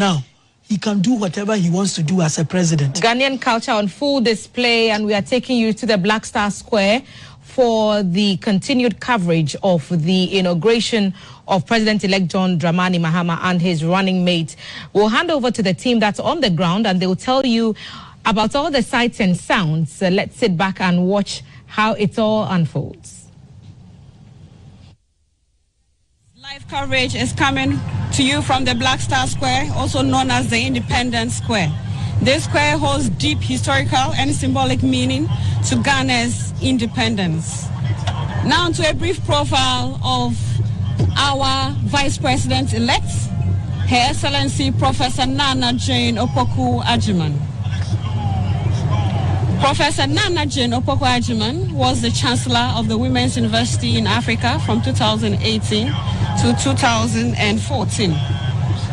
now, he can do whatever he wants to do as a president. Ghanaian culture on full display, and we are taking you to the Black Star Square for the continued coverage of the inauguration of President-elect John Dramani Mahama and his running mate. We'll hand over to the team that's on the ground, and they'll tell you about all the sights and sounds. Let's sit back and watch how it all unfolds. Live coverage is coming to you from the Black Star Square, also known as the Independence Square. This square holds deep historical and symbolic meaning to Ghana's independence. Now to a brief profile of our Vice President-elect, Her Excellency Professor Nana Jane Opoku Agyeman. Professor Nana Jane Opoku Agyeman was the Chancellor of the Women's University in Africa from 2018 to 2014.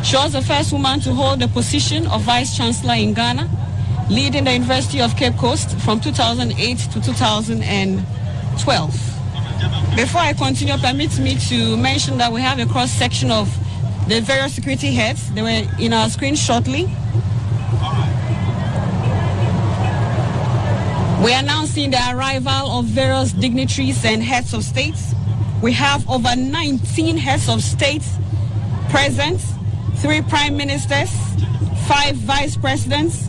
She was the first woman to hold the position of Vice Chancellor in Ghana, leading the University of Cape Coast from 2008 to 2012. Before I continue, permit me to mention that we have a cross-section of the various security heads. They were in our screen shortly. We are now seeing the arrival of various dignitaries and heads of states. We have over 19 heads of states present, 3 prime ministers, 5 vice presidents,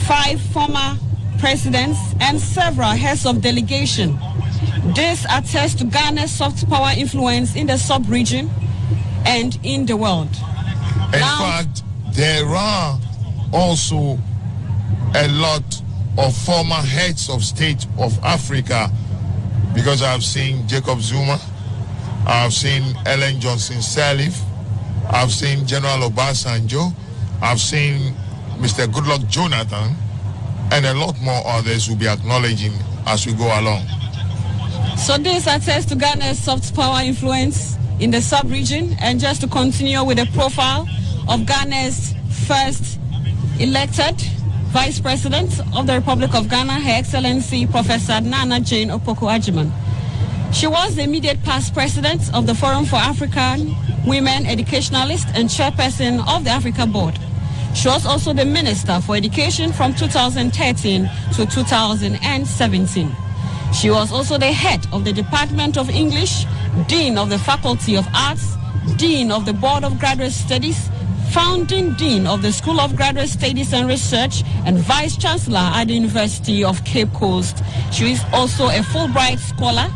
5 former presidents, and several heads of delegation. This attests to Ghana's soft power influence in the sub-region and in the world. In fact, there are also a lot of former heads of state of Africa, because I've seen Jacob Zuma, I've seen Ellen Johnson Sirleaf, I've seen General Obasanjo, I've seen Mr. Goodluck Jonathan, and a lot more others will be acknowledging as we go along. So this attests to Ghana's soft power influence in the sub-region. And just to continue with the profile of Ghana's first elected Vice President of the Republic of Ghana, Her Excellency Professor Nana Jane Opoku Agyeman. She was the immediate past president of the Forum for African Women Educationalists and chairperson of the Africa Board. She was also the Minister for Education from 2013 to 2017. She was also the head of the Department of English, Dean of the Faculty of Arts, Dean of the Board of Graduate Studies, Founding Dean of the School of Graduate Studies and Research, and Vice Chancellor at the University of Cape Coast. She is also a Fulbright scholar.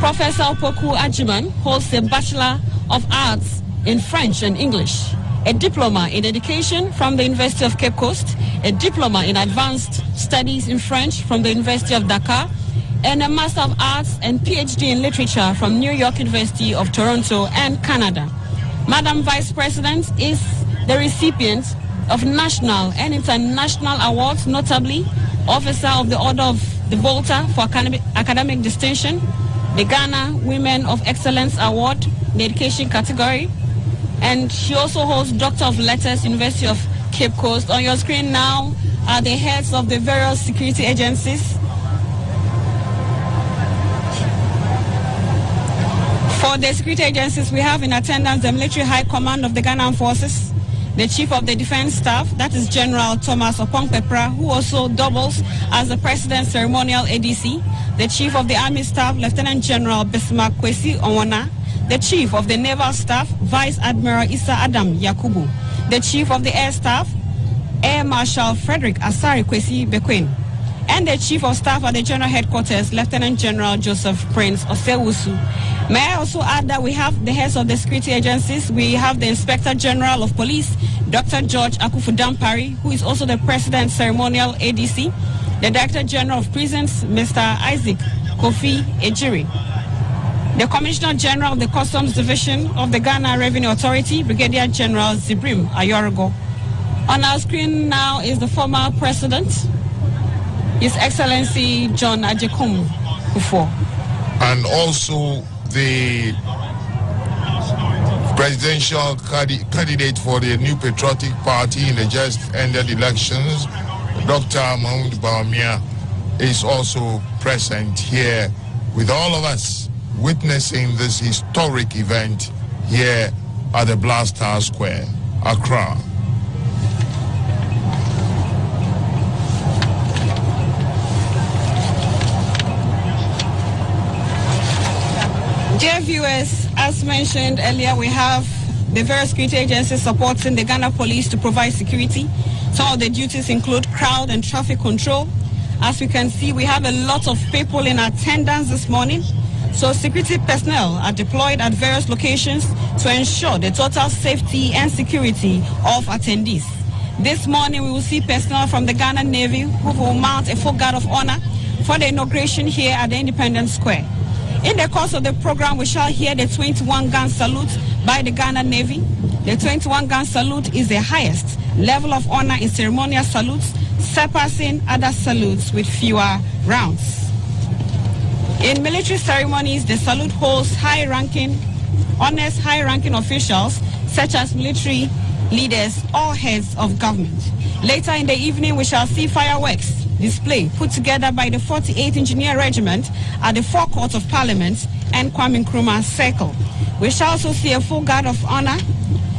Professor Opoku Agyeman holds a Bachelor of Arts in French and English, a diploma in education from the University of Cape Coast, a diploma in advanced studies in French from the University of Dakar, and a Master of Arts and PhD in literature from New York University of Toronto and Canada. Madam Vice President is the recipient of national and international awards, notably Officer of the Order of the Volta for academic distinction, the Ghana Women of Excellence Award in the education category, and she also holds Doctor of Letters, University of Cape Coast. On your screen now are the heads of the various security agencies. For the security agencies, we have in attendance the Military High Command of the Ghana Armed Forces, the Chief of the Defense Staff, that is General Thomas Opong-Pepra, who also doubles as the President's ceremonial ADC, the Chief of the Army Staff, Lieutenant General Bismarck Kwesi Onwona, the Chief of the Naval Staff, Vice Admiral Issa Adam Yakubu, the Chief of the Air Staff, Air Marshal Frederick Asari Kwesi Bekwin, and the Chief of Staff at the General Headquarters, Lieutenant General Joseph Prince Osewusu. May I also add that we have the heads of the security agencies. We have the Inspector General of Police, Dr. George Akufu-Dampari, who is also the President's ceremonial ADC, the Director General of Prisons, Mr. Isaac Kofi Ejiri, the Commissioner General of the Customs Division of the Ghana Revenue Authority, Brigadier General Zibrim Ayorogo. On our screen now is the former President, His Excellency John Agyekum Kufuor. And also the presidential candidate for the New Patriotic Party in the just ended elections, Dr. Mahmoud Bawumia, is also present here with all of us, witnessing this historic event here at the Black Star Square, Accra, Dear viewers, as mentioned earlier, we have the various security agencies supporting the Ghana Police to provide security. Some of the duties include crowd and traffic control. As we can see, we have a lot of people in attendance this morning. So security personnel are deployed at various locations to ensure the total safety and security of attendees. This morning, we will see personnel from the Ghana Navy who will mount a full guard of honor for the inauguration here at the Independence Square. In the course of the program, we shall hear the 21-gun salute by the Ghana Navy. The 21-gun salute is the highest level of honor in ceremonial salutes, surpassing other salutes with fewer rounds. In military ceremonies, the salute holds honors high-ranking officials such as military leaders or heads of government. Later in the evening, we shall see fireworks display put together by the 48th Engineer Regiment at the forecourt of Parliament and Kwame Nkrumah Circle. We shall also see a full guard of honor,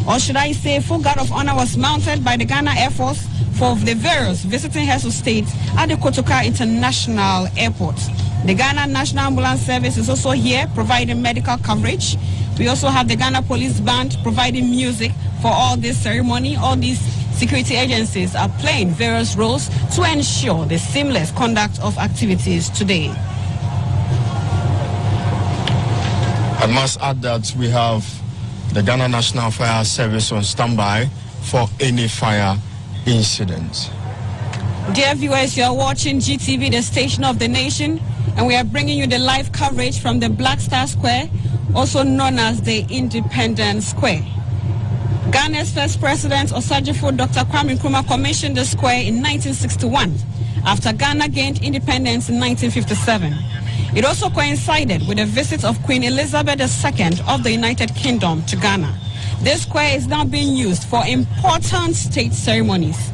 or should I say full guard of honor was mounted by the Ghana Air Force for the various visiting heads of state at the Kotoka International Airport. The Ghana National Ambulance Service is also here providing medical coverage. We also have the Ghana Police Band providing music for all this ceremony. All these security agencies are playing various roles to ensure the seamless conduct of activities today. I must add that we have the Ghana National Fire Service on standby for any fire incident. Dear viewers, you are watching GTV, the station of the nation, and we are bringing you the live coverage from the Black Star Square, also known as the Independence Square. Ghana's first president, Osagyefo Dr. Kwame Nkrumah, commissioned the square in 1961 after Ghana gained independence in 1957. It also coincided with the visit of Queen Elizabeth II of the United Kingdom to Ghana. This square is now being used for important state ceremonies.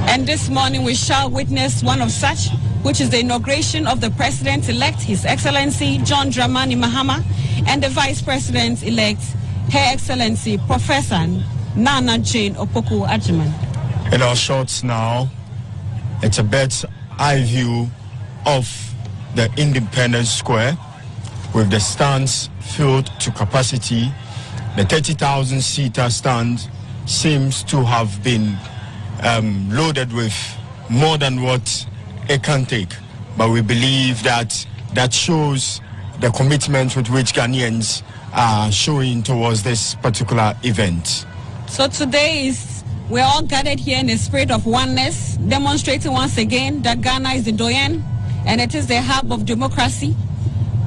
And this morning we shall witness one of such, which is the inauguration of the President-elect, His Excellency John Dramani Mahama, and the Vice President-elect, Her Excellency Professor Nana Jane Opoku-Agyeman. In our shots now, it's a bird's eye view of the Independence Square with the stands filled to capacity. The 30,000-seater stand seems to have been loaded with more than what it can take. But we believe that shows the commitment with which Ghanaians are showing towards this particular event. So today we're all gathered here in a spirit of oneness, demonstrating once again that Ghana is the doyen and it is the hub of democracy.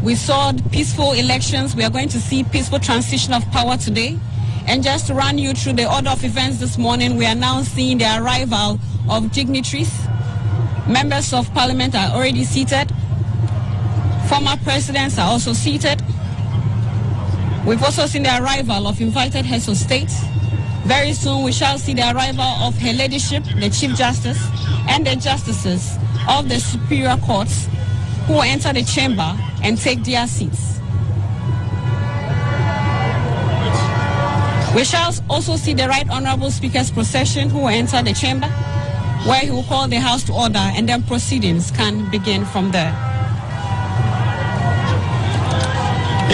We saw peaceful elections. We are going to see peaceful transition of power today. And just to run you through the order of events this morning, we are now seeing the arrival of dignitaries. Members of Parliament are already seated. Former presidents are also seated. We've also seen the arrival of invited heads of state. Very soon we shall see the arrival of Her Ladyship, the Chief Justice, and the Justices of the Superior Courts who will enter the chamber and take their seats. We shall also see the Right Honorable Speaker's procession who will enter the chamber, where he will call the House to order, and then proceedings can begin from there.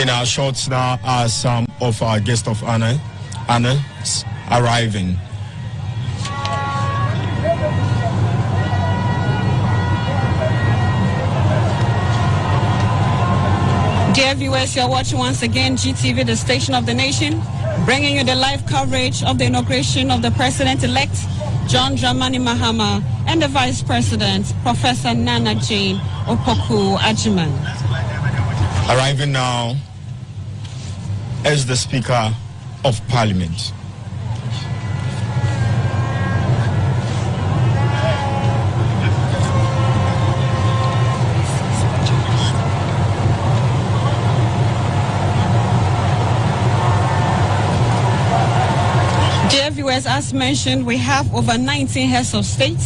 In our shots now are some of our guests of honor arriving. Dear viewers, you are watching once again GTV, the station of the nation, bringing you the live coverage of the inauguration of the President-elect, John Dramani Mahama, and the Vice President, Professor Nana Jane Opoku-Agyeman. Arriving now is the Speaker of Parliament. Dear viewers, as mentioned, we have over 19 heads of state.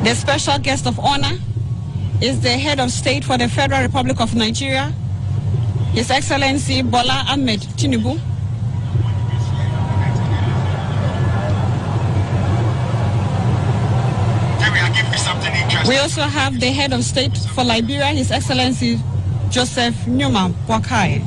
The special guest of honor is the head of state for the Federal Republic of Nigeria, His Excellency Bola Ahmed Tinubu. We also have the head of state for Liberia, His Excellency Joseph Nyuma Boakai.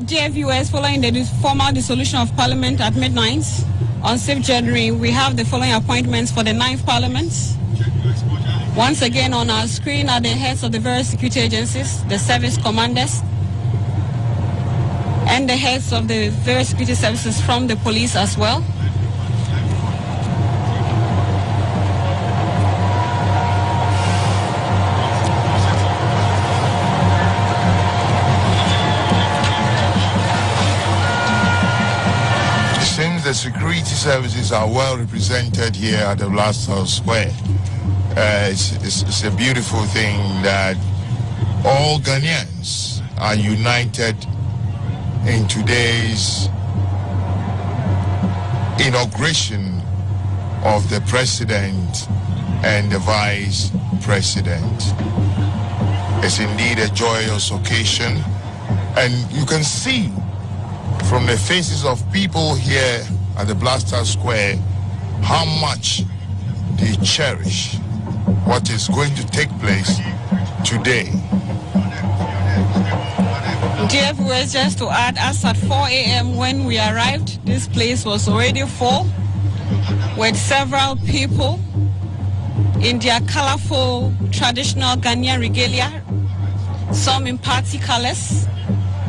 Dear viewers, following the formal dissolution of Parliament at midnight on 6th January, we have the following appointments for the 9th Parliament. Once again on our screen are the heads of the various security agencies, the service commanders, and the heads of the various security services from the police as well. The security services are well represented here at the Blast House Square. It's a beautiful thing that all Ghanaians are united in today's inauguration of the president and the vice president. It's indeed a joyous occasion, and you can see from the faces of people here at the Blaster Square how much they cherish what is going to take place today. Dear viewers, just to add, as at 4 a.m. when we arrived, this place was already full with several people in their colorful traditional Ghanaian regalia, some in party colors,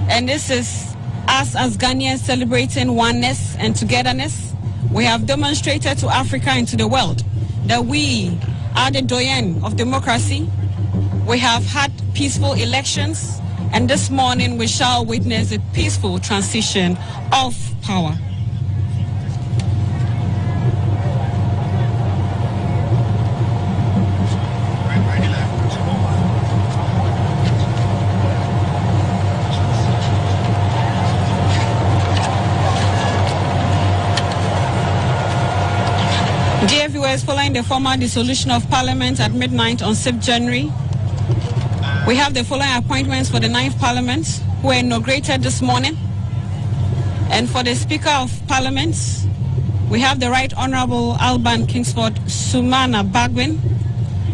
and this is us as Ghanaians celebrating oneness and togetherness. We have demonstrated to Africa and to the world that we are the doyen of democracy. We have had peaceful elections, and this morning we shall witness a peaceful transition of power. Dear viewers, following the formal dissolution of Parliament at midnight on 6th January, we have the following appointments for the 9th Parliament, who were inaugurated this morning. And for the Speaker of Parliament, we have the Right Honourable Alban Kingsford Sumana Bagwin.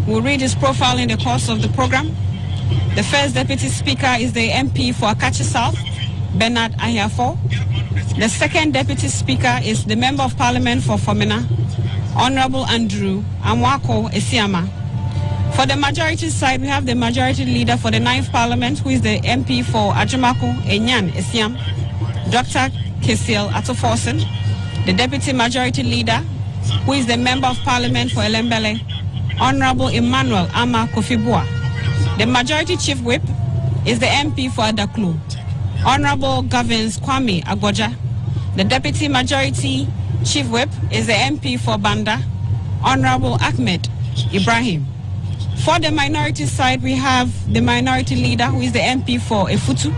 We'll read his profile in the course of the program. The first Deputy Speaker is the MP for Akachi South, Bernard Ahiafo. The second Deputy Speaker is the Member of Parliament for Fomena, Honorable Andrew Amwako Esiama. For the majority side, we have the majority leader for the 9th Parliament, who is the MP for Ajumako Enyan Esiam, Dr. Kesiel Atoforsen. The deputy majority leader, who is the Member of Parliament for Elembele, Honorable Emmanuel Ama Kofibua. The majority chief whip is the MP for Adaklu, Honorable Gavins Kwame Agoja. The deputy majority chief whip is the MP for Banda, Honorable Ahmed Ibrahim. For the minority side, we have the minority leader, who is the MP for Efutu,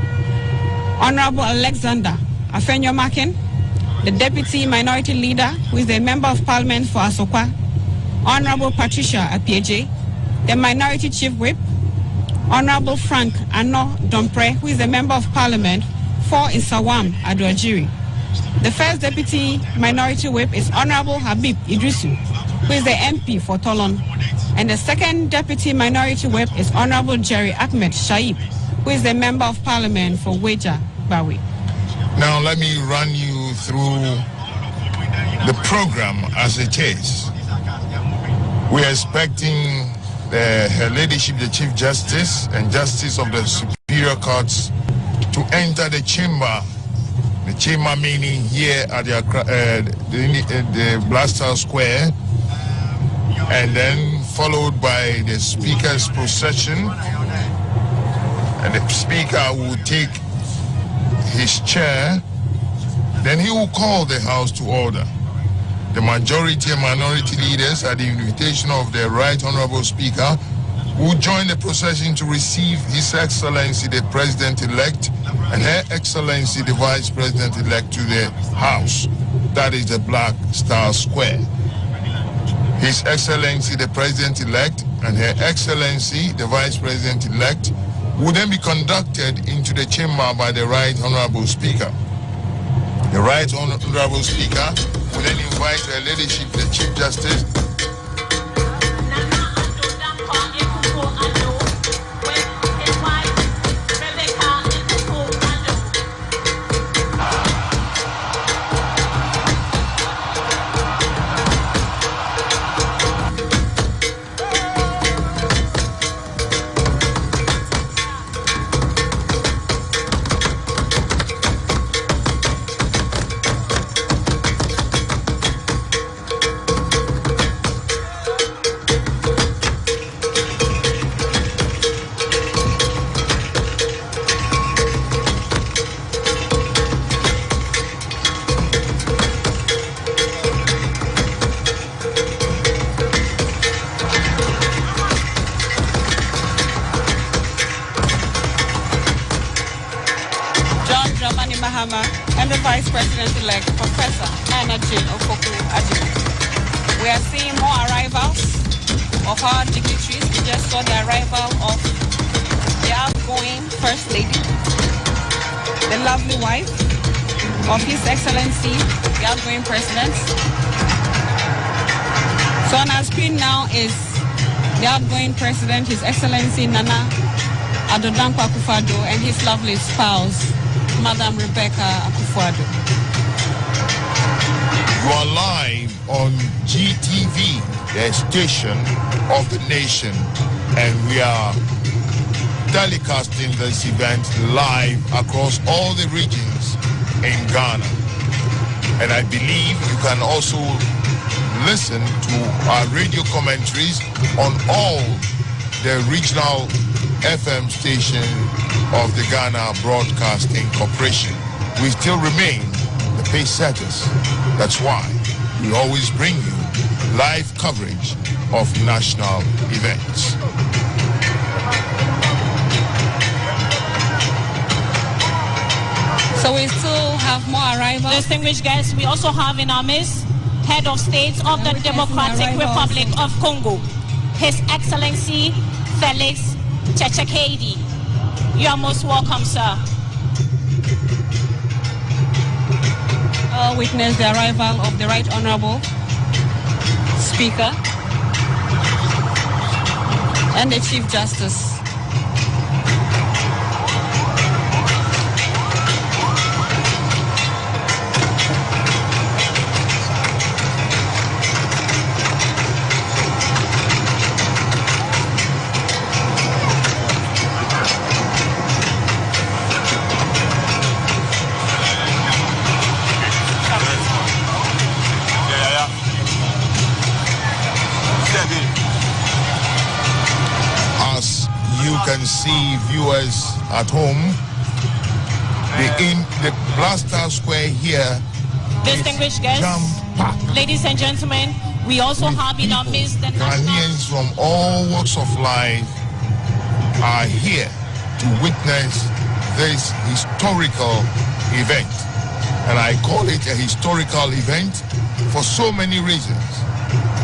Honorable Alexander Afenyo Maken. The deputy minority leader, who is the Member of Parliament for Asokwa, Honorable Patricia Apieje. The minority chief whip, Honorable Frank Ano Dompre, who is the Member of Parliament for Isawam Aduajiri. The first deputy minority whip is Honorable Habib Idrisu, who is the MP for Tolon. And the second deputy minority whip is Honorable Jerry Ahmed Shaib, who is the Member of Parliament for Weja Bawi. Now let me run you through the program as it is. We are expecting Her Ladyship, the Chief Justice and Justice of the Superior Courts, to enter the chamber. The chamber meaning here at the Blaster Square, and then followed by the Speaker's procession, and the Speaker will take his chair, then he will call the House to order. The majority and minority leaders, at the invitation of the Right Honourable Speaker, who join the procession to receive His Excellency the President-elect and Her Excellency the Vice President-elect to the House. That is the Black Star Square. His Excellency the President-elect and Her Excellency the Vice President-elect will then be conducted into the chamber by the Right Honorable Speaker. The Right Honorable Speaker will then invite Her Ladyship, the Chief Justice, and the Vice President-elect, Professor We are seeing more arrivals of our dignitaries. We just saw the arrival of the outgoing First Lady, the lovely wife of His Excellency, the outgoing President. So on our screen now is the outgoing President, His Excellency Nana Addo-Dankwa Akufo-Addo, and his lovely spouse, Madam Rebecca Akufo-Addo. You are live on GTV, the station of the nation, and we are telecasting this event live across all the regions in Ghana. And I believe you can also listen to our radio commentaries on all the regional FM station of the Ghana Broadcasting Corporation. We still remain the pace setters. That's why we always bring you live coverage of national events. So we still have more arrivals. Distinguished guests, we also have in our midst Head of State of the Democratic Republic of Congo, His Excellency Felix Tshisekedi. You are most welcome, sir. I'll witness the arrival of the Right Honorable Speaker and the Chief Justice. Can see viewers at home. The Blaster Square here. Distinguished guests, ladies and gentlemen, we also have in our midst the Ghanaians from all walks of life are here to witness this historical event. And I call it a historical event for so many reasons.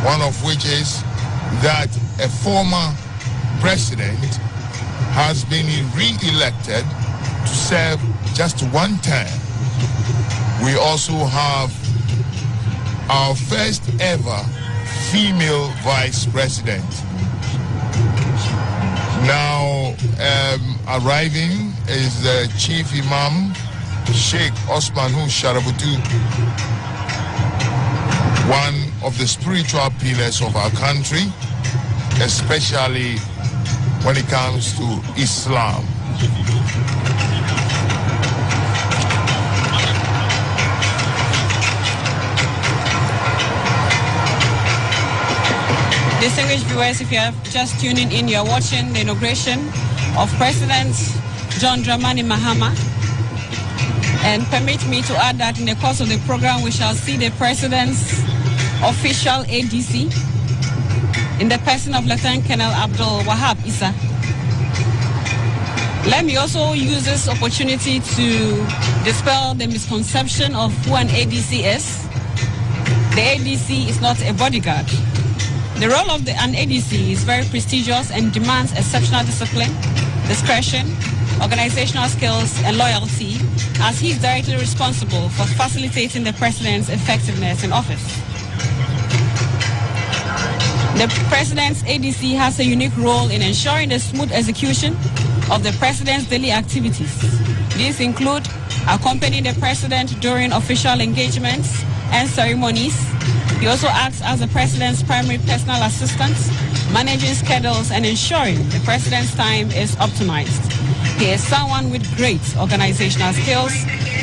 One of which is that a former president has been re-elected to serve just one term. We also have our first ever female vice president. Now arriving is the Chief Imam, Sheikh Osmanu Sharabutu, one of the spiritual pillars of our country, especially when it comes to Islam. Distinguished viewers, if you are just tuning in, you are watching the inauguration of President John Dramani Mahama. And permit me to add that in the course of the program, we shall see the President's official ADC, in the person of Lieutenant Colonel Abdul Wahab Issa. Let me also use this opportunity to dispel the misconception of who an ADC is. The ADC is not a bodyguard. The role of an ADC is very prestigious and demands exceptional discipline, discretion, organizational skills, and loyalty, as he is directly responsible for facilitating the President's effectiveness in office. The President's ADC has a unique role in ensuring the smooth execution of the President's daily activities. These include accompanying the President during official engagements and ceremonies. He also acts as the President's primary personal assistant, managing schedules and ensuring the President's time is optimized. He is someone with great organizational skills.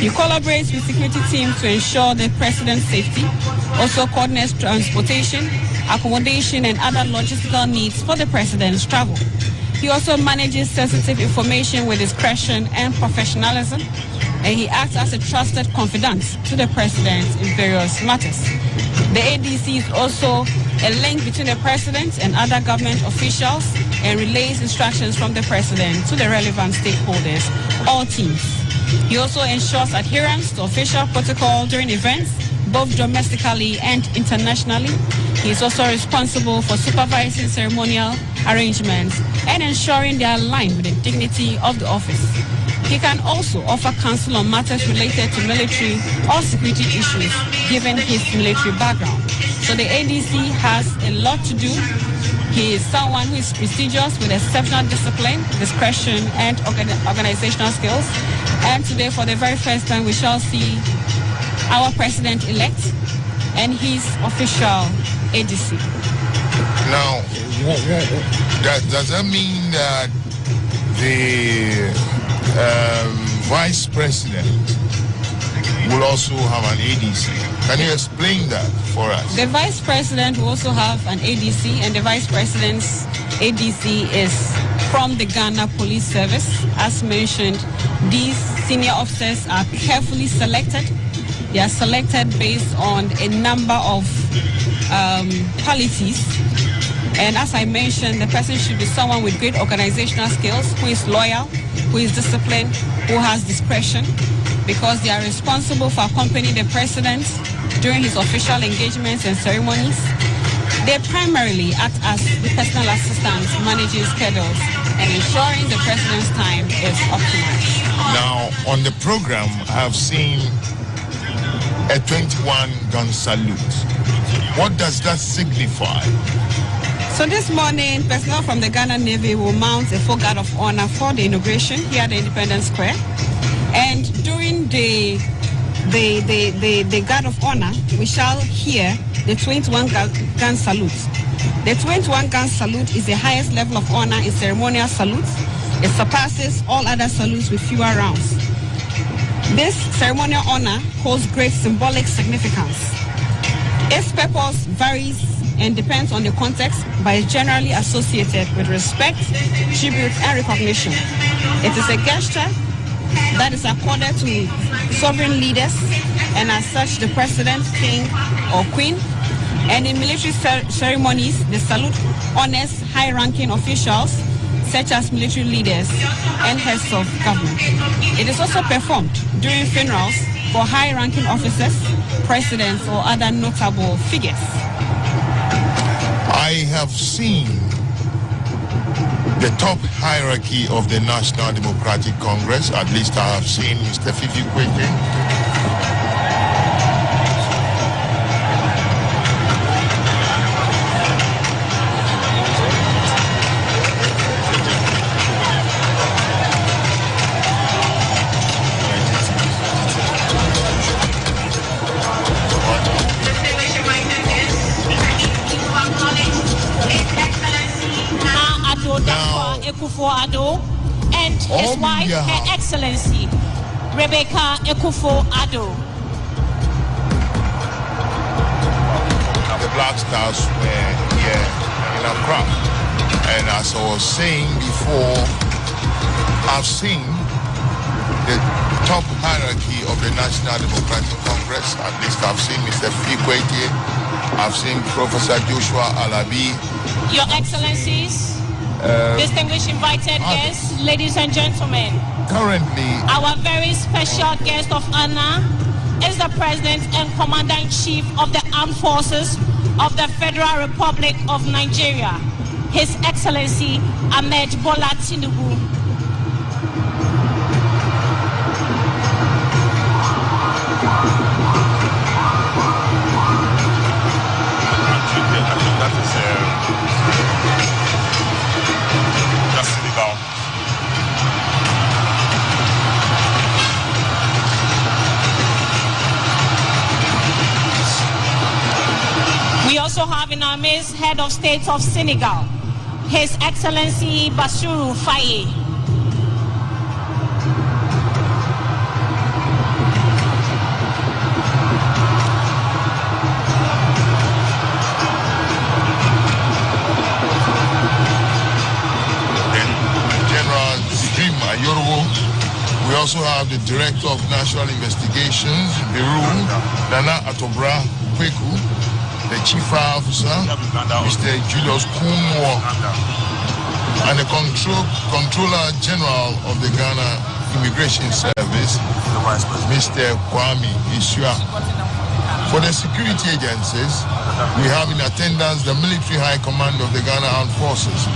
He collaborates with security teams to ensure the President's safety, also coordinates transportation, accommodation, and other logistical needs for the President's travel. He also manages sensitive information with discretion and professionalism, and he acts as a trusted confidant to the President in various matters. The ADC is also a link between the President and other government officials and relays instructions from the President to the relevant stakeholders, all teams. He also ensures adherence to official protocol during events, both domestically and internationally. He is also responsible for supervising ceremonial arrangements and ensuring they are aligned with the dignity of the office. He can also offer counsel on matters related to military or security issues, given his military background. So the ADC has a lot to do. He is someone who is prestigious with exceptional discipline, discretion, and organizational skills. And today, for the very first time, we shall see our President-elect and his official ADC. Now, does that mean that the Vice President will also have an ADC? Can you explain that for us? The Vice President will also have an ADC, and the Vice President's ADC is from the Ghana Police Service. As mentioned, these senior officers are carefully selected. They are selected based on a number of qualities. And as I mentioned, the person should be someone with great organizational skills, who is loyal, who is disciplined, who has discretion, because they are responsible for accompanying the President during his official engagements and ceremonies. They primarily act as the personal assistants, managing schedules and ensuring the President's time is optimized. Now, on the program, I have seen a 21-gun salute. What does that signify? So this morning, personnel from the Ghana Navy will mount a full guard of honor for the inauguration here at the Independence Square. And during the guard of honor, we shall hear the 21-gun salute. The 21-gun salute is the highest level of honor in ceremonial salutes. It surpasses all other salutes with fewer rounds. This ceremonial honor holds great symbolic significance. Its purpose varies and depends on the context, but is generally associated with respect, tribute, and recognition. It is a gesture that is accorded to sovereign leaders, and as such, the President, King, or Queen. And in military ceremonies, the salute honors high-ranking officials, such as military leaders and heads of government. It is also performed during funerals for high-ranking officers, presidents, or other notable figures. I have seen the top hierarchy of the National Democratic Congress. At least I have seen Mr. Fifi Kweke. And his wife, Her Excellency Rebecca Akufo-Addo. The Black Stars were here in Accra, and as I was saying before, I've seen the top hierarchy of the National Democratic Congress. At least I've seen Mr. Fifi Kweke, I've seen Professor Joshua Alabi, Your Excellencies, distinguished invited guests, ladies and gentlemen. Currently, our very special guest of honor is the President and Commander-in-Chief of the Armed Forces of the Federal Republic of Nigeria, His Excellency Ahmed Bola Tinubu. Just sit down. We also have in our midst Head of State of Senegal, His Excellency Bassirou Faye. We also have the Director of National Investigations, Peru, Nana Atobra Kweku, the Chief Officer, Mr. Julius Kumwo, and the Controller General of the Ghana Immigration Service, Mr. Kwame Isua. For the security agencies, we have in attendance the Military High Command of the Ghana Armed Forces.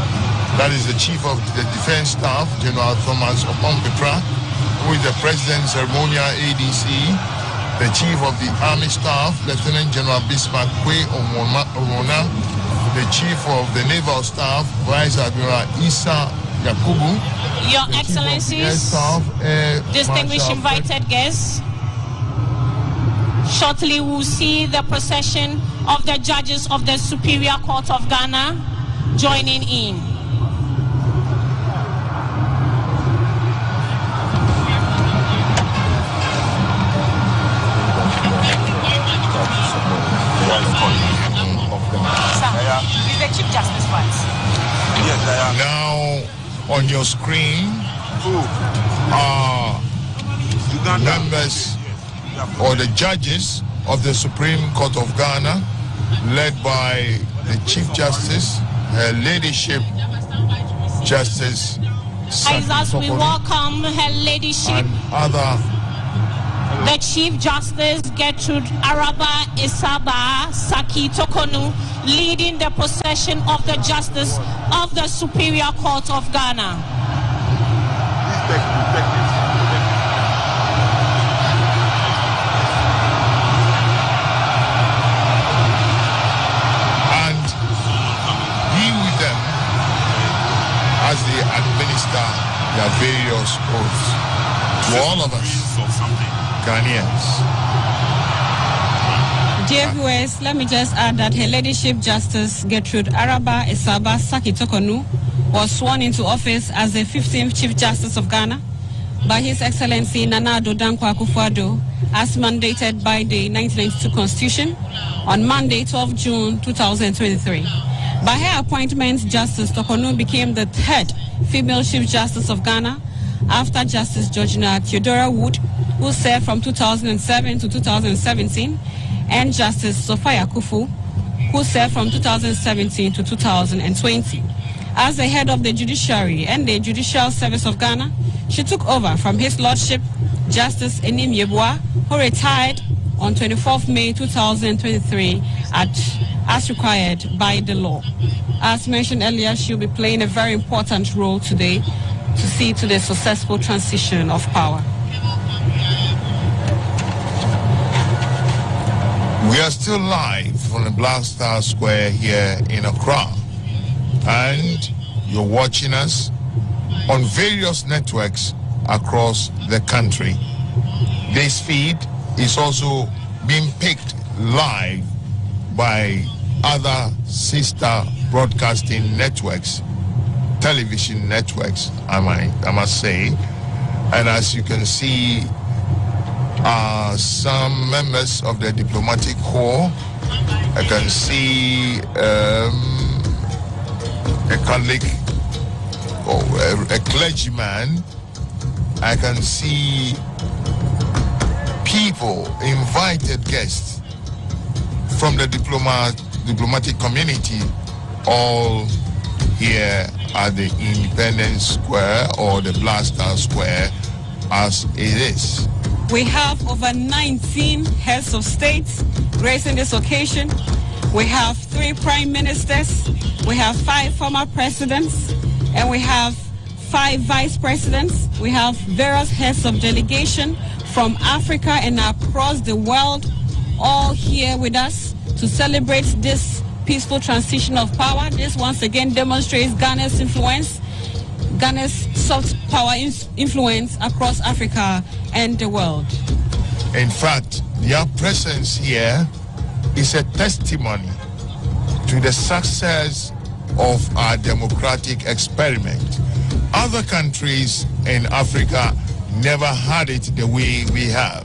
That is the Chief of the Defense Staff, General Thomas Omanfm, who is the President's Ceremonial ADC, the Chief of the Army Staff, Lieutenant General Bismarck Kwe Omona, the Chief of the Naval Staff, Vice Admiral Issa Yakubu, Your Excellencies, distinguished invited guests, shortly we'll see the procession of the judges of the Superior Court of Ghana joining in. The Chief Justice first. Now on your screen are members or the judges of the Supreme Court of Ghana, led by the Chief Justice, Her Ladyship Justice As we welcome Her Ladyship, and the Chief Justice Gertrude Araba Isaba Saki Tokonu, leading the procession of the Justice of the Superior Court of Ghana. And be with them as they administer their various oaths to all of us Ghanaians. Dear viewers, let me just add that Her Ladyship Justice Gertrude Araba Isaba Saki Tokonu was sworn into office as the 15th Chief Justice of Ghana by His Excellency Nana Addo Dankwa Akufo-Addo as mandated by the 1992 Constitution on Monday, 12 June 2023. By her appointment, Justice Tokonu became the third female Chief Justice of Ghana after Justice Georgina Theodora Wood, who served from 2007 to 2017, and Justice Sophia Kufu, who served from 2017 to 2020. As the head of the judiciary and the Judicial Service of Ghana, she took over from His Lordship Justice Enim Yeboah, who retired on 24th May 2023 as required by the law. As mentioned earlier, she'll be playing a very important role today to see to the successful transition of power. We are still live from the Black Star Square here in Accra, and you're watching us on various networks across the country. This feed is also being picked live by other sister broadcasting networks, television networks, I must say. And as you can see, some members of the diplomatic corps. I can see a Catholic or a clergyman. I can see people, invited guests from the diplomatic community all here at the Independence Square or the Black Star Square as it is. We have over 19 heads of state gracing this occasion. We have 3 prime ministers, we have 5 former presidents, and we have 5 vice presidents. We have various heads of delegation from Africa and across the world, all here with us to celebrate this peaceful transition of power. This once again demonstrates Ghana's influence, Ghana's soft power influence across Africa and the world. In fact, their presence here is a testimony to the success of our democratic experiment. Other countries in Africa never had it the way we have.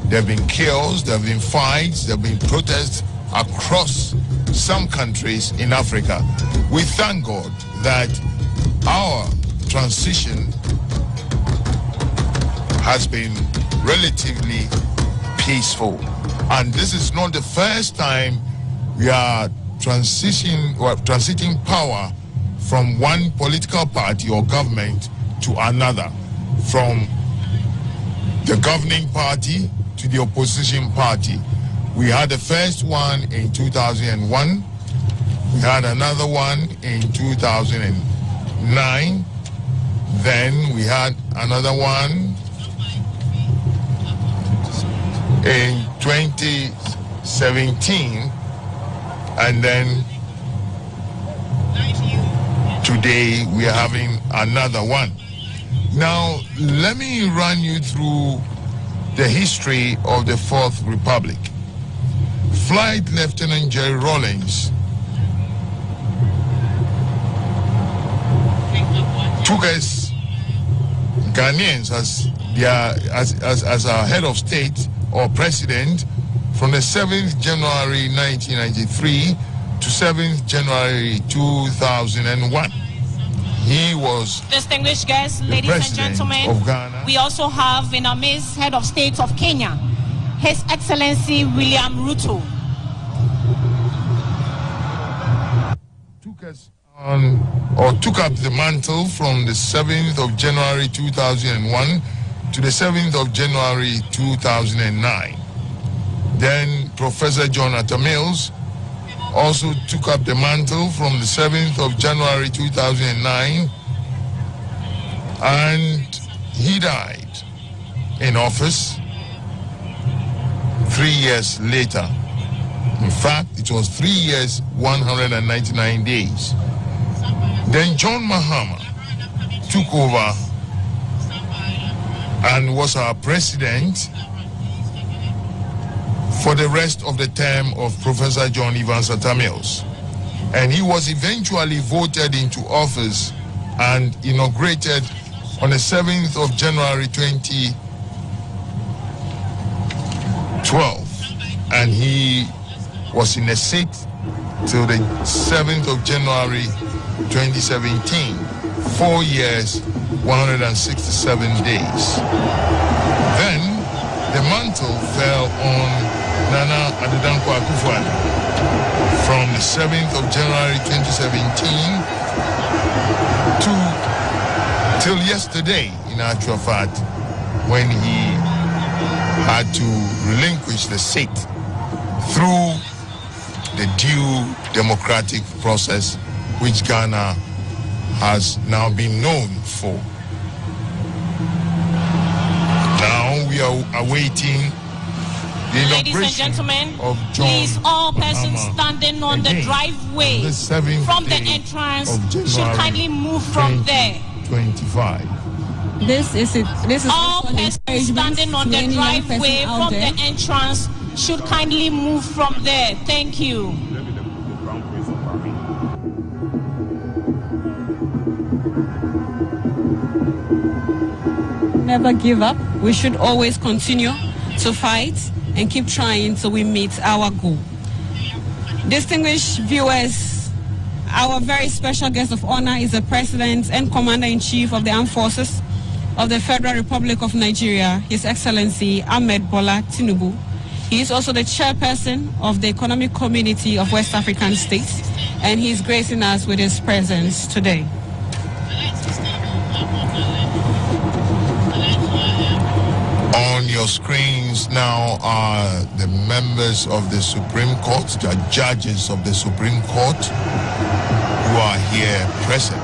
There have been chaos, there have been fights, there have been protests across some countries in Africa. We thank God that our transition has been relatively peaceful. And this is not the first time we are transiting power from one political party or government to another, from the governing party to the opposition party. We had the first one in 2001. We had another one in 2009. Then we had another one in 2017. And then today we are having another one. Now, let me run you through the history of the Fourth Republic. Flight Lieutenant Jerry Rawlings took us Ghanaians as our head of state or president from the 7th January 1993 to 7th January 2001. He was distinguished guests, ladies and gentlemen. Of Ghana. We also have in our midst head of state of Kenya, His Excellency William Ruto. Took up the mantle from the 7th of January 2001 to the 7th of January 2009. Then Professor John Atta Mills also took up the mantle from the 7th of January 2009, and he died in office 3 years later. In fact, it was 3 years, 199 days. Then John Mahama took over and was our president for the rest of the term of Professor John Evans Atta Mills. And he was eventually voted into office and inaugurated on the 7th of January 2012. And he was in the seat till the 7th of January 2017, 4 years, 167 days. Then the mantle fell on Nana Addo Akufo-Addo from the 7th of January 2017 till yesterday, in actual fact, when he had to relinquish the seat through the due democratic process which Ghana has now been known for. Now we are awaiting the ladies and gentlemen, of John please, all persons Mahama standing on the driveway from the entrance should kindly move from there. 25. This is all persons standing on the driveway from the entrance should kindly move from there. Thank you. Never give up. We should always continue to fight and keep trying till we meet our goal. Distinguished viewers, our very special guest of honor is the President and Commander-in-Chief of the Armed Forces of the Federal Republic of Nigeria, His Excellency Ahmed Bola Tinubu. He is also the chairperson of the Economic Community of West African States. and he's gracing us with his presence today. On your screens now are the members of the Supreme Court, the judges of the Supreme Court who are here present.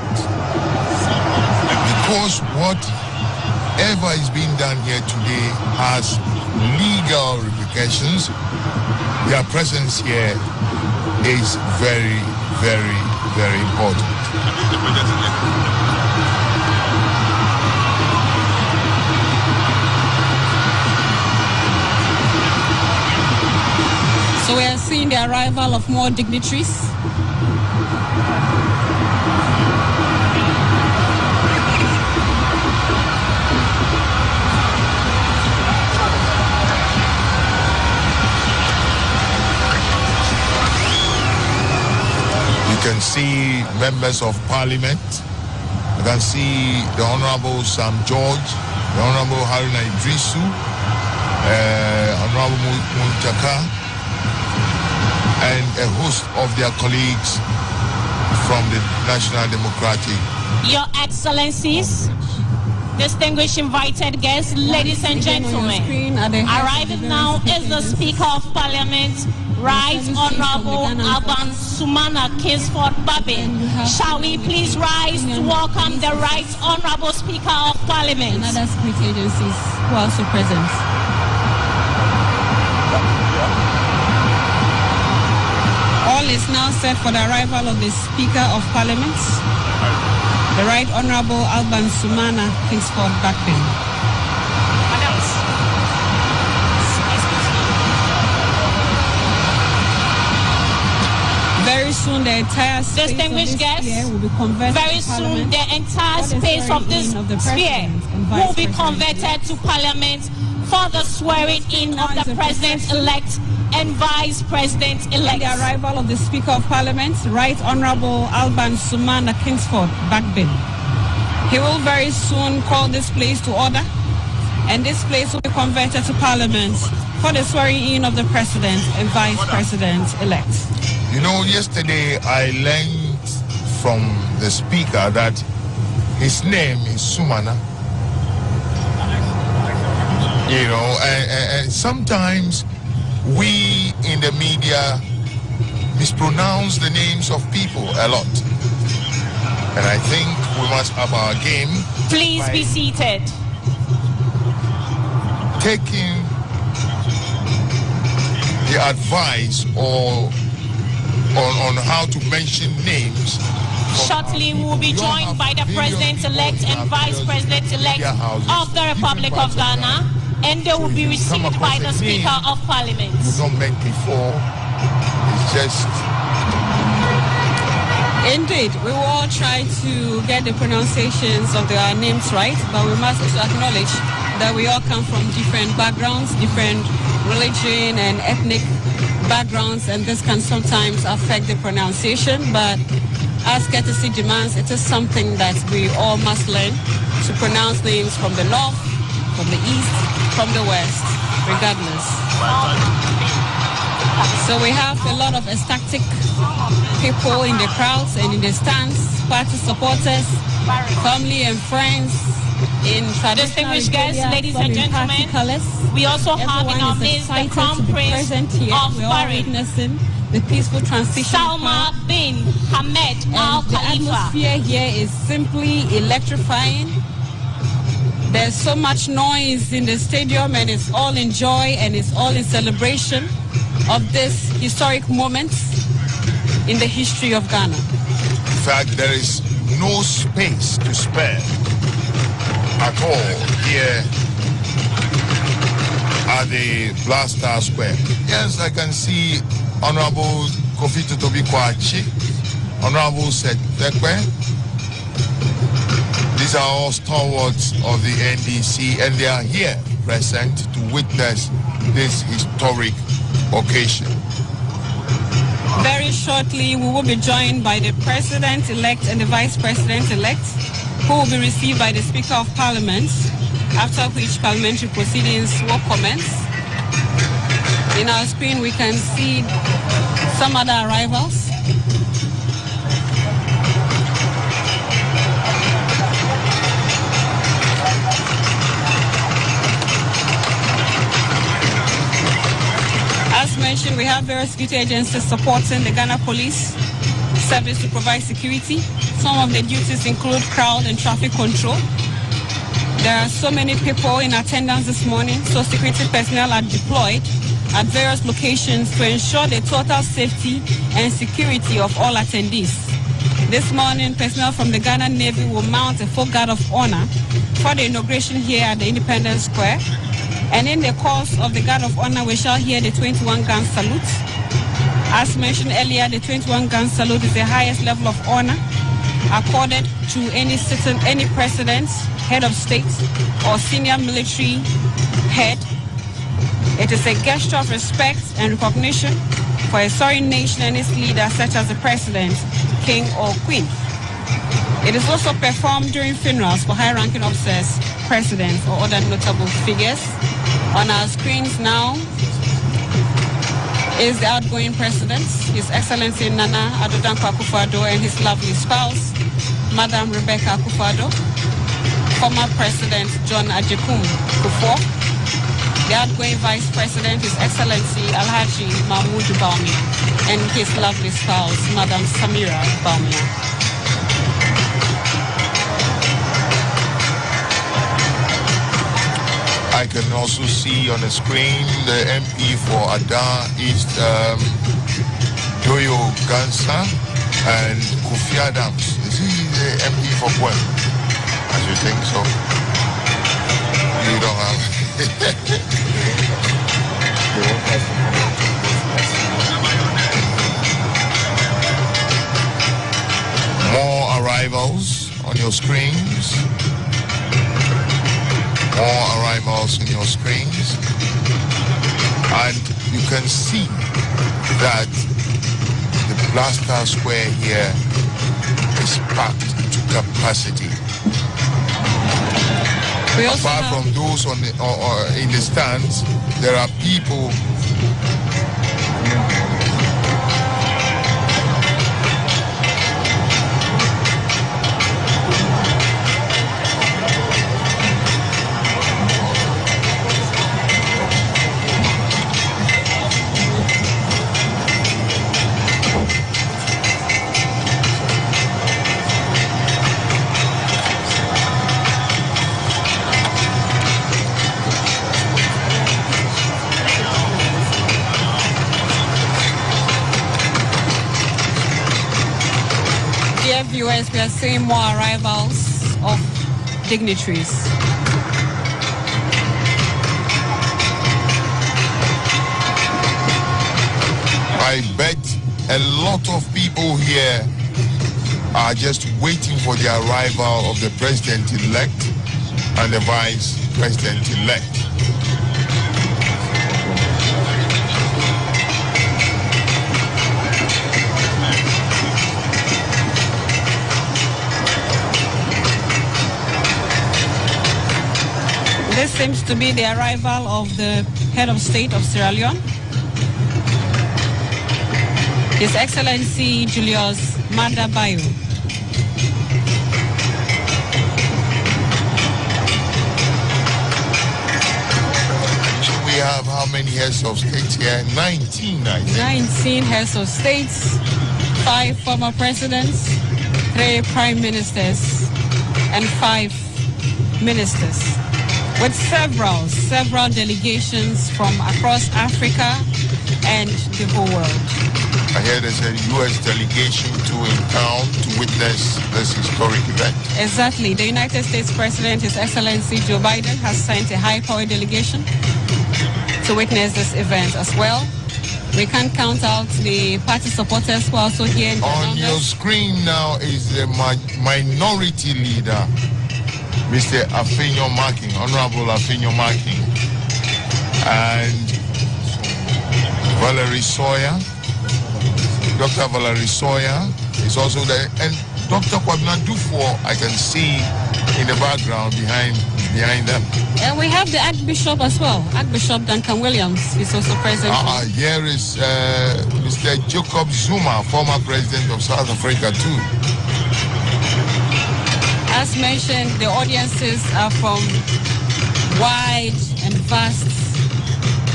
Because whatever is being done here today has legal repercussions, their presence here is very, very, very important. So we are seeing the arrival of more dignitaries. You can see members of Parliament. You can see the Honorable Sam George, the Honorable Haruna Idrisu, Honorable Muntaka, and a host of their colleagues from the National Democratic. Your Excellencies, distinguished invited guests, ladies and gentlemen, arriving now is the Speaker of Parliament, Right Honorable Alban Sumana Kingsford Babin. Shall we please rise to welcome the Right Honorable Speaker of Parliament? And other security agencies who are also present. All is now set for the arrival of the Speaker of Parliament, the Right Honorable Alban Sumana Kingsford Babin. Very soon the entire space distinguished guests, will be converted very soon the entire space of this sphere will be converted to Parliament for the swearing in of the President-elect and Vice President-elect. The arrival of the Speaker of Parliament, Right Honorable Alban Sumana Kingsford Babin. He will very soon call this place to order, and this place will be converted to Parliament for the swearing in of the President and Vice President-elect. You know, yesterday I learned from the Speaker that his name is Sumana. You know, and sometimes we in the media mispronounce the names of people a lot. And I think we must up our game. Please be seated. Taking the advice or on how to mention names. Shortly, we will be joined by the President-elect and Vice President-elect of the Republic of Ghana, and they will be received by the Speaker of Parliament. You've not met before. It's just... Indeed, we will all try to get the pronunciations of our names right, but we must also acknowledge that we all come from different backgrounds, different religion and ethnic backgrounds, and this can sometimes affect the pronunciation, but as courtesy demands, it is something that we all must learn to pronounce names from the north, from the east, from the west, regardless. So we have a lot of ecstatic people in the crowds and in the stands, party supporters, family and friends, in distinguished guests, ladies and gentlemen, we also have in our midst the Crown Prince of Bahrain, the peaceful transition. Salma bin Hamad Al Khalifa. The atmosphere here is simply electrifying. There's so much noise in the stadium, and it's all in joy and it's all in celebration of this historic moment in the history of Ghana. In fact, there is no space to spare at all here at the Blaster Square. Yes, I can see Honorable Kofi Totobi Kwachi, Honorable Setekwe. These are all stalwarts of the NDC, and they are here present to witness this historic occasion. Very shortly, we will be joined by the President-elect and the Vice President-elect, who will be received by the Speaker of Parliament, after which parliamentary proceedings will commence. In our screen, we can see some other arrivals. we have various security agencies supporting the Ghana Police Service to provide security. Some of the duties include crowd and traffic control. There are so many people in attendance this morning, so security personnel are deployed at various locations to ensure the total safety and security of all attendees. This morning, personnel from the Ghana Navy will mount a full guard of honor for the inauguration here at the Independence Square. And in the course of the guard of honor, we shall hear the 21-gun salute. As mentioned earlier, the 21-gun salute is the highest level of honor accorded to any president, head of state, or senior military head. It is a gesture of respect and recognition for a sovereign nation and its leader, such as the president, king, or queen. It is also performed during funerals for high-ranking officers, presidents, or other notable figures. On our screens now is the outgoing president, His Excellency Nana Addo Dankwa Akufo-Addo, and his lovely spouse, Madam Rebecca Akufo-Addo, former President John Ajekum Kufuor, the outgoing Vice President, His Excellency Alhaji Mahmoud Bawumia, and his lovely spouse, Madam Samira Bawumia. I can also see on the screen the MP for Ada East, Doyo Gansa, and Kofi Adams. Is he the MP for Guam? As you think so? You don't have. More arrivals on your screens. More arrivals on your screens, and you can see that the Blaster Square here is packed to capacity. Apart from those on the, in the stands, there are people viewers, we are seeing more arrivals of dignitaries. I bet a lot of people here are just waiting for the arrival of the president-elect and the vice president-elect. This seems to be the arrival of the head of state of Sierra Leone, His Excellency Julius Maada Bio. We have how many heads of state here? 19, I think. 19 heads of states, 5 former presidents, 3 prime ministers, and 5 ministers, with several delegations from across Africa and the whole world. I hear there's a U.S. delegation too in town to witness this historic event. Exactly. The United States President, His Excellency Joe Biden, has sent a high-powered delegation to witness this event as well. We can't count out the party supporters who are also here in On your screen now is the minority leader, Mr. Afenyo Marking, Honorable Afenyo Marking, and Valerie Sawyer. Dr. Valerie Sawyer is also there, and Dr. Kwabena Dufour I can see in the background behind them. And we have the Archbishop as well. Archbishop Duncan Williams is also present. Here is Mr. Jacob Zuma, former president of South Africa too. As mentioned, the audiences are from wide and vast,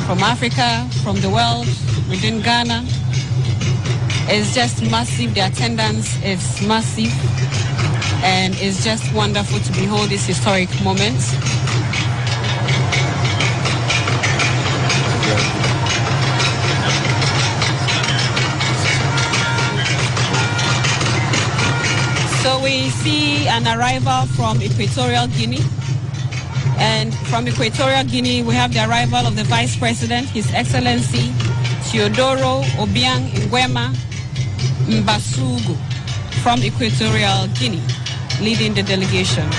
from Africa, from the world, within Ghana. It's just massive. The attendance is massive. And it's just wonderful to behold this historic moment. So we see an arrival from Equatorial Guinea. And from Equatorial Guinea, we have the arrival of the Vice President, His Excellency Teodoro Obiang Nguema Mbasugu from Equatorial Guinea, leading the delegation.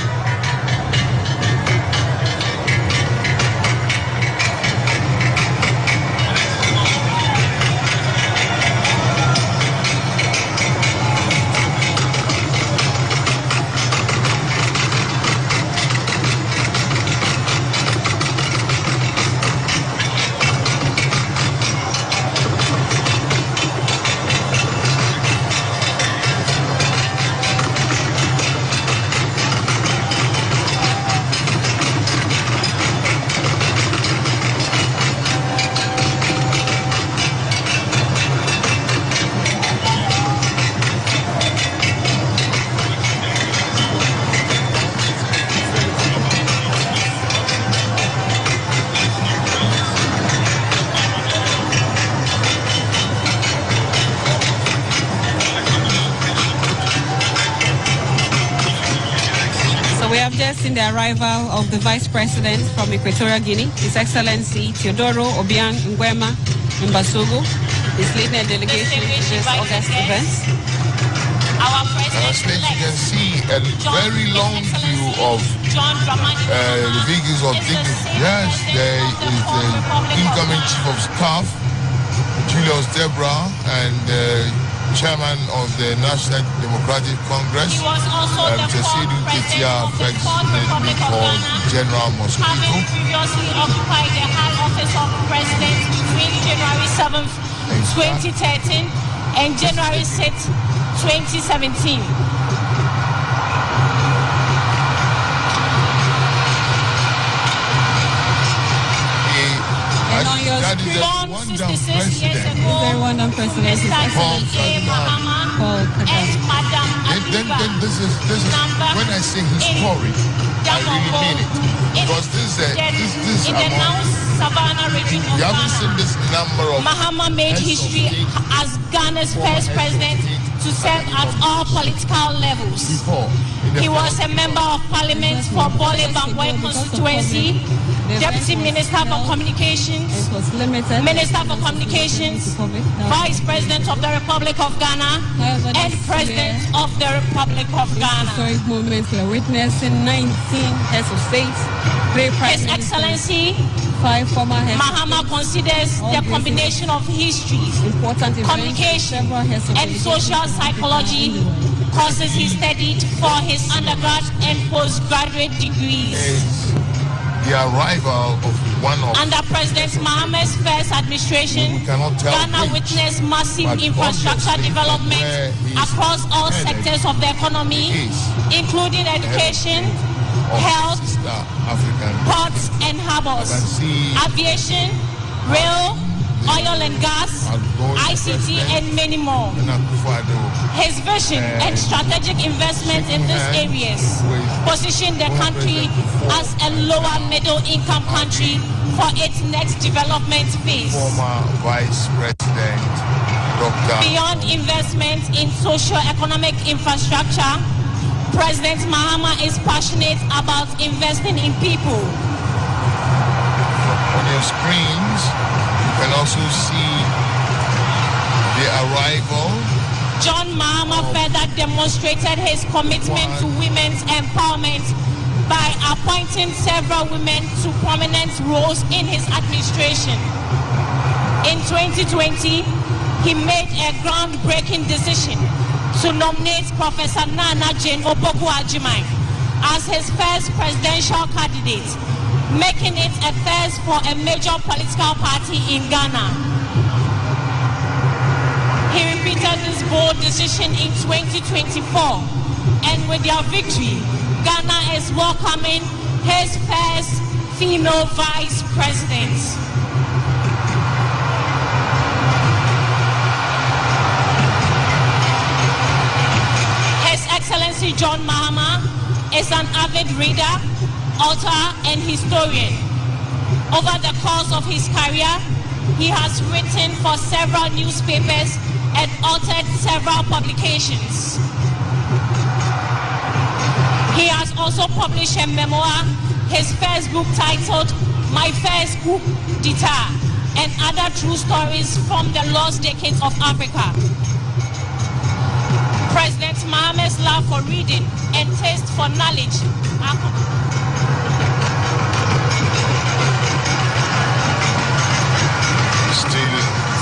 In the arrival of the Vice President from Equatorial Guinea, His Excellency Teodoro Obiang Nguema Mbasugu, is leading a delegation to this August event. Our President, you can see a very long view of the vehicles of Dignitary. Yes, there is the incoming Chief of Staff, Julius Debra, and Chairman of the National Democratic Congress, Tesidu Ketia, affectionately called General Mosquito. Having previously occupied the high office of President between January 7th, 2013 and January 6th, 2017. And on your screen, 66 years ago, President Mr. Mahama and Madam Abiba, this is when I say historic, I really mean it. Because this is in the now Savannah region of you haven't seen Ghana. this number of Mahama made history as Ghana's first president to serve at all political levels. He was a member of Parliament for Bole Bamboi constituency, Deputy Minister for Communications, Minister for Communications, Vice President of the Republic of Ghana, and President of the Republic of Ghana. Historic moments we are witnessing 19 heads of state, His Excellency 5 former heads Mahama considers the combination of history, communication, and social psychology courses he studied for his undergrad and postgraduate degrees. The arrival of one of under President Mahama's first administration, Ghana witnessed massive infrastructure development across all sectors of the economy, including education, health, ports and harbors, aviation, rail, oil and gas, ICT, and many more. His vision and strategic investment in these areas position the country as a lower middle income country for its next development phase. Former Vice President Dr. Beyond investment in socio-economic infrastructure, President Mahama is passionate about investing in people. On your screens, you can also see the arrival. John Mahama further demonstrated his commitment to women's empowerment by appointing several women to prominent roles in his administration. In 2020, he made a groundbreaking decision to nominate Professor Nana Jane Opoku-Agyeman as his first presidential candidate, making it a first for a major political party in Ghana. He repeated this bold decision in 2024, and with their victory, Ghana is welcoming his first female vice president. Excellency John Mahama is an avid reader, author, and historian. Over the course of his career, he has written for several newspapers and authored several publications. He has also published a memoir, his first book titled My First Coup d'Etat, and other true stories from the lost decades of Africa. President Mahama's love for reading and taste for knowledge are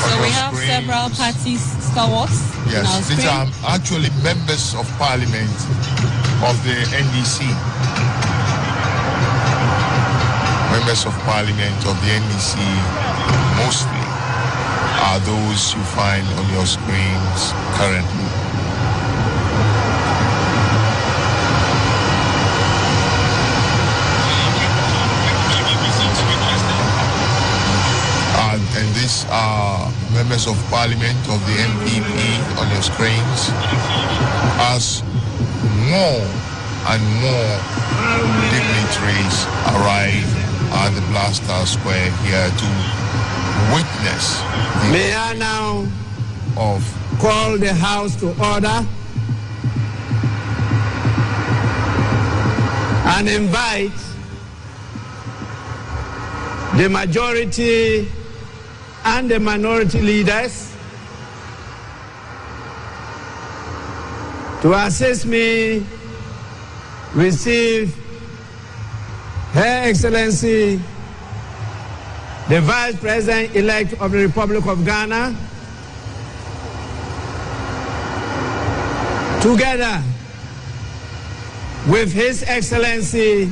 so we have several parties stalwarts. Yes, these are actually members of parliament of the NDC. Members of parliament of the NDC mostly are those you find on your screens currently. And these are members of parliament of the NPP on your screens, as more and more dignitaries arrive at the Blaster Square here to witness the May I now call the House to order and invite the majority and the minority leaders to assist me receive Her Excellency, the Vice President-elect of the Republic of Ghana, together with His Excellency,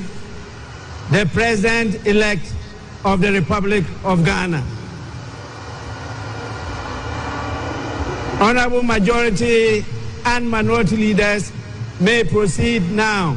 the President-elect of the Republic of Ghana. Honorable majority and minority leaders may proceed now.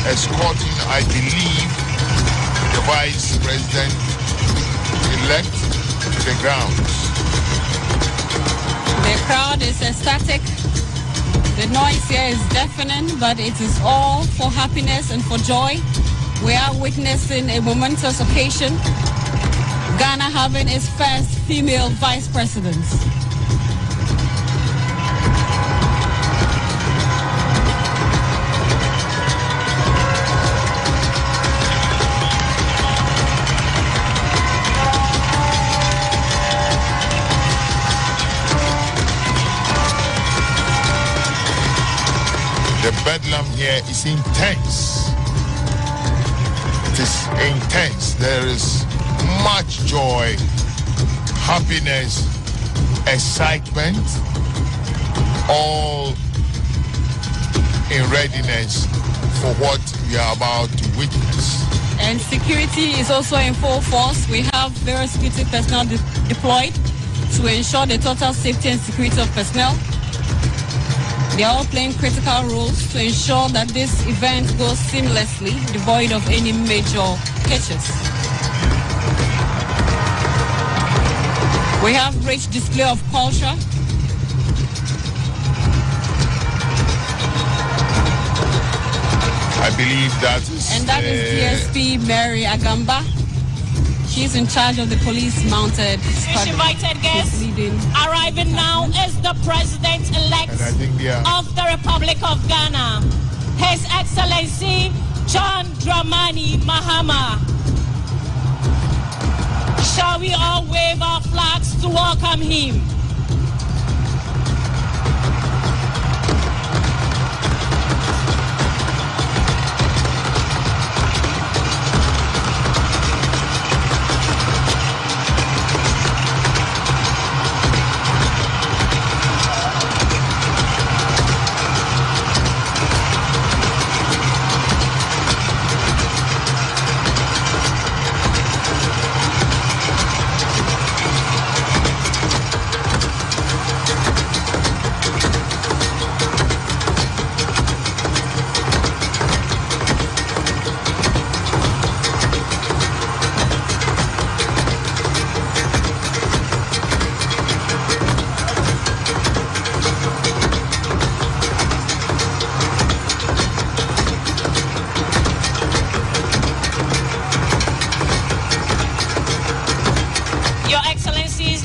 Escorting, I believe, the Vice President-elect to the grounds. The crowd is ecstatic. The noise here is deafening, but it is all for happiness and for joy. We are witnessing a momentous occasion. Ghana having its first female vice president. The bedlam here is intense. It is intense. There is much joy, happiness, excitement, all in readiness for what we are about to witness. And security is also in full force. We have various security personnel deployed to ensure the total safety and security of personnel. They are all playing critical roles to ensure that this event goes seamlessly, devoid of any major hitches. We have rich display of culture. I believe that is... And that is DSP Mary Agamba. She's in charge of the police mounted squad. Invited guests arriving now is the president-elect of the Republic of Ghana, His Excellency John Dramani Mahama. Shall we all wave our flags to welcome him?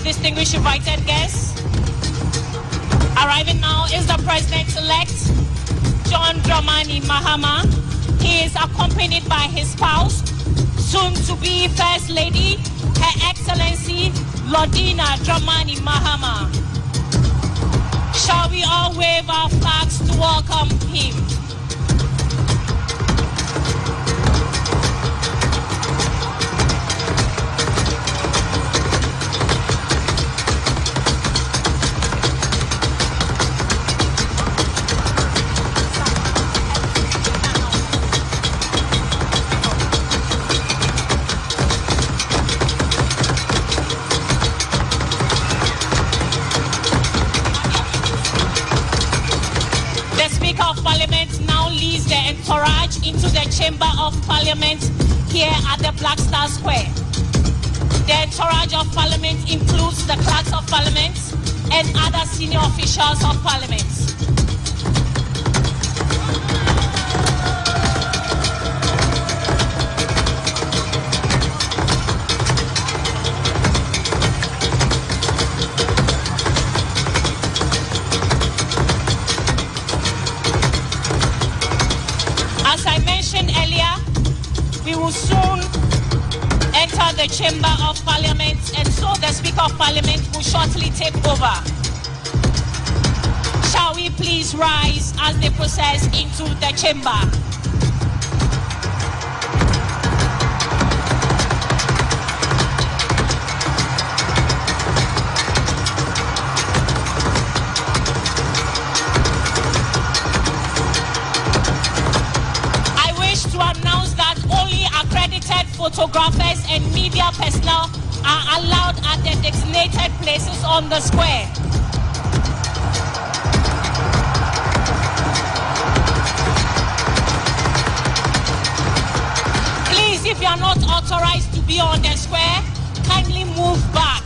Distinguished invited guests, arriving now is the president-elect John Dramani Mahama. He is accompanied by his spouse, soon-to-be First Lady, Her Excellency Lordina Dramani Mahama. Shall we all wave our flags to welcome him? Into the Chamber of Parliament here at the Black Star Square. The entourage of Parliament includes the clerks of Parliament and other senior officials of Parliament. The Chamber of Parliament, and so the Speaker of Parliament will shortly take over. Shall we please rise as they process into the chamber? Photographers and media personnel are allowed at the designated places on the square. Please, if you are not authorized to be on the square, kindly move back.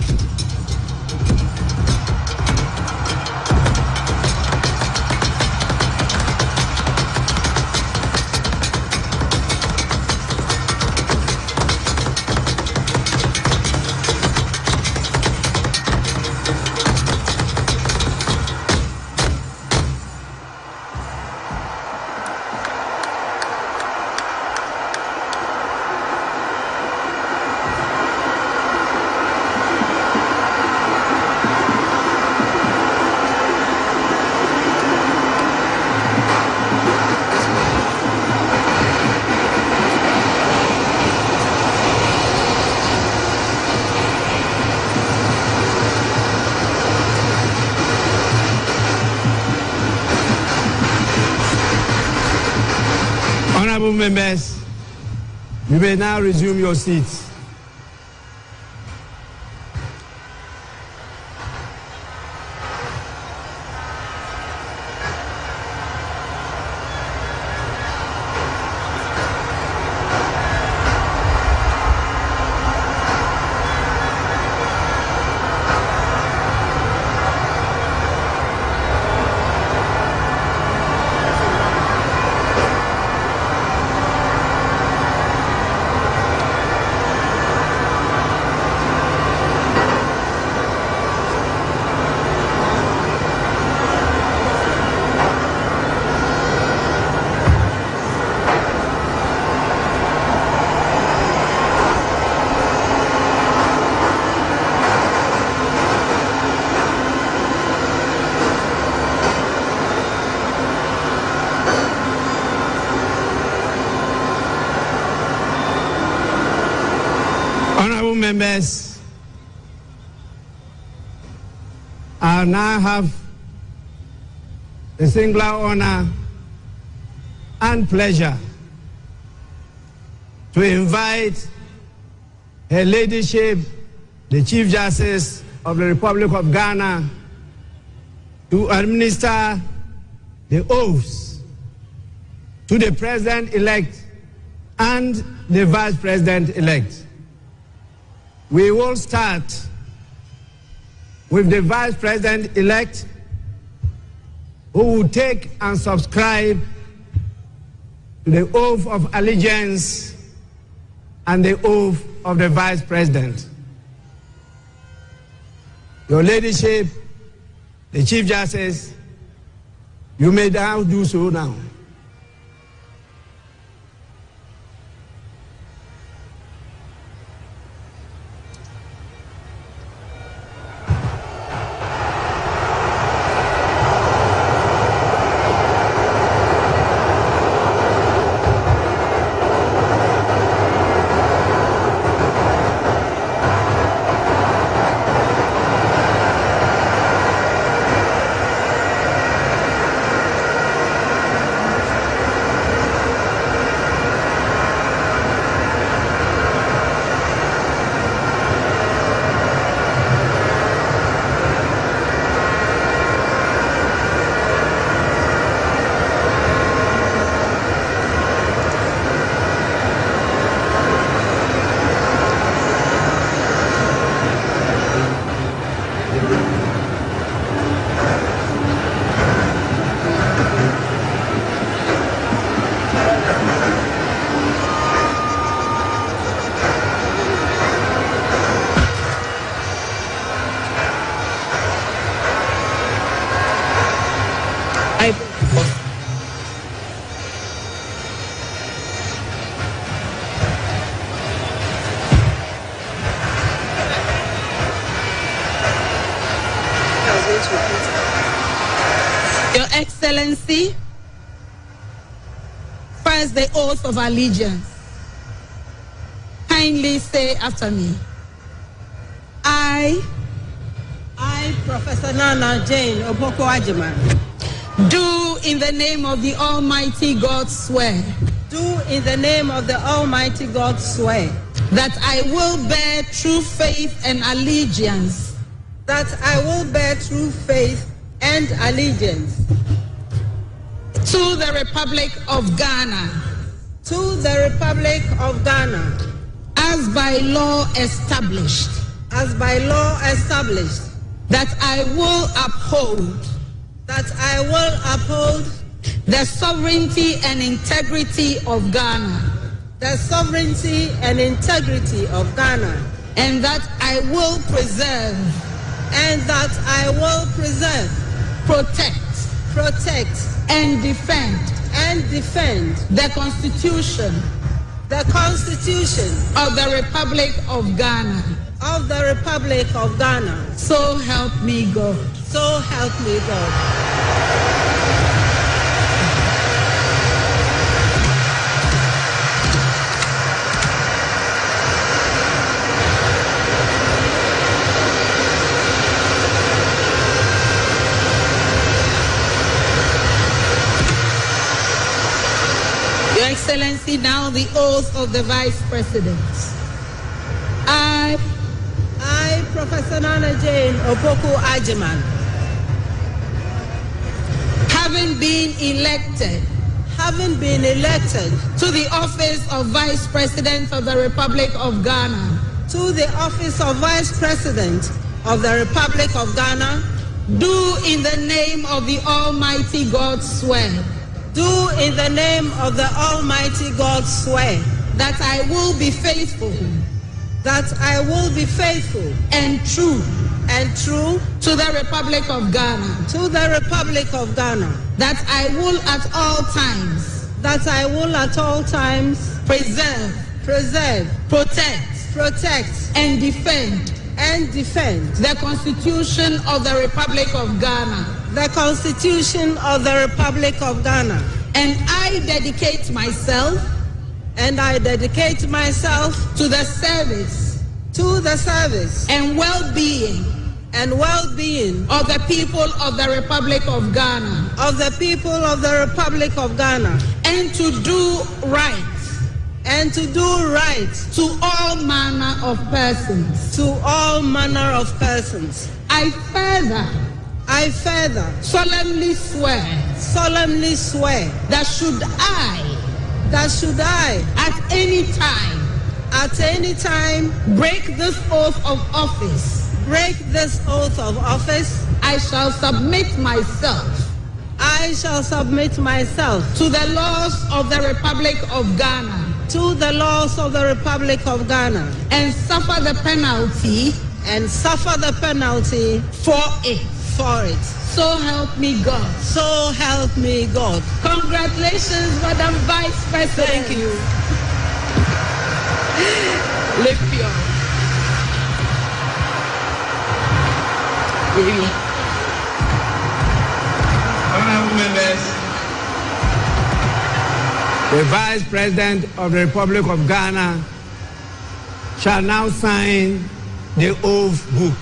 Honorable members, you may now resume your seats. Members, I now have the singular honor and pleasure to invite Her Ladyship, the Chief Justice of the Republic of Ghana, to administer the oaths to the President-elect and the Vice President-elect. We will start with the Vice President-elect, who will take and subscribe to the oath of allegiance and the oath of the Vice President. Your Ladyship, the Chief Justice, you may now do so now. Your Excellency, first the oath of allegiance. Kindly say after me. I, Professor Nana Jane Oboko Ajiman, do in the name of the Almighty God swear. Do in the name of the Almighty God swear. That I will bear true faith and allegiance. That I will bear true faith and allegiance. To the Republic of Ghana. To the Republic of Ghana. As by law established. As by law established. That I will uphold. That I will uphold. The sovereignty and integrity of Ghana. The sovereignty and integrity of Ghana. And that I will preserve. And that I will preserve. Protect. And defend. The Constitution. The Constitution. Of the Republic of Ghana. Of the Republic of Ghana. So help me God. So help me God. Your Excellency, see now the oath of the Vice President. I, Professor Nana Jane Opoku Ajiman, having been elected to the office of Vice President of the Republic of Ghana, to the office of Vice President of the Republic of Ghana, do in the name of the Almighty God swear. Do in the name of the Almighty God swear that I will be faithful, and true to the Republic of Ghana, that I will at all times, preserve, protect, and defend the Constitution of the Republic of Ghana. And I dedicate myself to the service and well-being of the people of the Republic of Ghana, and to do right to all manner of persons. I further solemnly swear that should I at any time break this oath of office, I shall submit myself to the laws of the Republic of Ghana, and suffer the penalty for it. So help me God. Congratulations, Madam Vice President. Thank you. Lift your Honorable members, the Vice President of the Republic of Ghana shall now sign the oath book.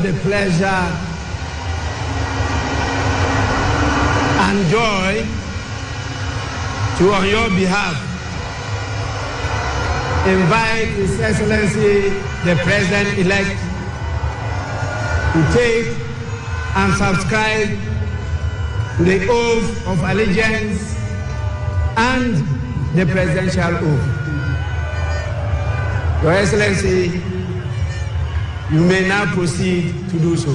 have the pleasure and joy to, on your behalf, invite His Excellency, the President-elect, to take and subscribe to the oath of allegiance and the presidential oath. Your Excellency, you may now proceed to do so.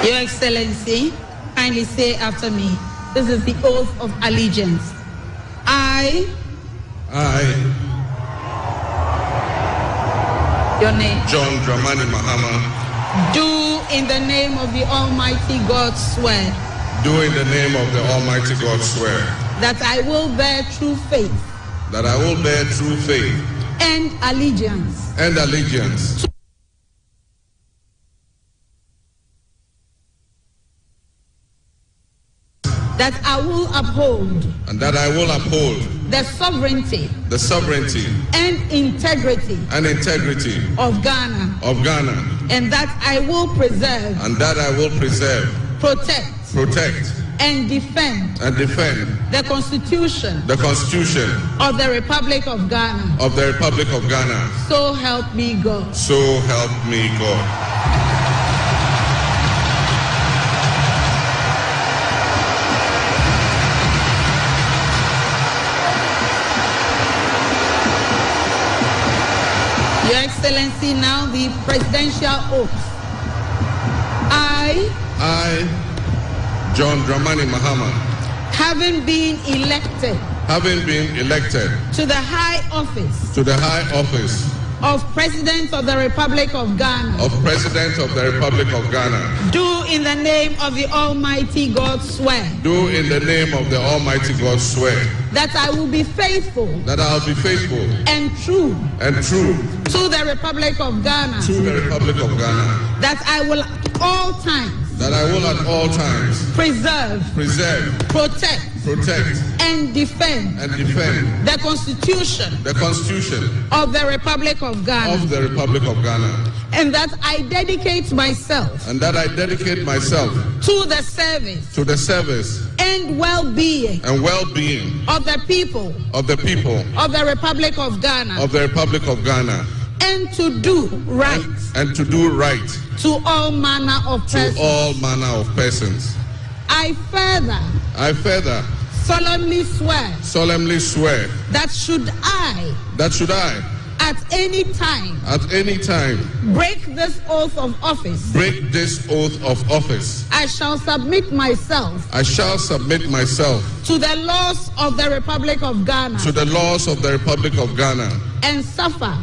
Your Excellency, kindly say after me, this is the oath of allegiance. I, your name, John Dramani Mahama, do in the name of the Almighty God swear. Do in the name of the Almighty God swear. That I will bear true faith. That I will bear true faith. And allegiance. And allegiance. That I will uphold. And that I will uphold. The sovereignty. The sovereignty. And integrity. And integrity. Of Ghana. Of Ghana. And that I will preserve. And that I will preserve. Protect. Protect. And defend. And defend. The Constitution. The Constitution. Of the Republic of Ghana. Of the Republic of Ghana. So help me God. So help me God. Your Excellency, now the presidential oath. I, John Dramani Mahama, having been elected to the high office of President of the Republic of Ghana, do in the name of the Almighty God swear. Do in the name of the Almighty God swear. That I will be faithful. That I will be faithful. And true. And true. To the Republic of Ghana. To the Republic of Ghana. That I will at all times. That I will at all times. Preserve. Protect. And defend. The Constitution. Of the Republic of Ghana. And that I dedicate myself. To the service. And well-being. Of the people. Of the Republic of Ghana. And to do right. To all manner of persons. I further. Solemnly swear. That should I. At any time. Break this oath of office. I shall submit myself. To the laws of the Republic of Ghana. And suffer.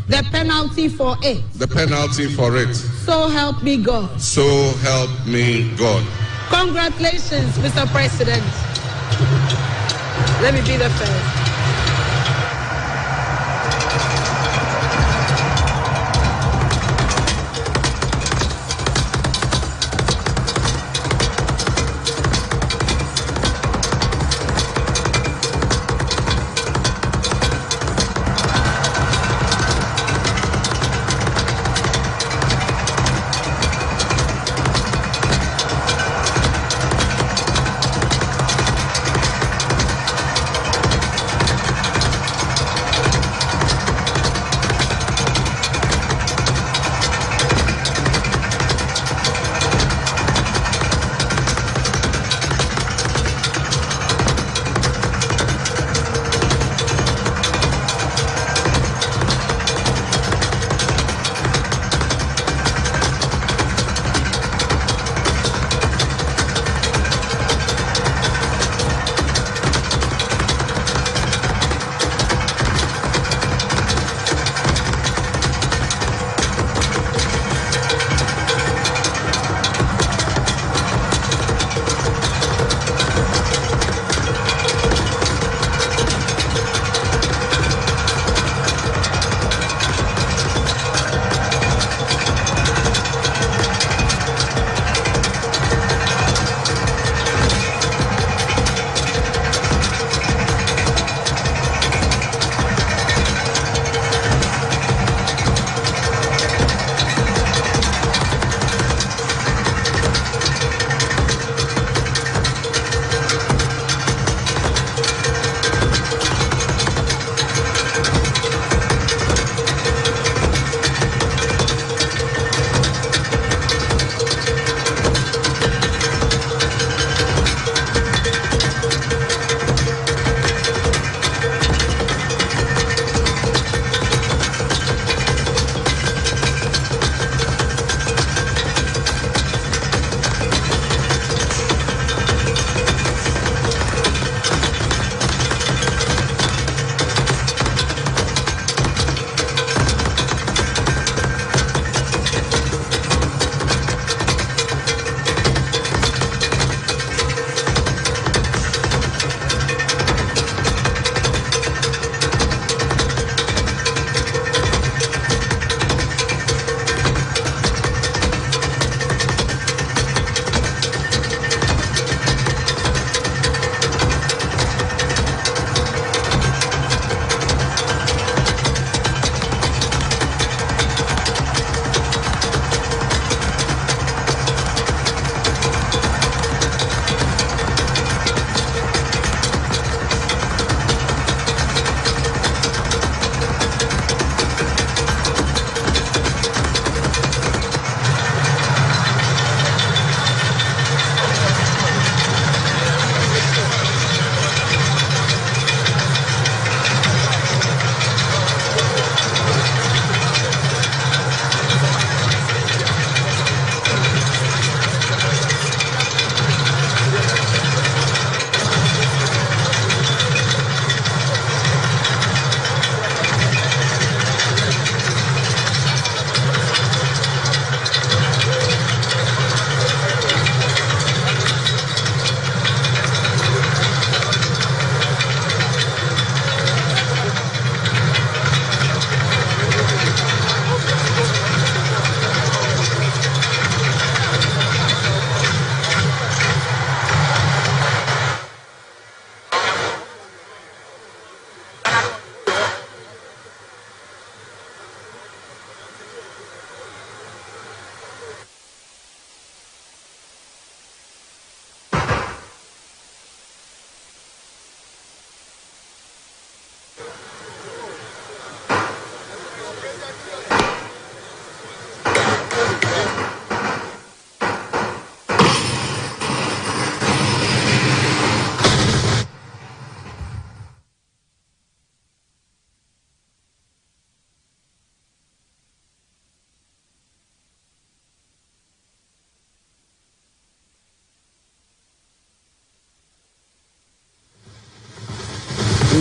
The penalty for it. So help me God. Congratulations, Mr. President. Let me be the first.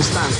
Please stand.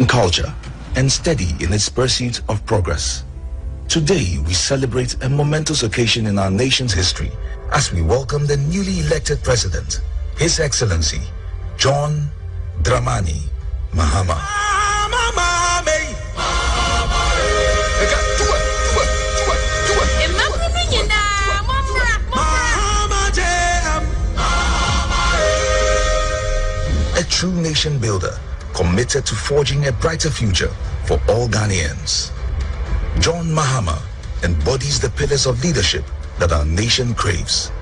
Culture and steady in its pursuit of progress. Today, we celebrate a momentous occasion in our nation's history as we welcome the newly elected president, His Excellency John Dramani Mahama. A true nation builder, committed to forging a brighter future for all Ghanaians. John Mahama embodies the pillars of leadership that our nation craves: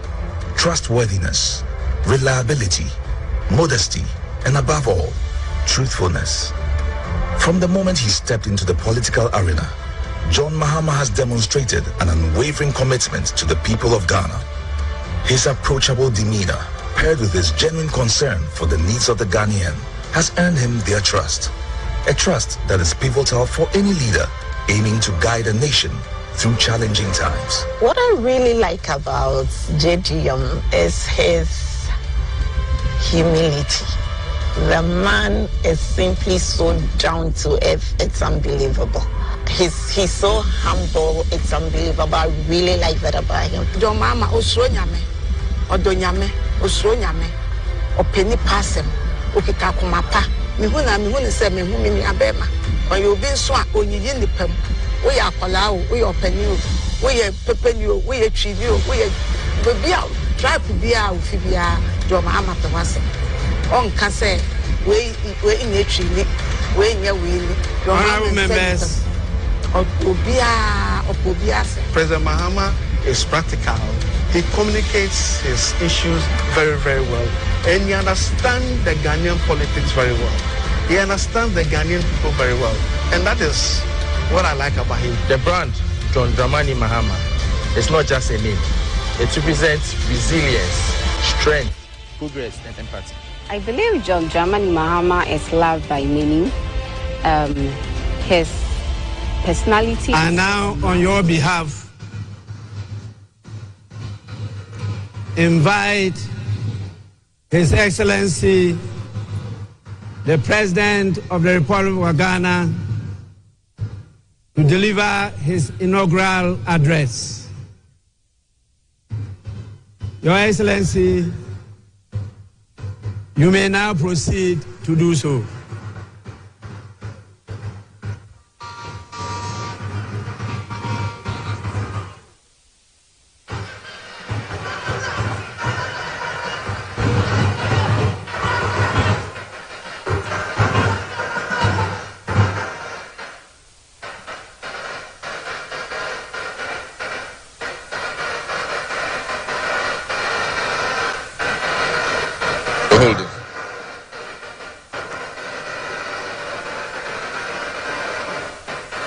trustworthiness, reliability, modesty, and above all, truthfulness. From the moment he stepped into the political arena, John Mahama has demonstrated an unwavering commitment to the people of Ghana. His approachable demeanor, paired with his genuine concern for the needs of the Ghanaian, has earned him their trust, a trust that is pivotal for any leader aiming to guide a nation through challenging times. What I really like about JDM is his humility. The man is simply so down to earth, it's unbelievable. He's so humble, it's unbelievable. I really like that about him. John Mama, Osronyame, Odonyame, Osronyame, Openi Passem. Okika kumapa mihuna se mehu mini abema oyo bi nso a onyiyi nipam wo ya akwala wo wo opani wo ye pepeni wo ye twivi wo ye bebia tribe bia wo fi bia do ma amata wase on ka se we nya twivi we nya wili honorable members, President Mahama is practical. He communicates his issues very, very well. And he understands the Ghanaian politics very well. He understands the Ghanaian people very well. And that is what I like about him. The brand, John Dramani Mahama, is not just a name. It represents resilience, strength, progress, and empathy. I believe John Dramani Mahama is loved by many. His personality. And now, on your behalf, invite His Excellency, the President of the Republic of Ghana, to deliver his inaugural address. Your Excellency, you may now proceed to do so.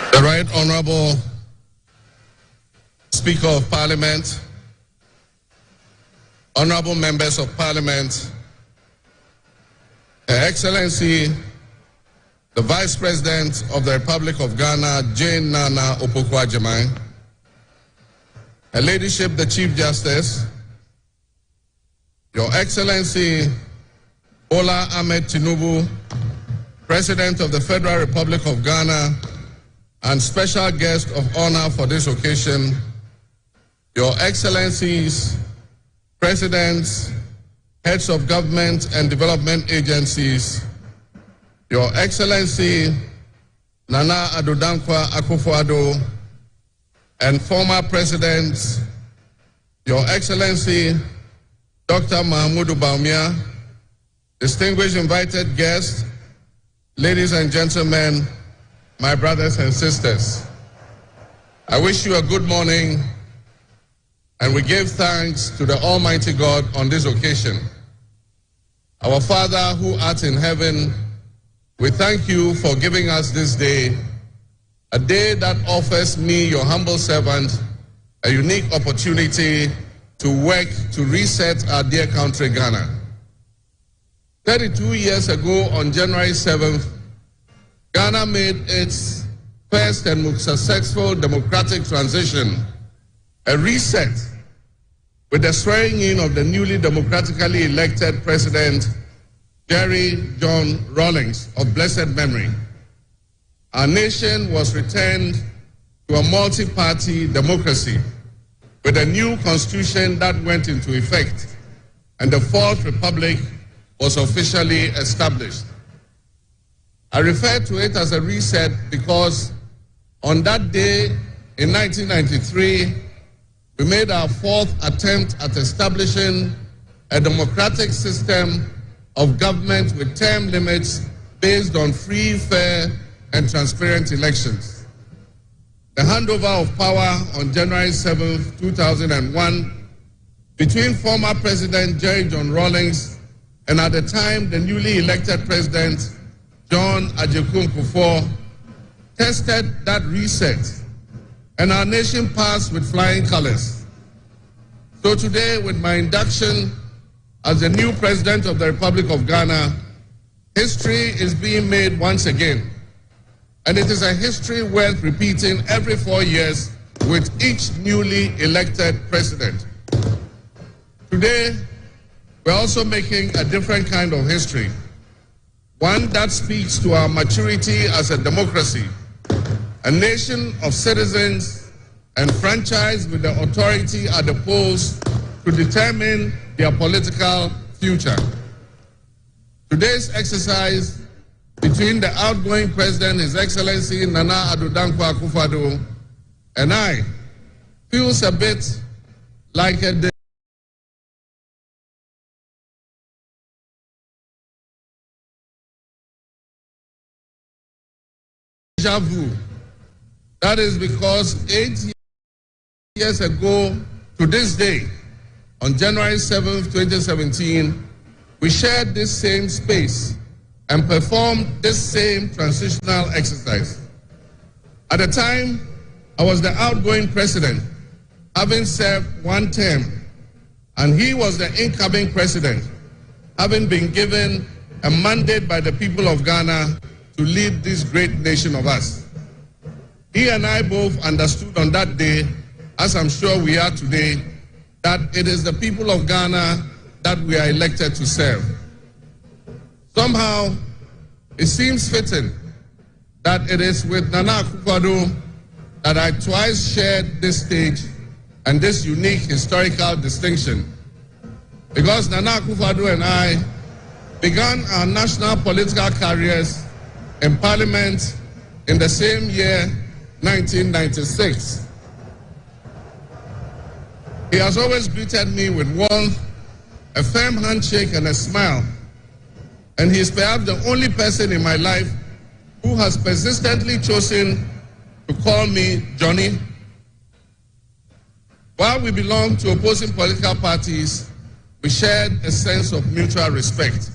The Right Honorable Speaker of Parliament, Honorable Members of Parliament, Her Excellency, the Vice President of the Republic of Ghana, Jane Nana Opoku-Agyeman, Her Ladyship, the Chief Justice, Your Excellency, Bola Ahmed Tinubu, President of the Federal Republic of Ghana, and special guest of honor for this occasion, Your Excellencies, Presidents, heads of government and development agencies, Your Excellency Nana Addo Dankwa Akufo-Addo, and former President, Your Excellency Dr. Mahamudu Bawumia, distinguished invited guests, ladies and gentlemen, my brothers and sisters. I wish you a good morning, and we give thanks to the Almighty God on this occasion. Our Father who art in heaven, we thank you for giving us this day, a day that offers me, your humble servant, a unique opportunity to work to reset our dear country, Ghana. 32 years ago, on January 7th, Ghana made its first and most successful democratic transition, a reset, with the swearing in of the newly democratically elected President, Jerry John Rawlings, of blessed memory. Our nation was returned to a multi-party democracy with a new constitution that went into effect, and the Fourth Republic was officially established. I refer to it as a reset because on that day in 1993, we made our fourth attempt at establishing a democratic system of government with term limits based on free, fair, and transparent elections. The handover of power on January 7, 2001, between former President Jerry John Rawlings and at the time the newly elected President John Ajekwu Kufuor, tested that reset, and our nation passed with flying colors. So today, with my induction as the new President of the Republic of Ghana, history is being made once again. And it is a history worth repeating every 4 years with each newly elected president. Today, we're also making a different kind of history, one that speaks to our maturity as a democracy, a nation of citizens enfranchised with the authority at the polls to determine their political future. Today's exercise between the outgoing President, His Excellency Nana Addo Dankwa Akufo-Addo, and I feels a bit like a deja vu. That is because 8 years ago to this day, on January 7th, 2017, we shared this same space and performed this same transitional exercise. At the time, I was the outgoing president, having served one term, and he was the incoming president, having been given a mandate by the people of Ghana to lead this great nation of us. He and I both understood on that day, as I'm sure we are today, that it is the people of Ghana that we are elected to serve. Somehow, it seems fitting that it is with Nana Akufo-Addo that I twice shared this stage and this unique historical distinction. Because Nana Akufo-Addo and I began our national political careers in Parliament in the same year, 1996. He has always greeted me with warmth, a firm handshake, and a smile. And he is perhaps the only person in my life who has persistently chosen to call me Johnny. While we belong to opposing political parties, we shared a sense of mutual respect.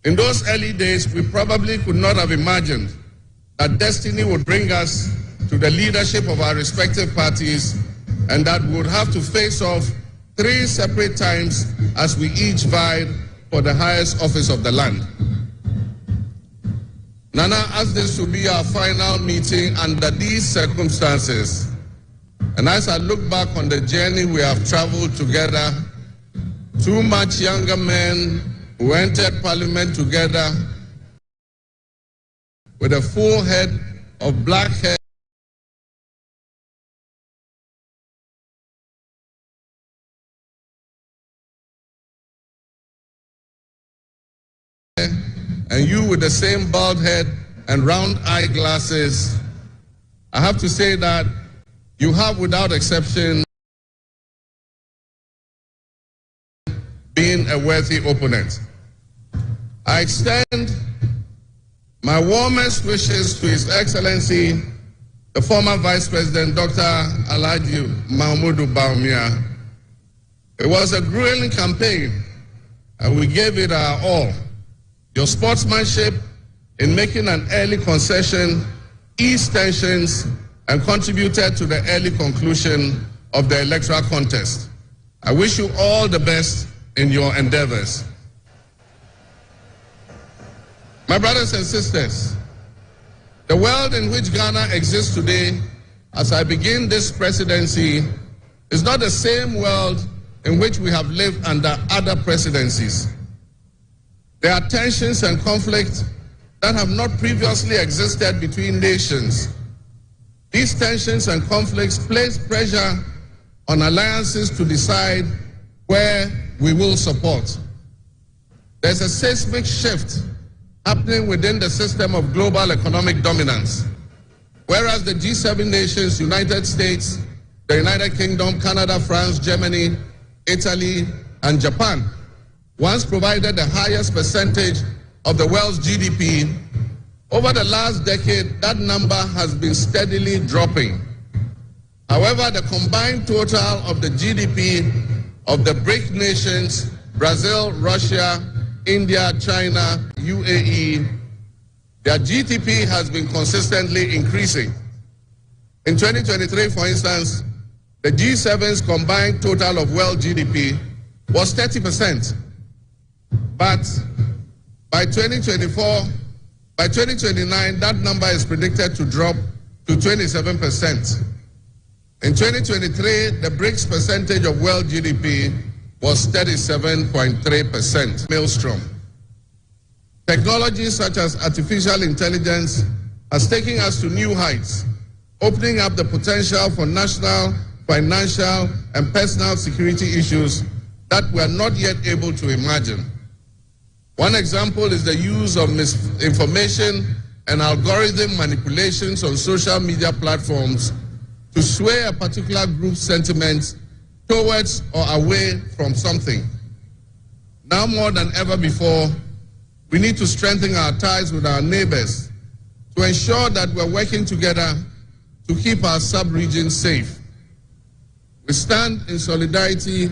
In those early days, we probably could not have imagined that destiny would bring us to the leadership of our respective parties, and that we would have to face off 3 separate times as we each vied for the highest office of the land. Nana asked this to be our final meeting under these circumstances. And as I look back on the journey we have traveled together, 2 much younger men who entered Parliament together with a full head of black hair and you with the same bald head and round eyeglasses, I have to say that you have, without exception, been a worthy opponent. I extend my warmest wishes to His Excellency, the former Vice President, Dr. Alhaji Mahmudu Bawumia. It was a grueling campaign, and we gave it our all. Your sportsmanship in making an early concession eased tensions and contributed to the early conclusion of the electoral contest. I wish you all the best in your endeavors. My brothers and sisters, the world in which Ghana exists today, as I begin this presidency, is not the same world in which we have lived under other presidencies. There are tensions and conflicts that have not previously existed between nations. These tensions and conflicts place pressure on alliances to decide where we will support. There's a seismic shift happening within the system of global economic dominance. Whereas the G7 nations, United States, the United Kingdom, Canada, France, Germany, Italy, and Japan, once provided the highest percentage of the world's GDP, over the last decade, that number has been steadily dropping. However, the combined total of the GDP of the BRIC nations, Brazil, Russia, India, China, UAE, their GDP has been consistently increasing. In 2023, for instance, the G7's combined total of world GDP was 30%. But by 2029, that number is predicted to drop to 27%. In 2023, the BRICS percentage of world GDP was 37.3%. Maelstrom. Technologies such as artificial intelligence has taken us to new heights, opening up the potential for national, financial, and personal security issues that we are not yet able to imagine. One example is the use of misinformation and algorithm manipulations on social media platforms to sway a particular group's sentiments towards or away from something. Now more than ever before, we need to strengthen our ties with our neighbors to ensure that we're working together to keep our sub-region safe. We stand in solidarity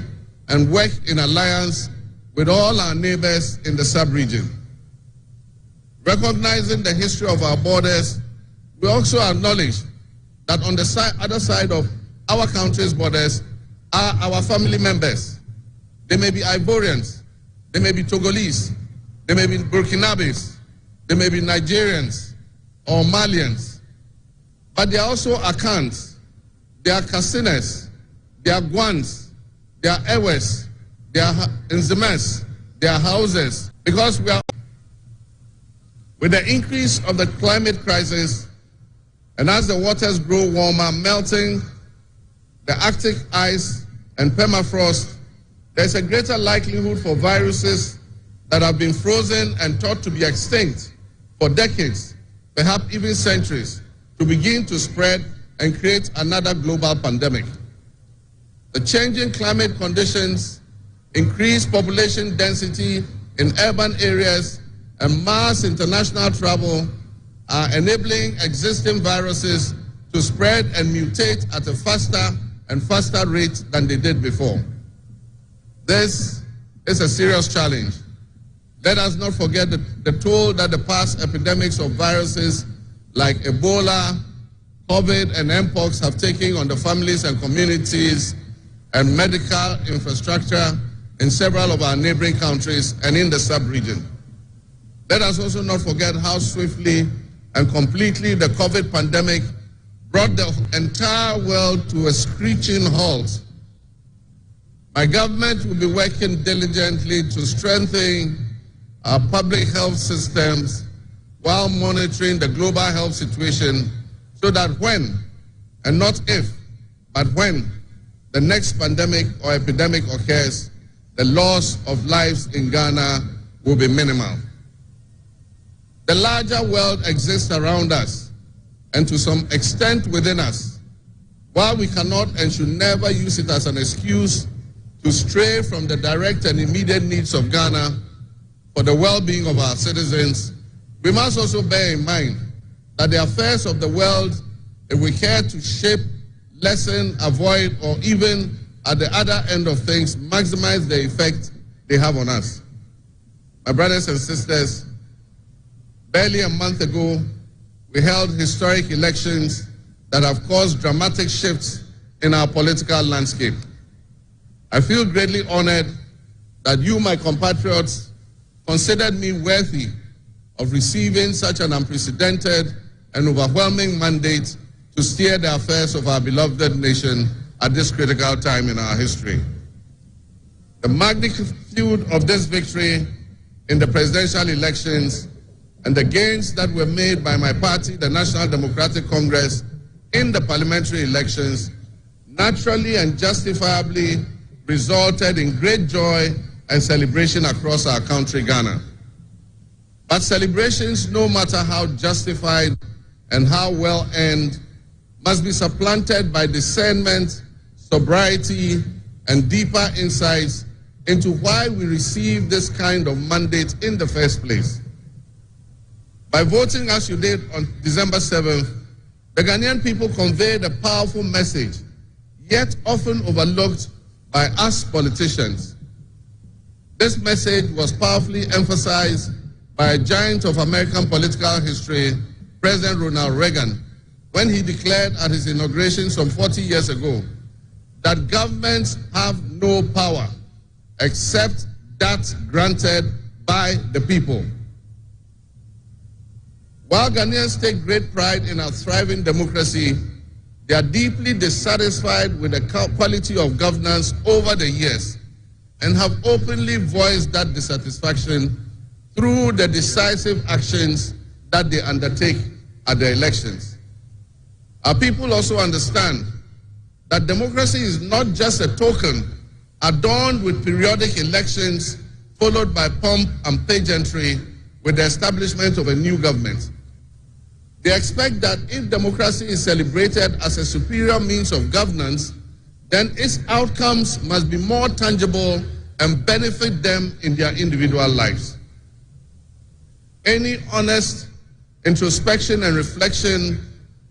and work in alliance with all our neighbors in the sub-region. Recognizing the history of our borders, we also acknowledge that on the other side of our country's borders are our family members. They may be Ivorians, they may be Togolese, they may be Burkinabes, they may be Nigerians or Malians, but they are also Akans, they are Kasinas, they are Guans, they are Ewes, they are Nzemes, they are Hauses, because we are, with the increase of the climate crisis, and as the waters grow warmer, melting, the Arctic ice and permafrost, there's a greater likelihood for viruses that have been frozen and thought to be extinct for decades, perhaps even centuries, to begin to spread and create another global pandemic. The changing climate conditions, increased population density in urban areas, and mass international travel are enabling existing viruses to spread and mutate at a faster and faster rate than they did before. This is a serious challenge. Let us not forget the toll that the past epidemics of viruses like Ebola, COVID, and Mpox have taken on the families and communities and medical infrastructure in several of our neighboring countries and in the sub-region. Let us also not forget how swiftly and completely the COVID pandemic brought the entire world to a screeching halt. My government will be working diligently to strengthen our public health systems while monitoring the global health situation so that when, and not if, but when the next pandemic or epidemic occurs, the loss of lives in Ghana will be minimal. The larger world exists around us and to some extent within us. While we cannot and should never use it as an excuse to stray from the direct and immediate needs of Ghana for the well-being of our citizens, we must also bear in mind that the affairs of the world, if we care to shape, lessen, avoid, or even at the other end of things, maximize the effect they have on us. My brothers and sisters, barely a month ago, we held historic elections that have caused dramatic shifts in our political landscape. I feel greatly honored that you, my compatriots, considered me worthy of receiving such an unprecedented and overwhelming mandate to steer the affairs of our beloved nation at this critical time in our history. The magnitude of this victory in the presidential elections and the gains that were made by my party, the National Democratic Congress, in the parliamentary elections naturally and justifiably resulted in great joy and celebration across our country, Ghana. But celebrations, no matter how justified and how well earned, must be supplanted by discernment, sobriety, and deeper insights into why we received this kind of mandate in the first place. By voting as you did on December 7th, the Ghanaian people conveyed a powerful message, yet often overlooked by us politicians. This message was powerfully emphasized by a giant of American political history, President Ronald Reagan, when he declared at his inauguration some 40 years ago that governments have no power except that granted by the people. While Ghanaians take great pride in our thriving democracy, they are deeply dissatisfied with the quality of governance over the years and have openly voiced that dissatisfaction through the decisive actions that they undertake at the elections. Our people also understand that democracy is not just a token adorned with periodic elections followed by pomp and pageantry with the establishment of a new government. They expect that if democracy is celebrated as a superior means of governance, then its outcomes must be more tangible and benefit them in their individual lives. Any honest introspection and reflection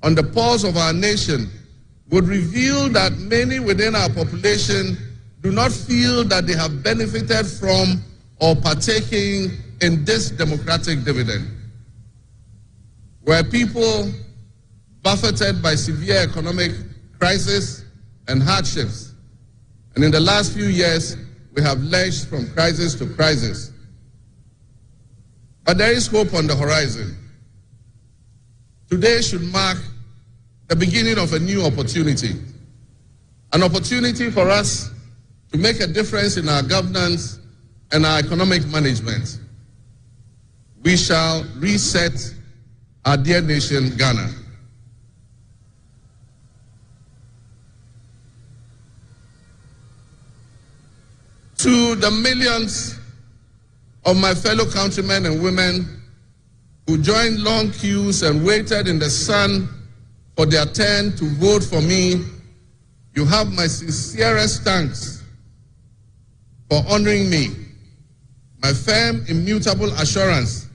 on the pulse of our nation would reveal that many within our population do not feel that they have benefited from or partaking in this democratic dividend. Where people buffeted by severe economic crisis and hardships, and in the last few years, we have lurched from crisis to crisis. But there is hope on the horizon. Today should mark the beginning of a new opportunity, an opportunity for us to make a difference in our governance and our economic management. We shall reset our dear nation, Ghana. To the millions of my fellow countrymen and women who joined long queues and waited in the sun for their turn to vote for me, you have my sincerest thanks for honoring me. My firm, immutable assurance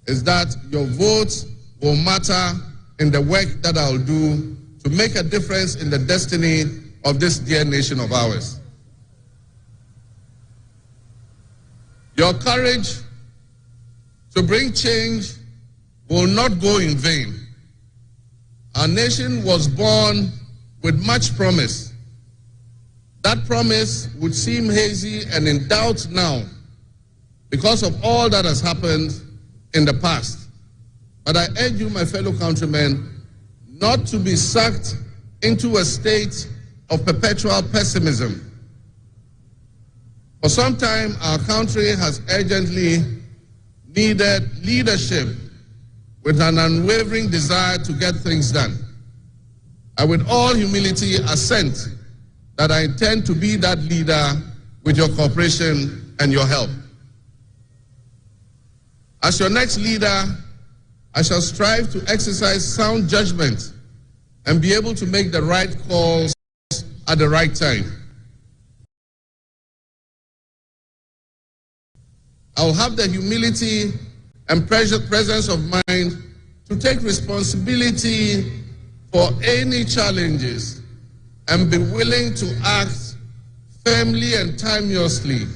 is that your votes will matter in the work that I'll do to make a difference in the destiny of this dear nation of ours. Your courage to bring change will not go in vain. Our nation was born with much promise. That promise would seem hazy and in doubt now because of all that has happened in the past. But I urge you, my fellow countrymen, not to be sucked into a state of perpetual pessimism. For some time, our country has urgently needed leadership with an unwavering desire to get things done. I, with all humility, assent that I intend to be that leader with your cooperation and your help. As your next leader, I shall strive to exercise sound judgment and be able to make the right calls at the right time. I'll have the humility and presence of mind to take responsibility for any challenges and be willing to act firmly and timeously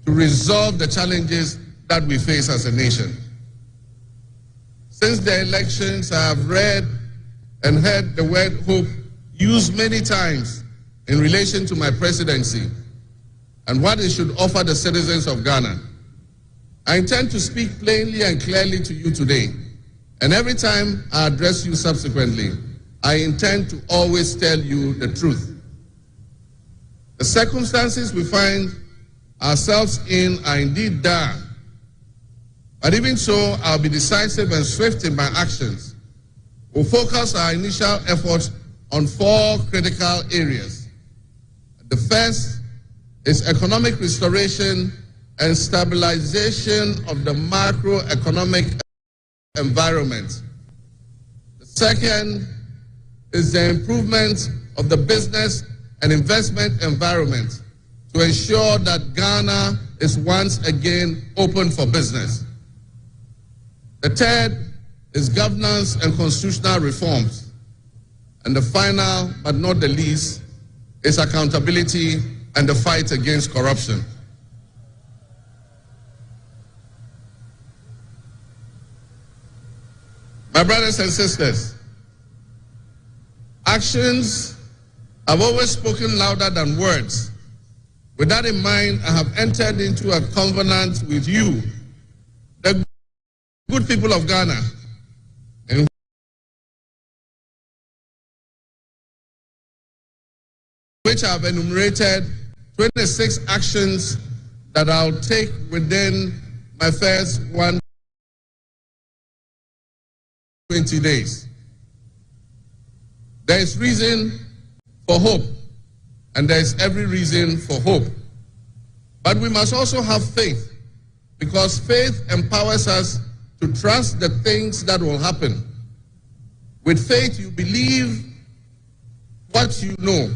to resolve the challenges that we face as a nation. Since the elections, I have read and heard the word hope used many times in relation to my presidency and what it should offer the citizens of Ghana. I intend to speak plainly and clearly to you today, and every time I address you subsequently, I intend to always tell you the truth. The circumstances we find ourselves in are indeed dire, but even so, I'll be decisive and swift in my actions. We'll focus our initial efforts on 4 critical areas. The first is economic restoration and stabilization of the macroeconomic environment. The second is the improvement of the business and investment environment to ensure that Ghana is once again open for business. The third is governance and constitutional reforms. And the final, but not the least, is accountability and the fight against corruption. My brothers and sisters, actions have always spoken louder than words. With that in mind, I have entered into a covenant with you, the good people of Ghana, in which I have enumerated 26 actions that I'll take within my first 120 days. There is reason for hope, and there is every reason for hope. But we must also have faith, because faith empowers us to trust the things that will happen. With faith, you believe what you know,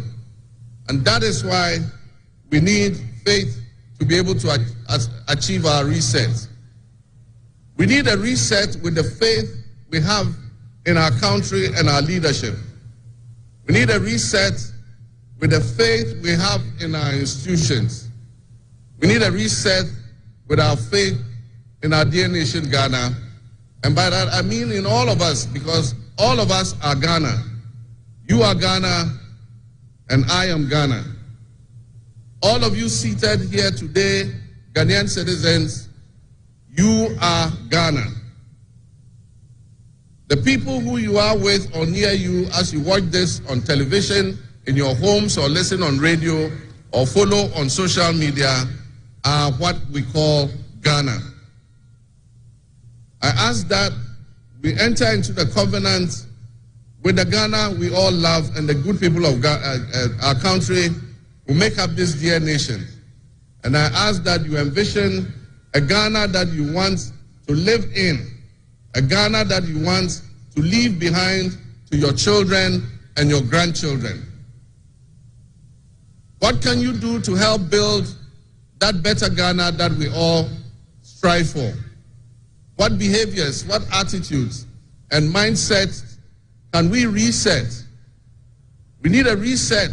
and that is why we need faith to be able to achieve our reset. We need a reset with the faith we have in our country and our leadership. We need a reset with the faith we have in our institutions. We need a reset with our faith in our dear nation, Ghana. And by that, I mean in all of us, because all of us are Ghana. You are Ghana, and I am Ghana. All of you seated here today, Ghanaian citizens, you are Ghana. The people who you are with or near you as you watch this on television, in your homes, or listen on radio, or follow on social media are what we call Ghana. I ask that we enter into the covenant with the Ghana we all love and the good people of our country who make up this dear nation. And I ask that you envision a Ghana that you want to live in, a Ghana that you want to leave behind to your children and your grandchildren. What can you do to help build that better Ghana that we all strive for? What behaviors, what attitudes and mindsets can we reset? We need a reset,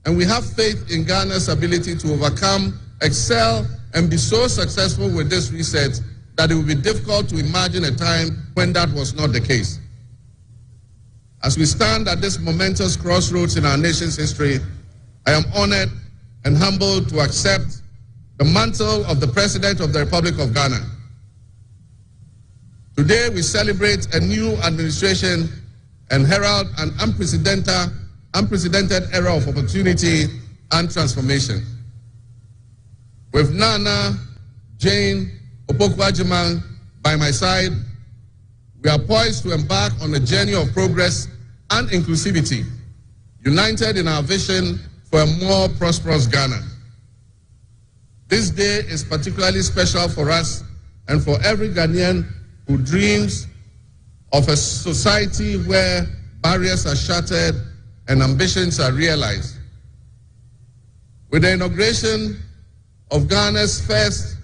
and we have faith in Ghana's ability to overcome, excel, and be so successful with this reset that it will be difficult to imagine a time when that was not the case. As we stand at this momentous crossroads in our nation's history, I am honored and humbled to accept the mantle of the President of the Republic of Ghana. Today we celebrate a new administration and herald an unprecedented era of opportunity and transformation. With Nana Jane Opoku-Agyeman by my side, we are poised to embark on a journey of progress and inclusivity, united in our vision for a more prosperous Ghana. This day is particularly special for us and for every Ghanaian who dreams of a society where barriers are shattered and ambitions are realized. With the inauguration of Ghana's first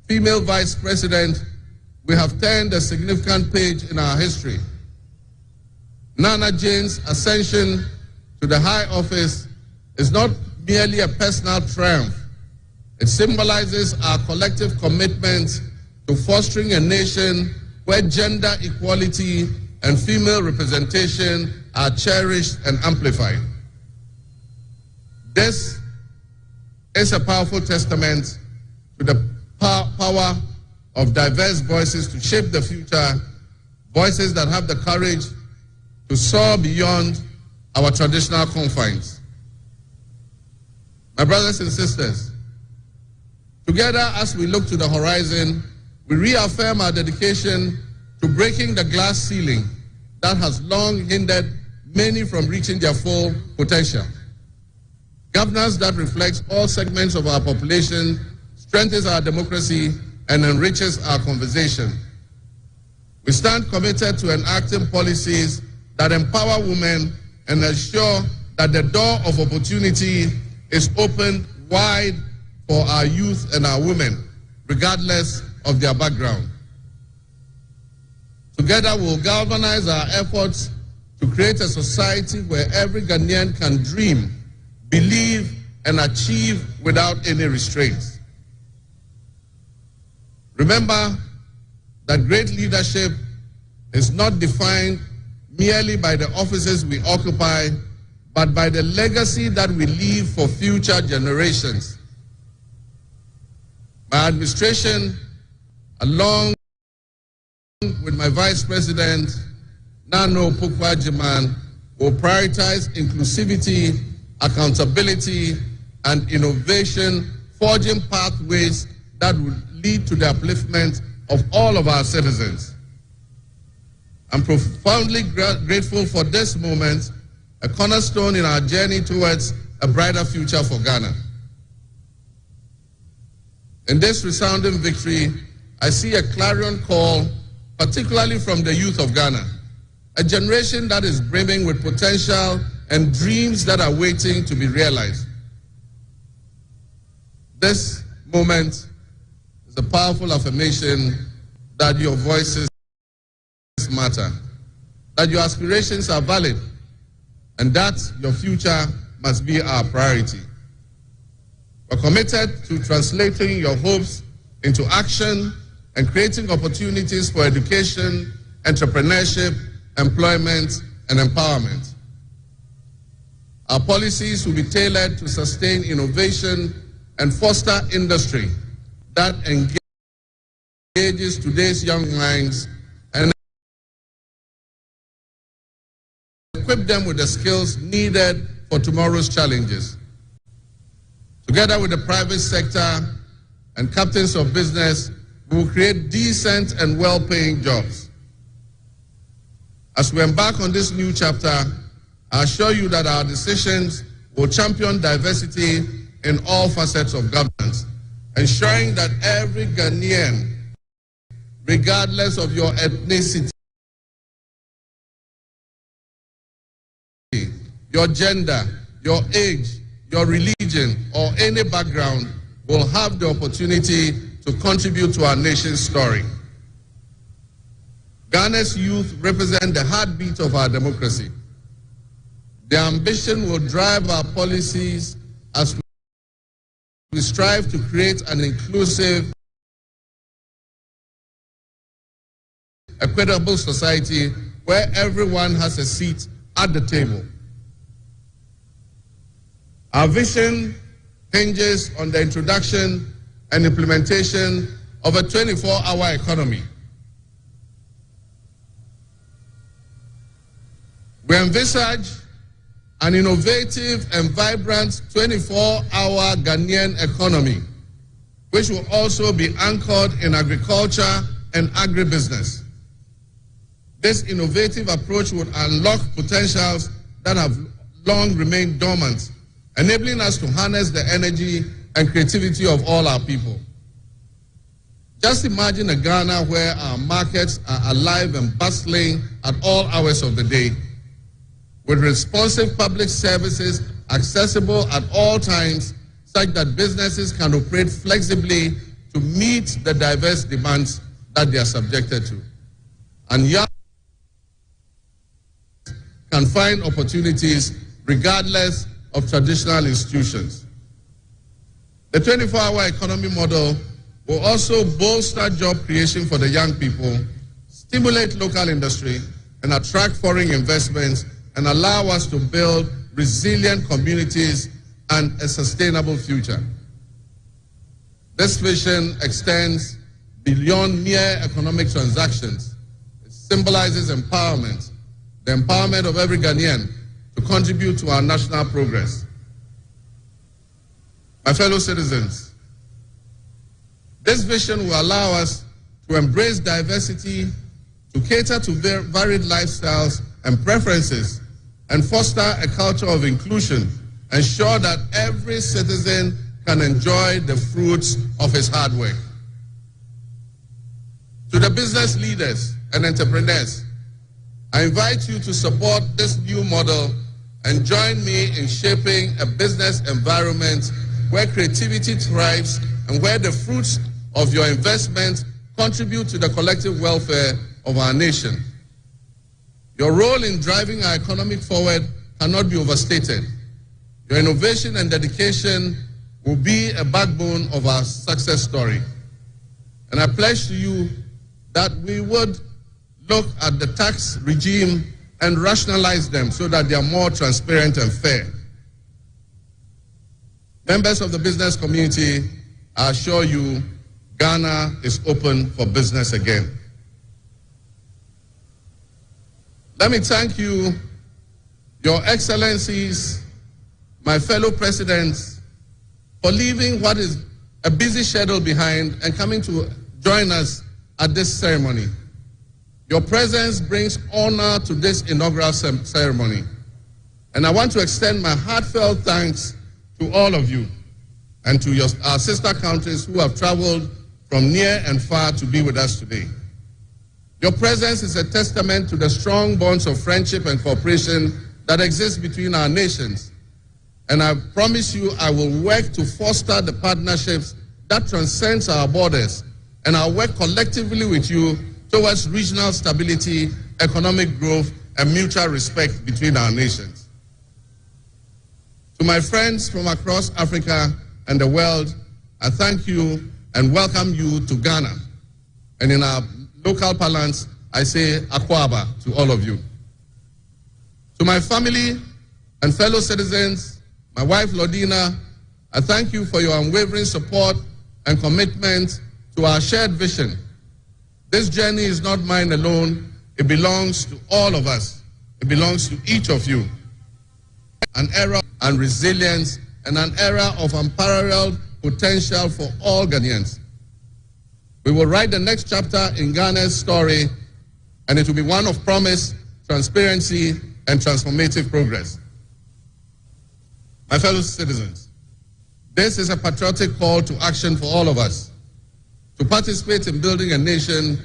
female vice president, we have turned a significant page in our history. Nana Jane's ascension to the high office is not merely a personal triumph. It symbolizes our collective commitment to fostering a nation where gender equality and female representation are cherished and amplified. This is a powerful testament to the power of diverse voices to shape the future, voices that have the courage to soar beyond our traditional confines. My brothers and sisters, together as we look to the horizon, we reaffirm our dedication to breaking the glass ceiling that has long hindered many from reaching their full potential. Governance that reflects all segments of our population strengthens our democracy and enriches our conversation. We stand committed to enacting policies that empower women and ensure that the door of opportunity is opened wide for our youth and our women, regardless of their background. Together, we'll galvanize our efforts to create a society where every Ghanaian can dream, believe, and achieve without any restraints. Remember that great leadership is not defined merely by the offices we occupy, but by the legacy that we leave for future generations. My administration, along with my Vice President, Nano Pukwa-Jiman, will prioritize inclusivity, accountability, and innovation, forging pathways that will lead to the upliftment of all of our citizens. I'm profoundly grateful for this moment, a cornerstone in our journey towards a brighter future for Ghana. In this resounding victory, I see a clarion call, particularly from the youth of Ghana, a generation that is brimming with potential and dreams that are waiting to be realized. This moment is a powerful affirmation that your voices matter, that your aspirations are valid, and that your future must be our priority. We're committed to translating your hopes into action and creating opportunities for education, entrepreneurship, employment, and empowerment. Our policies will be tailored to sustain innovation and foster industry that engages today's young minds and equip them with the skills needed for tomorrow's challenges. Together with the private sector and captains of business, we will create decent and well-paying jobs. As we embark on this new chapter, I assure you that our decisions will champion diversity in all facets of governance, ensuring that every Ghanaian, regardless of your ethnicity, your gender, your age, your religion, or any background, will have the opportunity to contribute to our nation's story. Ghana's youth represent the heartbeat of our democracy. Their ambition will drive our policies as we strive to create an inclusive, equitable society where everyone has a seat at the table. Our vision hinges on the introduction and implementation of a 24-hour economy. We envisage an innovative and vibrant 24-hour Ghanaian economy, which will also be anchored in agriculture and agribusiness. This innovative approach would unlock potentials that have long remained dormant, enabling us to harness the energy and creativity of all our people. Just imagine a Ghana where our markets are alive and bustling at all hours of the day, with responsive public services accessible at all times, such that businesses can operate flexibly to meet the diverse demands that they are subjected to. And young can find opportunities regardless of traditional institutions. The 24-hour economy model will also bolster job creation for the young people, stimulate local industry, and attract foreign investments, and allow us to build resilient communities and a sustainable future. This vision extends beyond mere economic transactions. It symbolizes empowerment, the empowerment of every Ghanaian to contribute to our national progress. My fellow citizens, this vision will allow us to embrace diversity, to cater to varied lifestyles and preferences, and foster a culture of inclusion, ensure that every citizen can enjoy the fruits of his hard work. To the business leaders and entrepreneurs, I invite you to support this new model and join me in shaping a business environment where creativity thrives and where the fruits of your investment contribute to the collective welfare of our nation. Your role in driving our economy forward cannot be overstated. Your innovation and dedication will be a backbone of our success story. And I pledge to you that we would look at the tax regime and rationalize them so that they are more transparent and fair. Members of the business community, I assure you, Ghana is open for business again. Let me thank you, Your Excellencies, my fellow presidents, for leaving what is a busy schedule behind and coming to join us at this ceremony. Your presence brings honor to this inaugural ceremony. And I want to extend my heartfelt thanks to all of you and to our sister countries who have traveled from near and far to be with us today. Your presence is a testament to the strong bonds of friendship and cooperation that exist between our nations. And I promise you I will work to foster the partnerships that transcends our borders, and I'll work collectively with you towards regional stability, economic growth, and mutual respect between our nations. To my friends from across Africa and the world, I thank you and welcome you to Ghana. And in our local parlance, I say Akwaba to all of you. To my family and fellow citizens, my wife Lodina, I thank you for your unwavering support and commitment to our shared vision. This journey is not mine alone. It belongs to all of us. It belongs to each of you. An era and resilience and an era of unparalleled potential for all Ghanaians. We will write the next chapter in Ghana's story, and it will be one of promise, transparency, and transformative progress. My fellow citizens, this is a patriotic call to action for all of us to participate in building a nation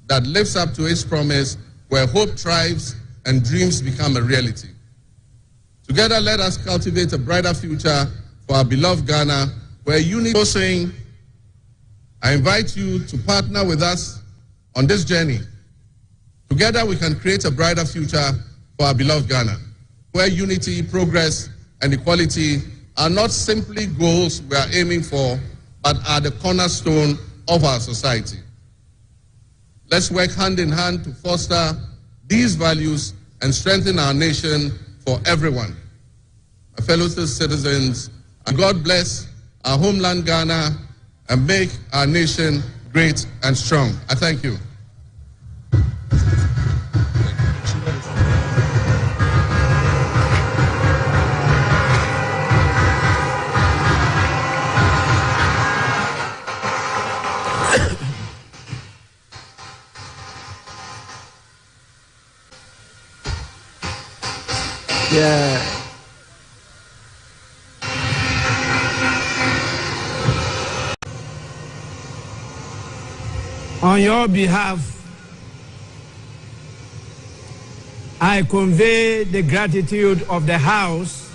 that lives up to its promise, where hope thrives and dreams become a reality. Together, let us cultivate a brighter future for our beloved Ghana, where unity is saying, I invite you to partner with us on this journey. Together, we can create a brighter future for our beloved Ghana, where unity, progress, and equality are not simply goals we are aiming for, but are the cornerstone of our society. Let's work hand in hand to foster these values and strengthen our nation for everyone. My fellow citizens, God bless our homeland Ghana and make our nation great and strong. I thank you. Yeah. On your behalf, I convey the gratitude of the House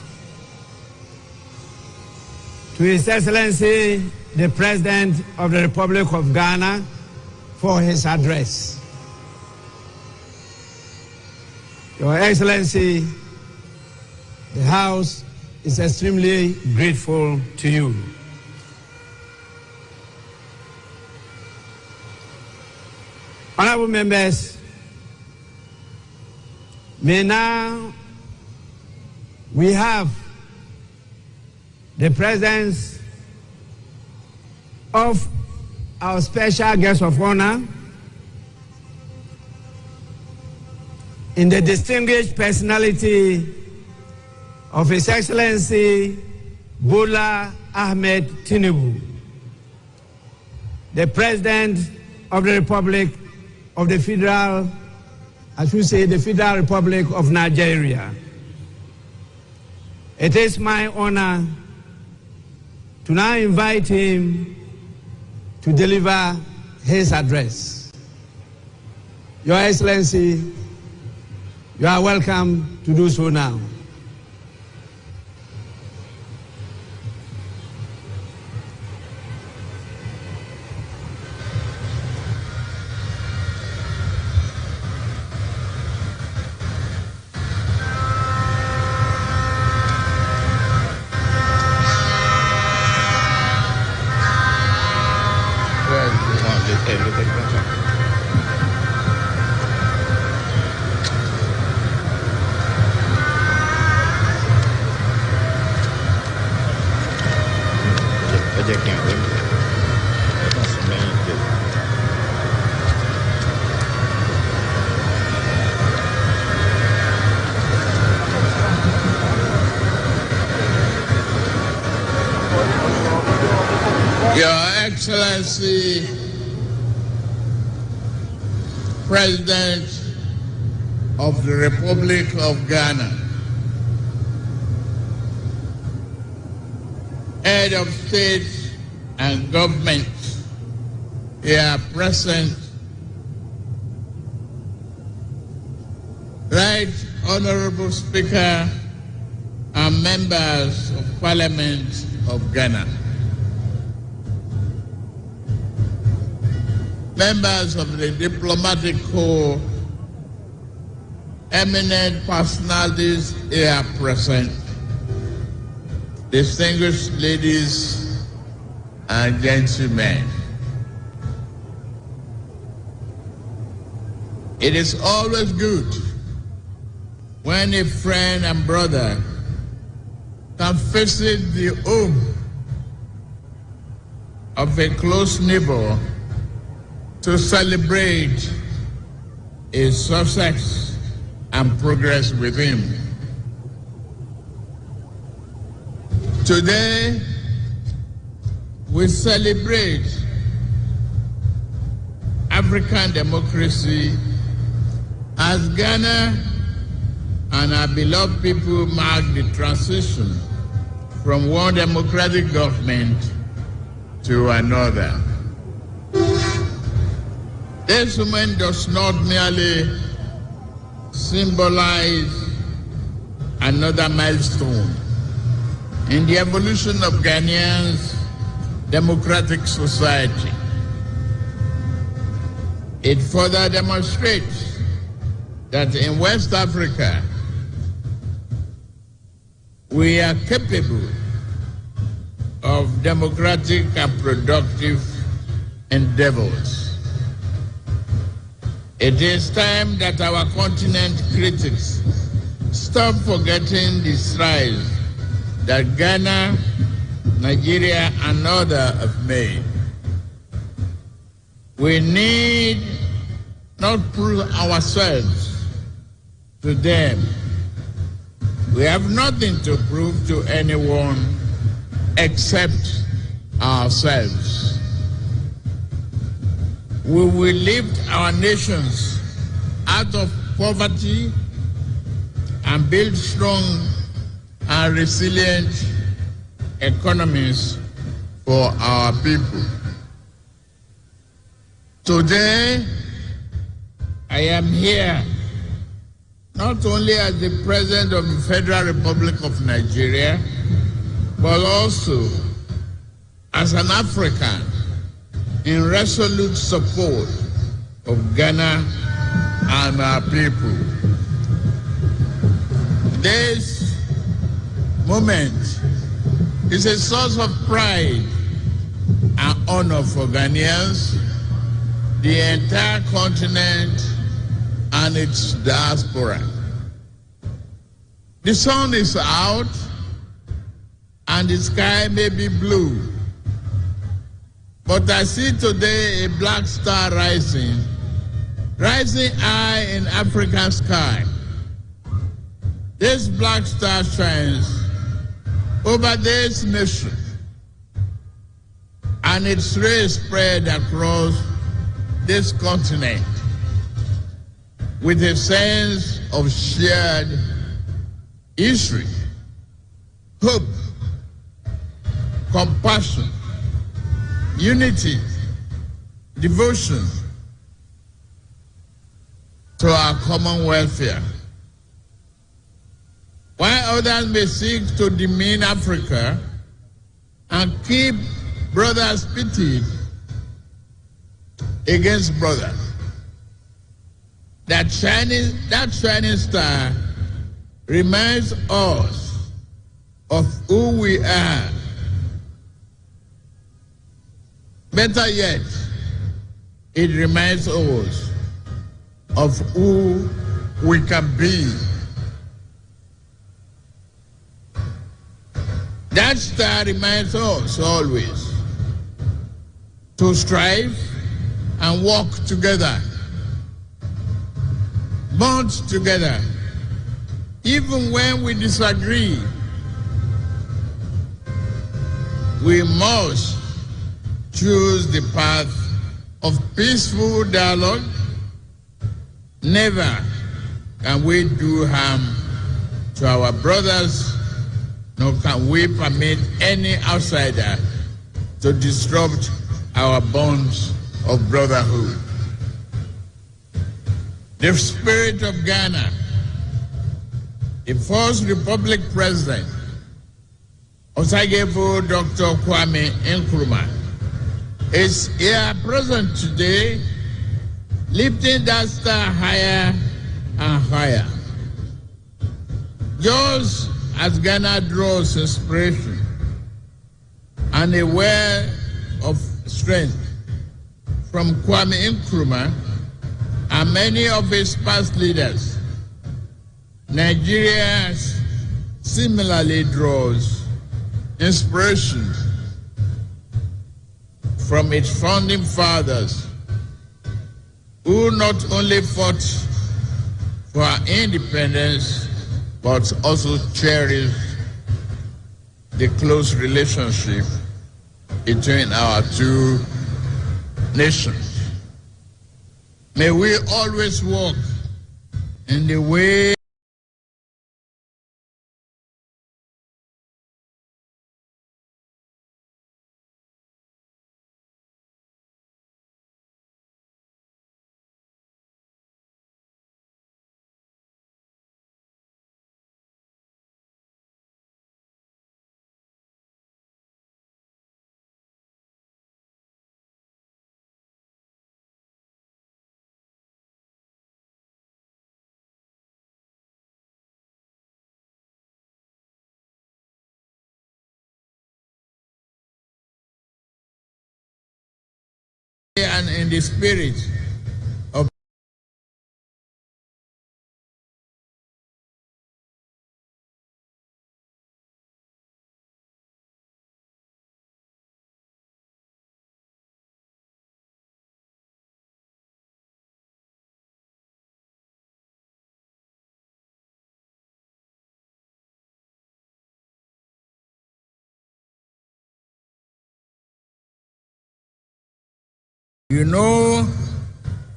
to His Excellency, the President of the Republic of Ghana, for his address. Your Excellency, the House is extremely grateful to you. Honorable members, now we have the presence of our special guest of honor in the distinguished personality of His Excellency Bola Ahmed Tinubu, the President of the Republic of the Federal, I should say the Federal Republic of Nigeria. It is my honor to now invite him to deliver his address. Your Excellency, you are welcome to do so now. Your Excellency, President of the Republic of Ghana, Head of State and Government here present, Right Honorable Speaker and members of Parliament of Ghana, members of the diplomatic corps, eminent personalities here present, distinguished ladies and gentlemen. It is always good when a friend and brother can visit the home of a close neighbor to celebrate his success and progress with him. Today, we celebrate African democracy as Ghana and our beloved people mark the transition from one democratic government to another. This moment does not merely symbolize another milestone in the evolution of Ghanaians' democratic society. It further demonstrates that in West Africa, we are capable of democratic and productive endeavors. It is time that our continent critics stop forgetting the strides that Ghana, Nigeria, and others have made. We need not prove ourselves to them. We have nothing to prove to anyone except ourselves. We will lift our nations out of poverty and build strong and resilient economies for our people. Today, I am here not only as the President of the Federal Republic of Nigeria, but also as an African in resolute support of Ghana and our people. This moment is a source of pride and honor for Ghanaians, the entire continent, and its diaspora. The sun is out and the sky may be blue, but I see today a black star rising high in African sky. This black star shines over this nation, and its rays spread across this continent with a sense of shared history, hope, compassion, unity, devotion to our common welfare. While others may seek to demean Africa and keep brothers pitted against brothers, that shining star reminds us of who we are. Better yet, it reminds us of who we can be. That star reminds us always to strive and work together, bond together, even when we disagree. We must choose the path of peaceful dialogue. Never can we do harm to our brothers, nor can we permit any outsider to disrupt our bonds of brotherhood. The spirit of Ghana, the first Republic President, Osagyefo Dr. Kwame Nkrumah, is here present today, lifting that star higher and higher. Just as Ghana draws inspiration and a well of strength from Kwame Nkrumah and many of his past leaders, Nigeria similarly draws inspiration from its founding fathers, who not only fought for our independence, but also cherished the close relationship between our two nations. May we always walk in the way and in the spirit of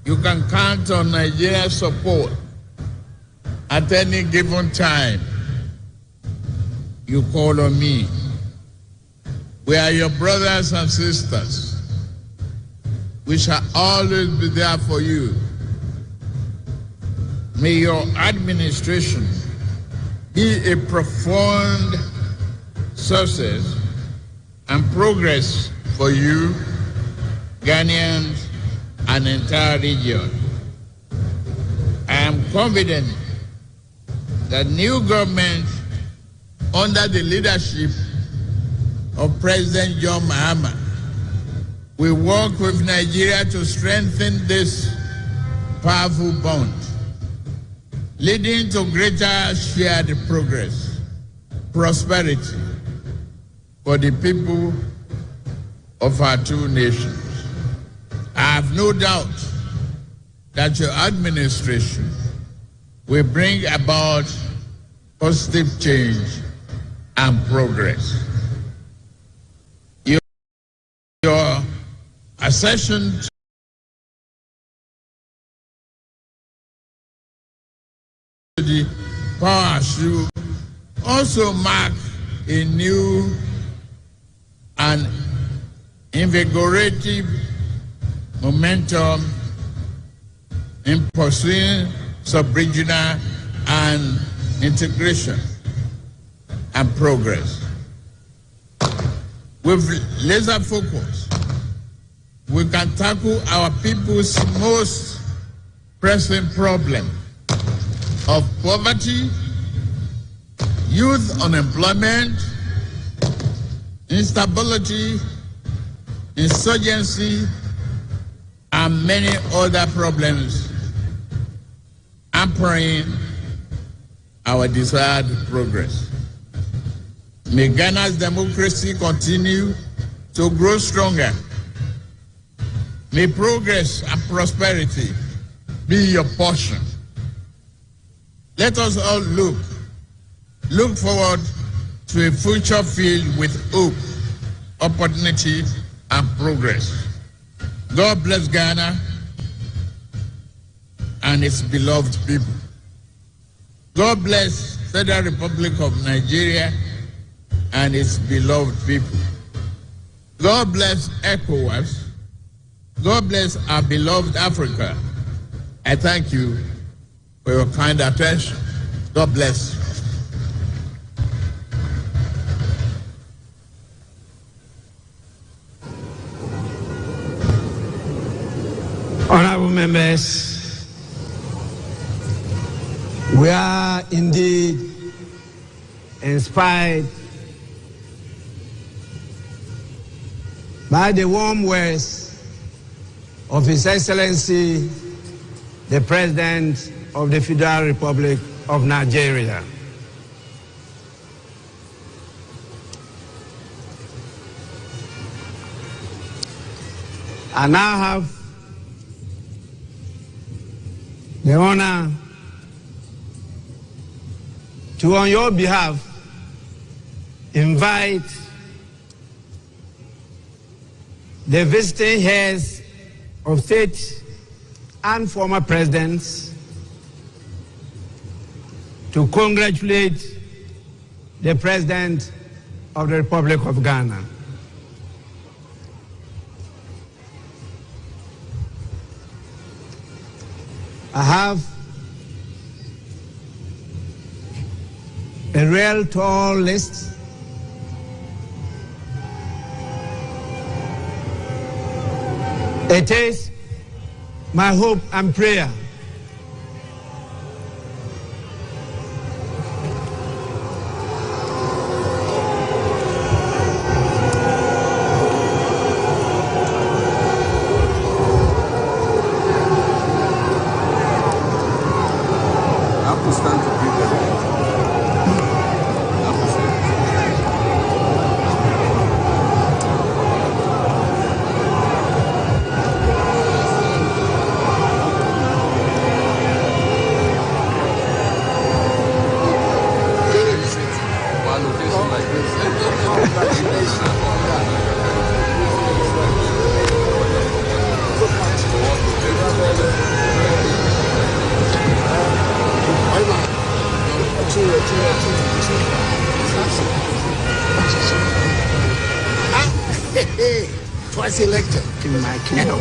you can count on Nigeria's support at any given time. You call on me. We are your brothers and sisters. We shall always be there for you. May your administration be a profound success and progress for you, Ghanaians, and the entire region. I am confident that new government under the leadership of President John Mahama will work with Nigeria to strengthen this powerful bond, leading to greater shared progress, prosperity for the people of our two nations. I have no doubt that your administration will bring about positive change and progress. Your accession to the power should also mark a new and invigorating momentum in pursuing sub-regional and integration and progress. With laser focus, we can tackle our people's most pressing problem of poverty, youth unemployment, instability, insurgency, and many other problems hampering our desired progress. May Ghana's democracy continue to grow stronger. May progress and prosperity be your portion. Let us all look forward to a future filled with hope, opportunity, and progress. God bless Ghana and its beloved people. God bless Federal Republic of Nigeria and its beloved people. God bless ECOWAS. God bless our beloved Africa. I thank you for your kind attention. God bless. Honorable members, we are indeed inspired by the warm words of His Excellency, the President of the Federal Republic of Nigeria. I now have the honor to, on your behalf, invite the visiting heads of state and former presidents to congratulate the President of the Republic of Ghana. I have a real tall list . It is my hope and prayer twice elected in my kingdom.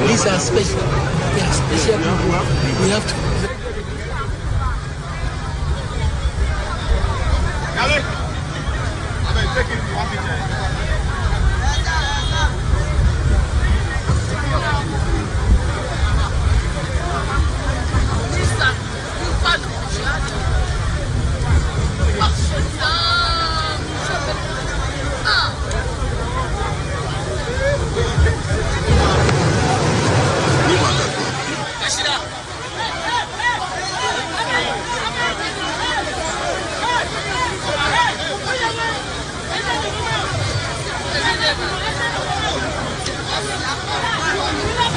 These are special. They are special people. We have to.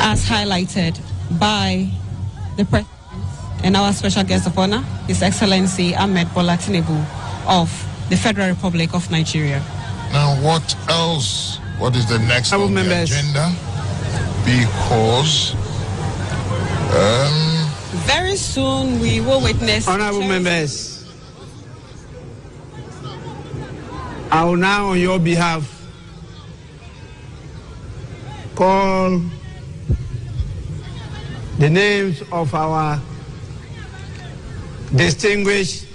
As highlighted by the President and our special guest of honor, His Excellency Ahmed Bola Tinubu of the Federal Republic of Nigeria. Now, what else? What is the next on the agenda? Because very soon we will witness. Honorable members, I will now, on your behalf, call the names of our distinguished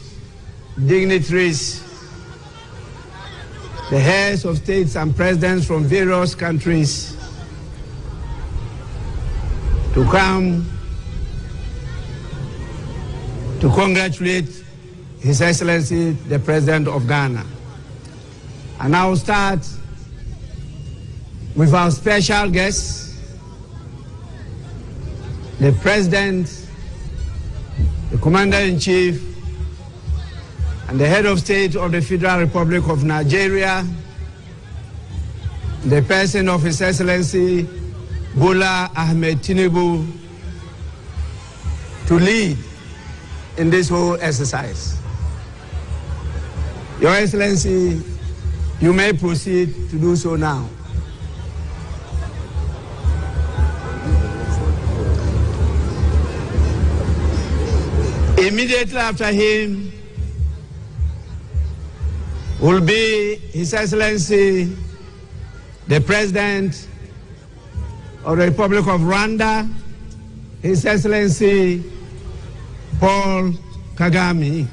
dignitaries, the heads of states and presidents from various countries, to come to congratulate His Excellency the President of Ghana. And I will start with our special guests, the President, the Commander-in-Chief, and the Head of State of the Federal Republic of Nigeria, the person of His Excellency Bola Ahmed Tinubu, to lead in this whole exercise. Your Excellency, you may proceed to do so now. Immediately after him will be His Excellency the President of the Republic of Rwanda, His Excellency Paul Kagame.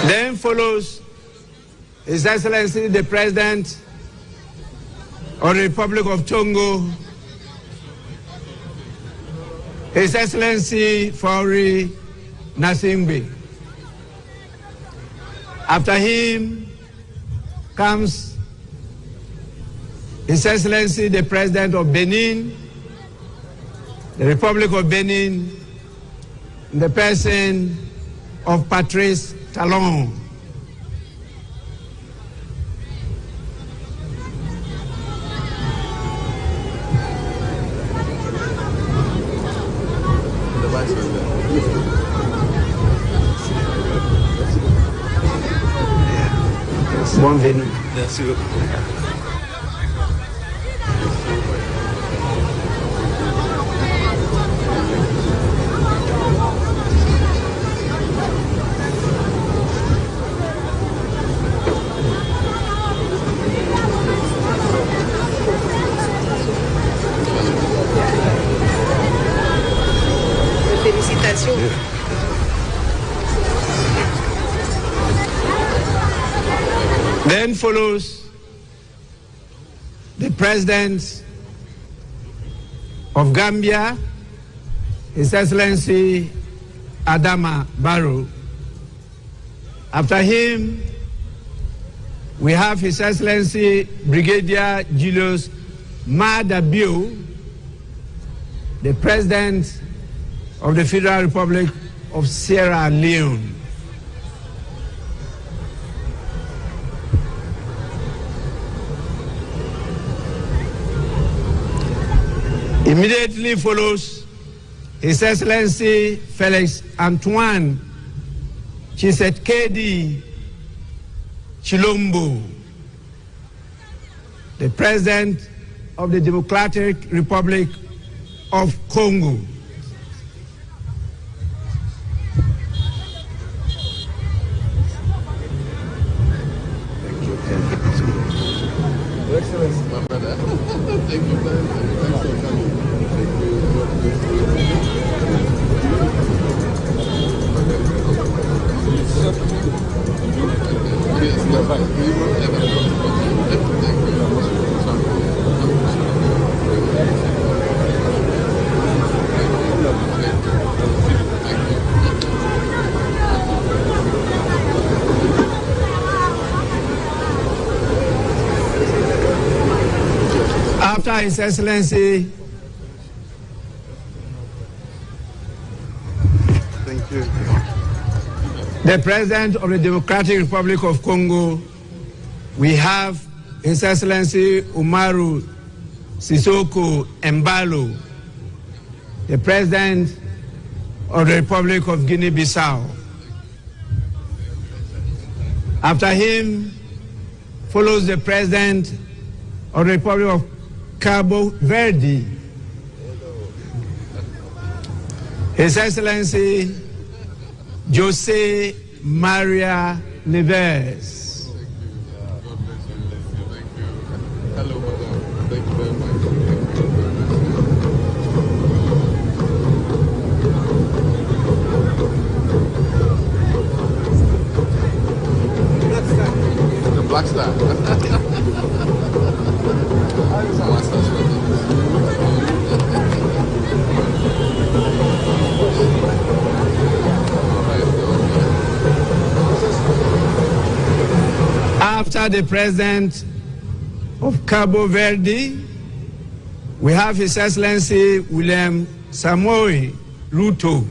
Then follows His Excellency the President of the Republic of Togo, His Excellency Faure Gnassingbé. After him comes His Excellency the President of Benin, the Republic of Benin, in the person of Patrice Talon. Bienvenue. Merci beaucoup. Félicitations. Then follows the President of Gambia, His Excellency Adama Barrow. After him, we have His Excellency Brigadier Julius Maada Bio, the President of the Federal Republic of Sierra Leone. Immediately follows His Excellency Felix Antoine Tshisekedi Chilombo, the President of the Democratic Republic of Congo. Your Excellency, my brother. Thank you very much. Thanks for coming. Thank After His Excellency, Thank you. the President of the Democratic Republic of Congo, we have His Excellency Umaru Sissoco Embalo, the President of the Republic of Guinea-Bissau. After him follows the President of the Republic of Cabo Verde, His Excellency Jose Maria Neves. Hello, madam. Thank you very much. The Black Star. After the President of Cabo Verde, we have His Excellency William Samoei Ruto,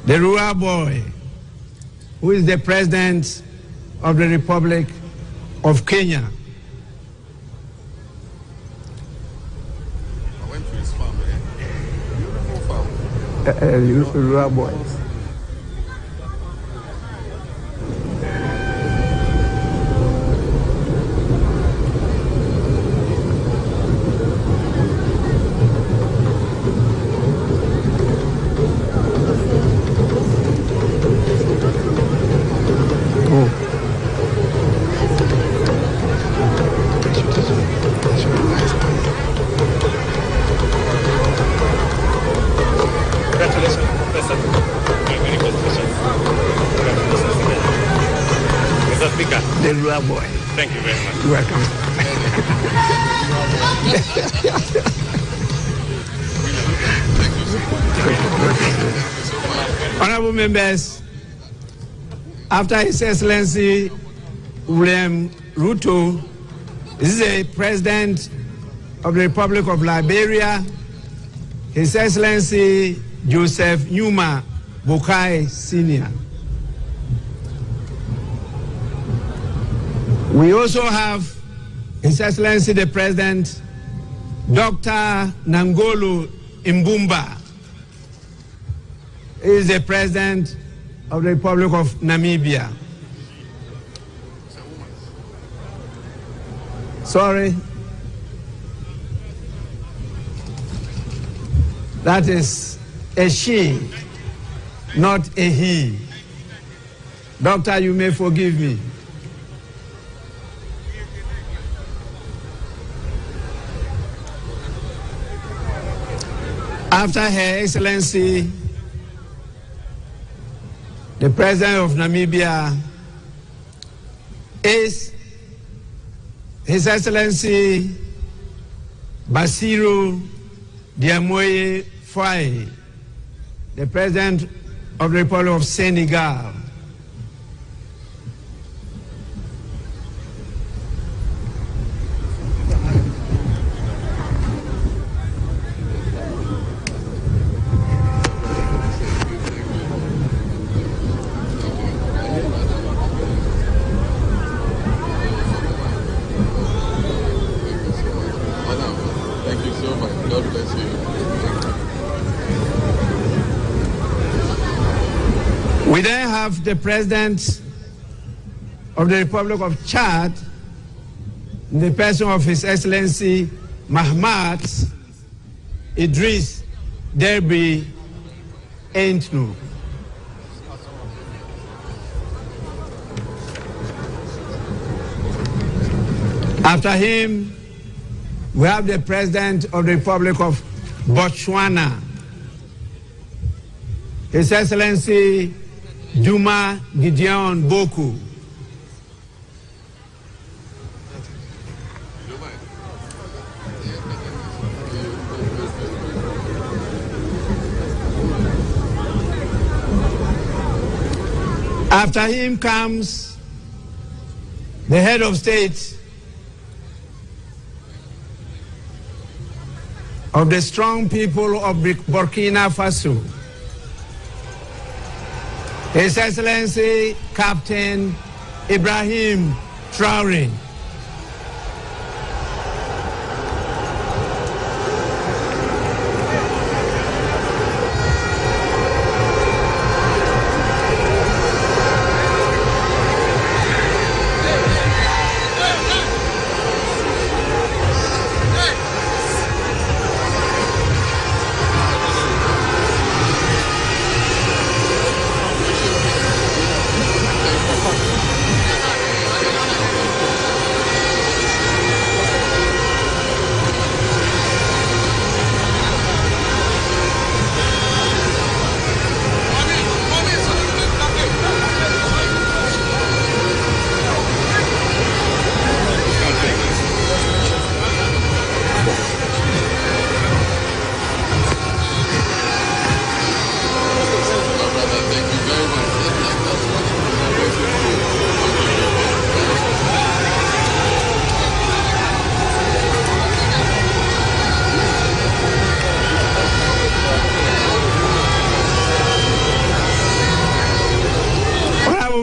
the rural boy, who is the President of the Republic of Kenya. I went to his farm, Beautiful farm. Rural boy. The rural boy. Thank you very much. You're welcome. Honorable members, after His Excellency William Ruto, This is a President of the Republic of Liberia, His Excellency Joseph Numa Boakai Sr. We also have His Excellency the President, Dr. Nangolo Mbumba. He is the President of the Republic of Namibia. Sorry. That is a she, not a he. Doctor, you may forgive me. After Her Excellency, the President of Namibia, is His Excellency Bassirou Diomaye Faye, the President of the Republic of Senegal. We then have the President of the Republic of Chad, in the person of His Excellency Mahamat Idris Deby Itno. After him, we have the President of the Republic of Botswana, His Excellency Duma Gideon Boku. After him comes the head of state of the strong people of Burkina Faso, His Excellency Captain Ibrahim Traoré.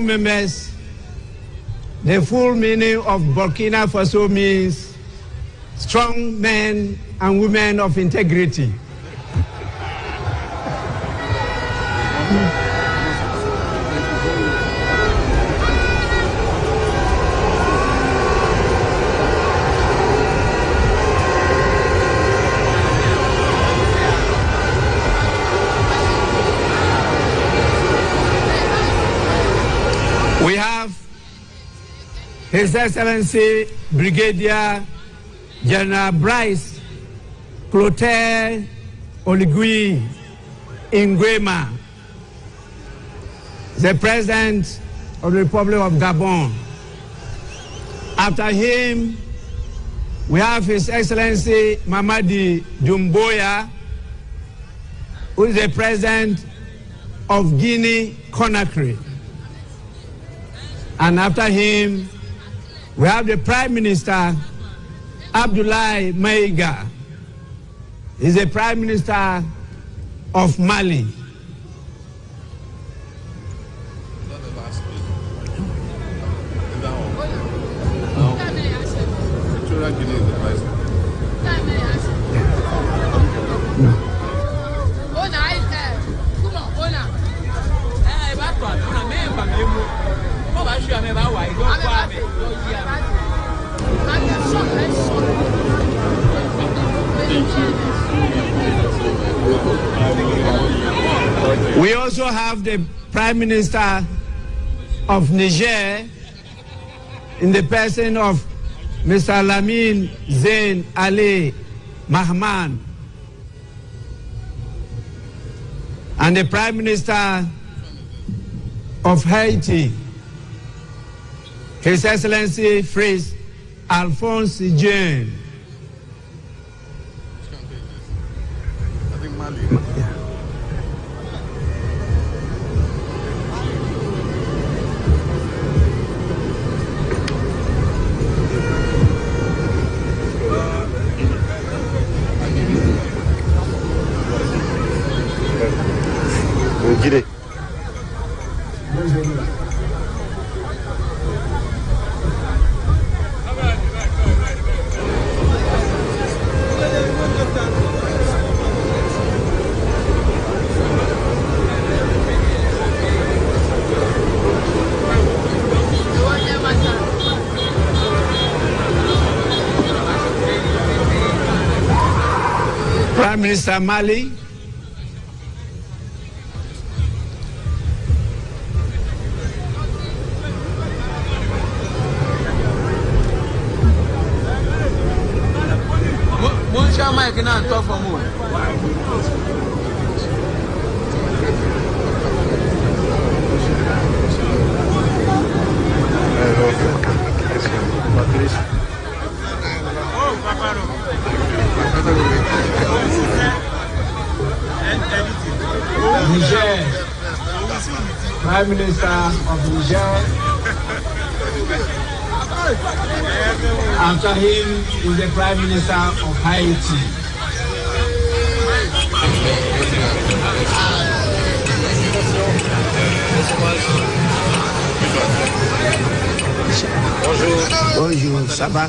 Members, the full meaning of Burkina Faso means strong men and women of integrity. We have His Excellency Brigadier General Bryce Clotaire Oligui Nguema, the President of the Republic of Gabon. After him, we have His Excellency Mamadi Doumbouya, who is the President of Guinea-Conakry. And after him, we have the Prime Minister Abdoulaye Maïga is the Prime Minister of Mali. We also have the Prime Minister of Niger in the person of Mr. Lamine Zain Ali Mahman, and the Prime Minister of Haiti, His Excellency Fritz Alphonse Jean. Prime Minister Mali, Niger, Prime Minister of Niger. After him is the Prime Minister of Haiti. Bonjour, ça va?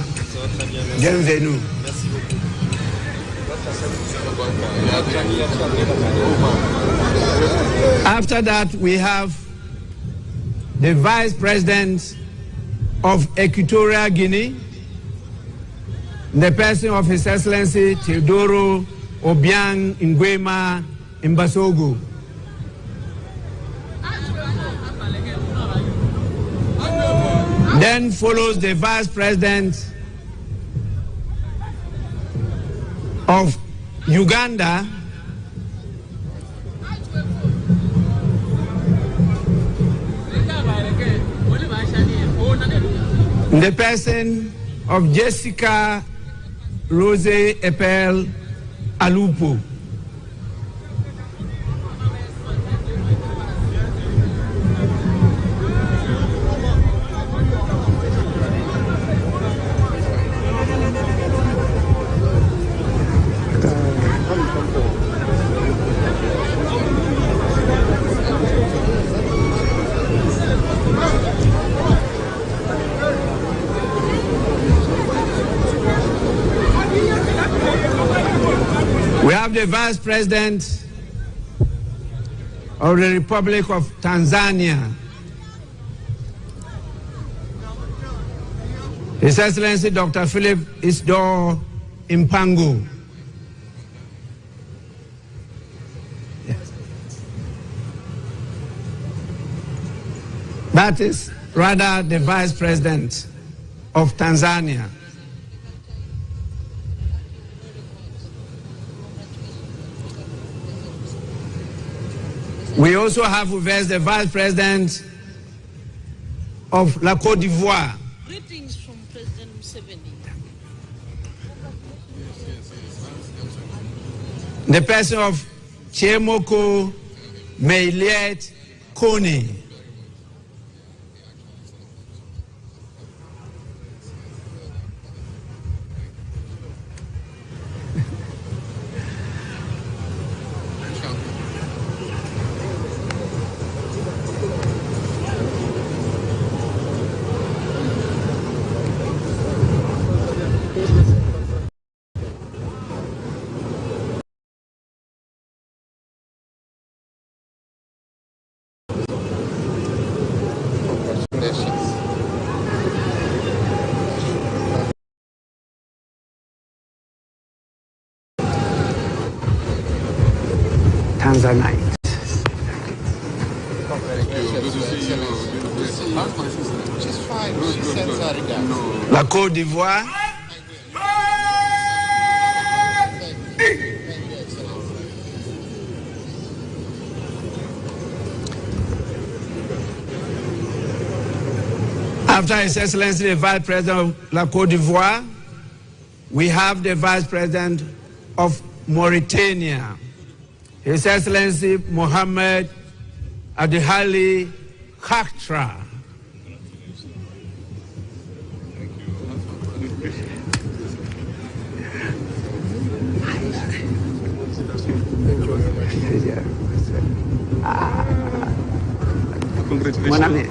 Bienvenue. After that, we have the Vice President of Equatorial Guinea, the person of His Excellency Teodoro Obiang Nguema Mbasogo. Then follows the Vice President of Uganda, the person of Jessica Rose Epel Alupo. We have the Vice President of the Republic of Tanzania, His Excellency Dr. Philip Isdor Mpango. That is rather the Vice President of Tanzania. We also have with us the Vice President of La Côte d'Ivoire. Greetings from President Museveni. The person of Chiemoko Meiliet Kone. Tanzanite. La Côte d'Ivoire. After His Excellency the Vice President of La Côte d'Ivoire, we have the Vice President of Mauritania, His Excellency Mohamed Adihali Khatra. Congratulations.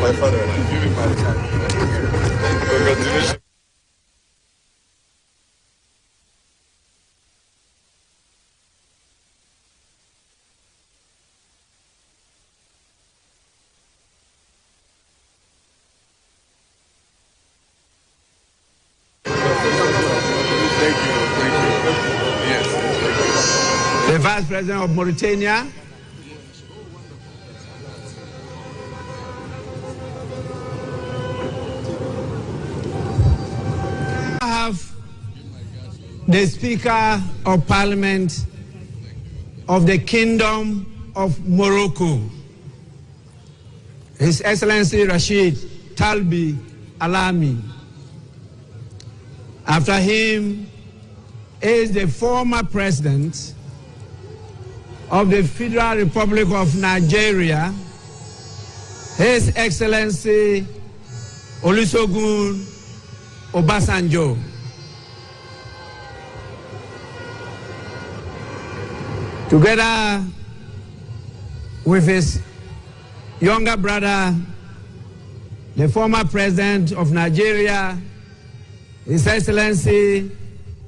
My father. Congratulations. The Vice President of Mauritania, I have the Speaker of Parliament of the Kingdom of Morocco, His Excellency Rashid Talbi Alami. After him is the former President of the Federal Republic of Nigeria, His Excellency Olusegun Obasanjo. Together with his younger brother, the former President of Nigeria, His Excellency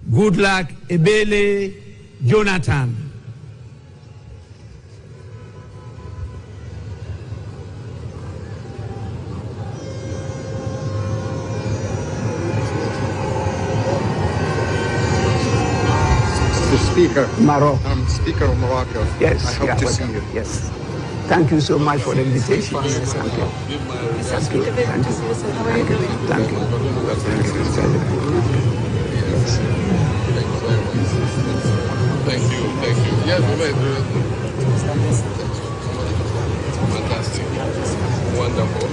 Goodluck Ebele Jonathan. Speaker. Morocco. I'm Speaker of Morocco. Yes. I hope to see you. Yes. Thank you so much for the invitation. Yes, thank you. Thank you. Thank you. Thank you. Thank you. Thank you. Thank you. Yes, fantastic. Wonderful.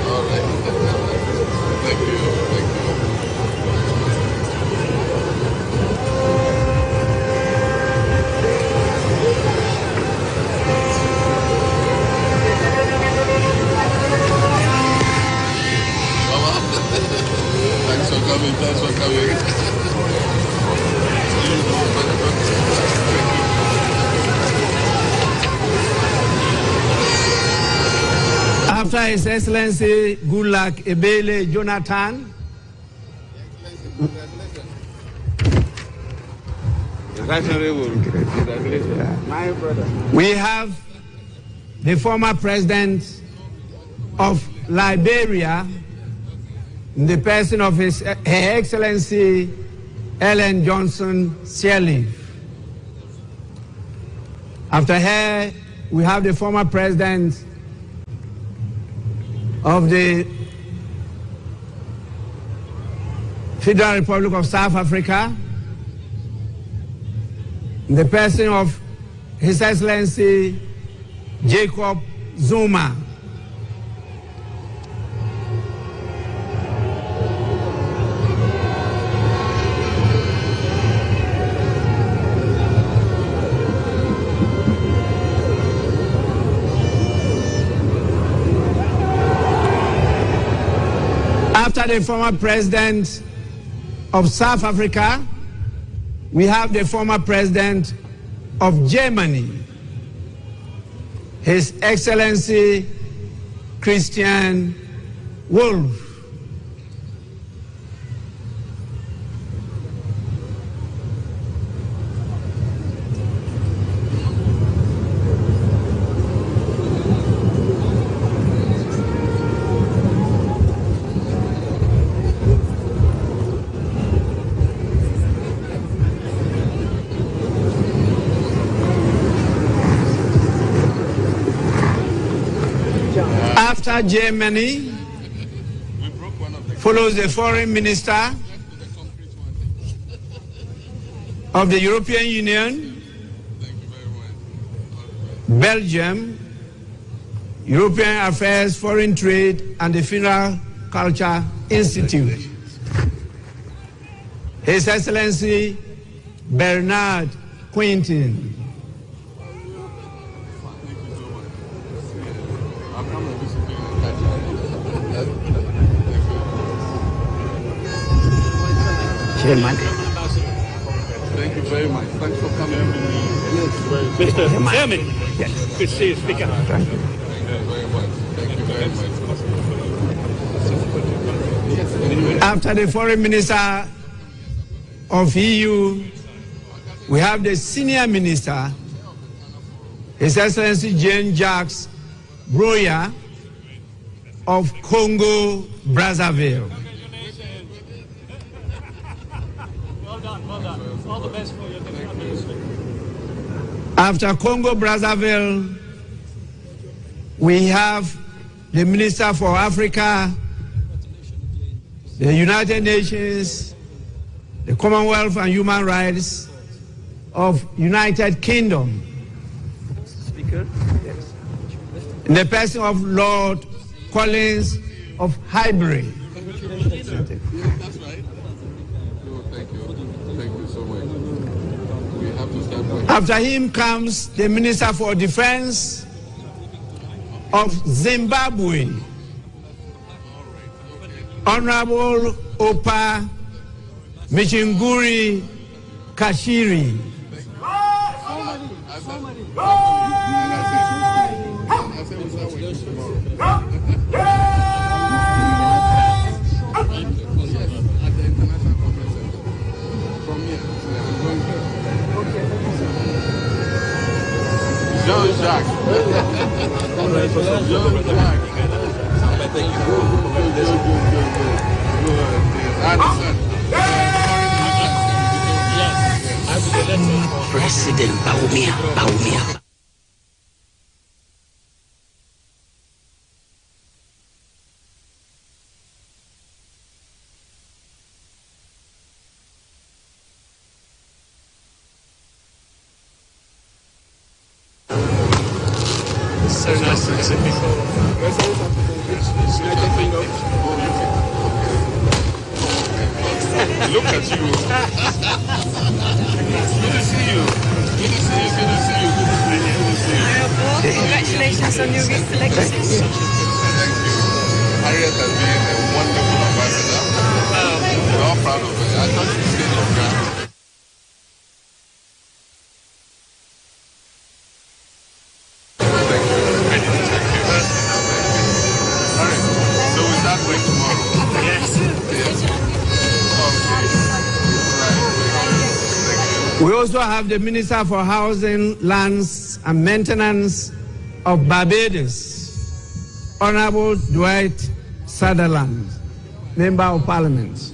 All right. Thank you. Thank you. Thanks for coming. Thanks for coming. After His Excellency Goodluck Ebele Jonathan, My brother. we have the former President of Liberia, in the person of Her Excellency Ellen Johnson Sirleaf. After her, we have the former President of the Federal Republic of South Africa, in the person of His Excellency Jacob Zuma. After the former President of South Africa, we have the former President of Germany, His Excellency Christian Wolff. Ghana, Germany, follows the Foreign Minister of the European Union, Belgium, European Affairs, Foreign Trade, and the Funeral Culture Institute. His Excellency Bernard Quintin. Chairman. Thank you very much. Thanks for coming. Mr. Chairman. Yes. Good to see you, Speaker. Thank you. After the Foreign Minister of EU, we have the Senior Minister, His Excellency Jean-Jacques Broya of Congo, Brazzaville. Well done. All the best for your administration. After Congo, Brazzaville, we have the Minister for Africa, the United Nations, the Commonwealth and Human Rights of United Kingdom. Speaker. Yes. In the person of Lord Collins of Highbury. That's right. Thank you. Thank you so much. We have to start working. After him comes the Minister for Defense of Zimbabwe, Honorable Opa Michinguri Kashiri. Jean-Jacques. President Baumia. So nice to see people. Look at you. Good to see you. Good to see you. Good to see you. Good to see you. Congratulations on your recent legacy. Thank you. Harriet has been a wonderful ambassador. We're all proud of her. I thought she stayed on Ghana. We also have the Minister for Housing, Lands and Maintenance of Barbados, Honorable Dwight Sutherland, Member of Parliament.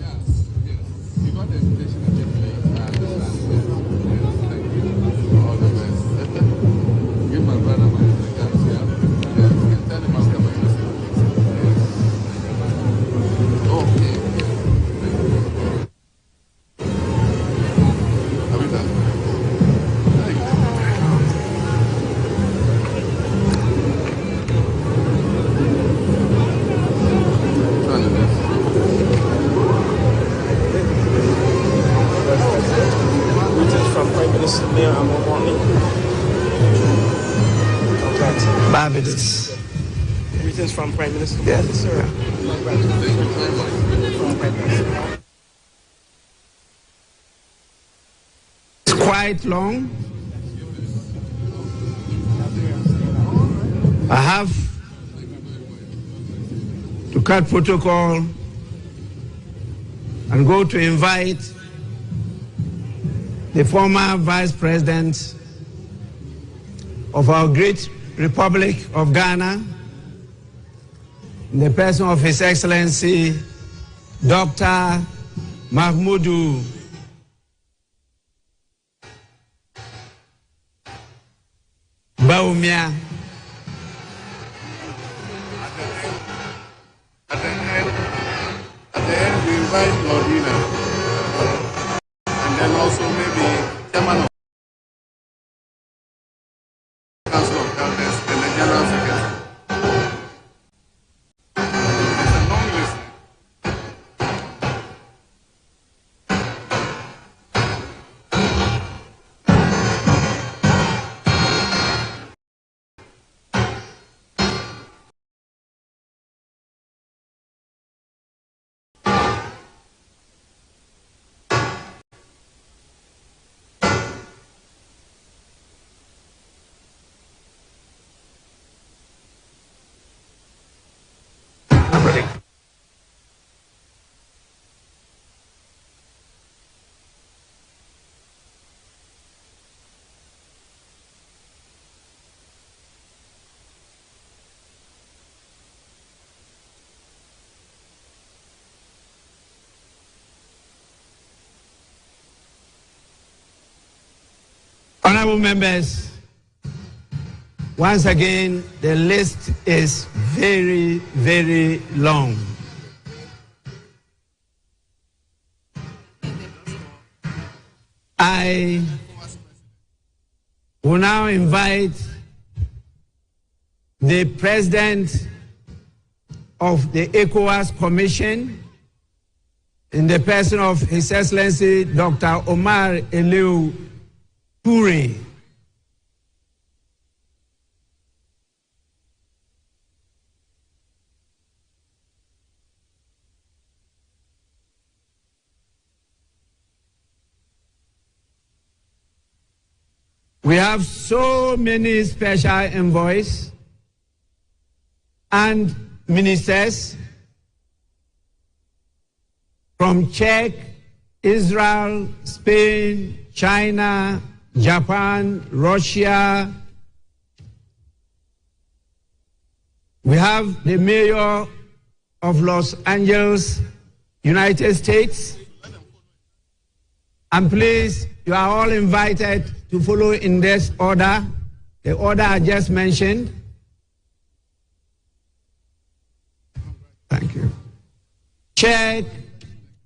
Barbados. Greetings from Prime Minister. Yes, sir. It's quite long. I have to cut protocol and go to invite the former Vice President of our great Republic of Ghana, in the person of His Excellency Dr. Mahmoudou Baumia, invite Lordina, and then also maybe chairman of Council of Elders and the General Secretary. It's a long list. Honorable members, once again, the list is very, very long. I will now invite the President of the ECOWAS Commission, in the person of His Excellency Dr. Omar Eliu Toure. We have so many special envoys and ministers from Czech, Israel, Spain, China, Japan, Russia. We have the mayor of Los Angeles, United States. And please, you are all invited to follow in this order, the order I just mentioned. Thank you. Czech,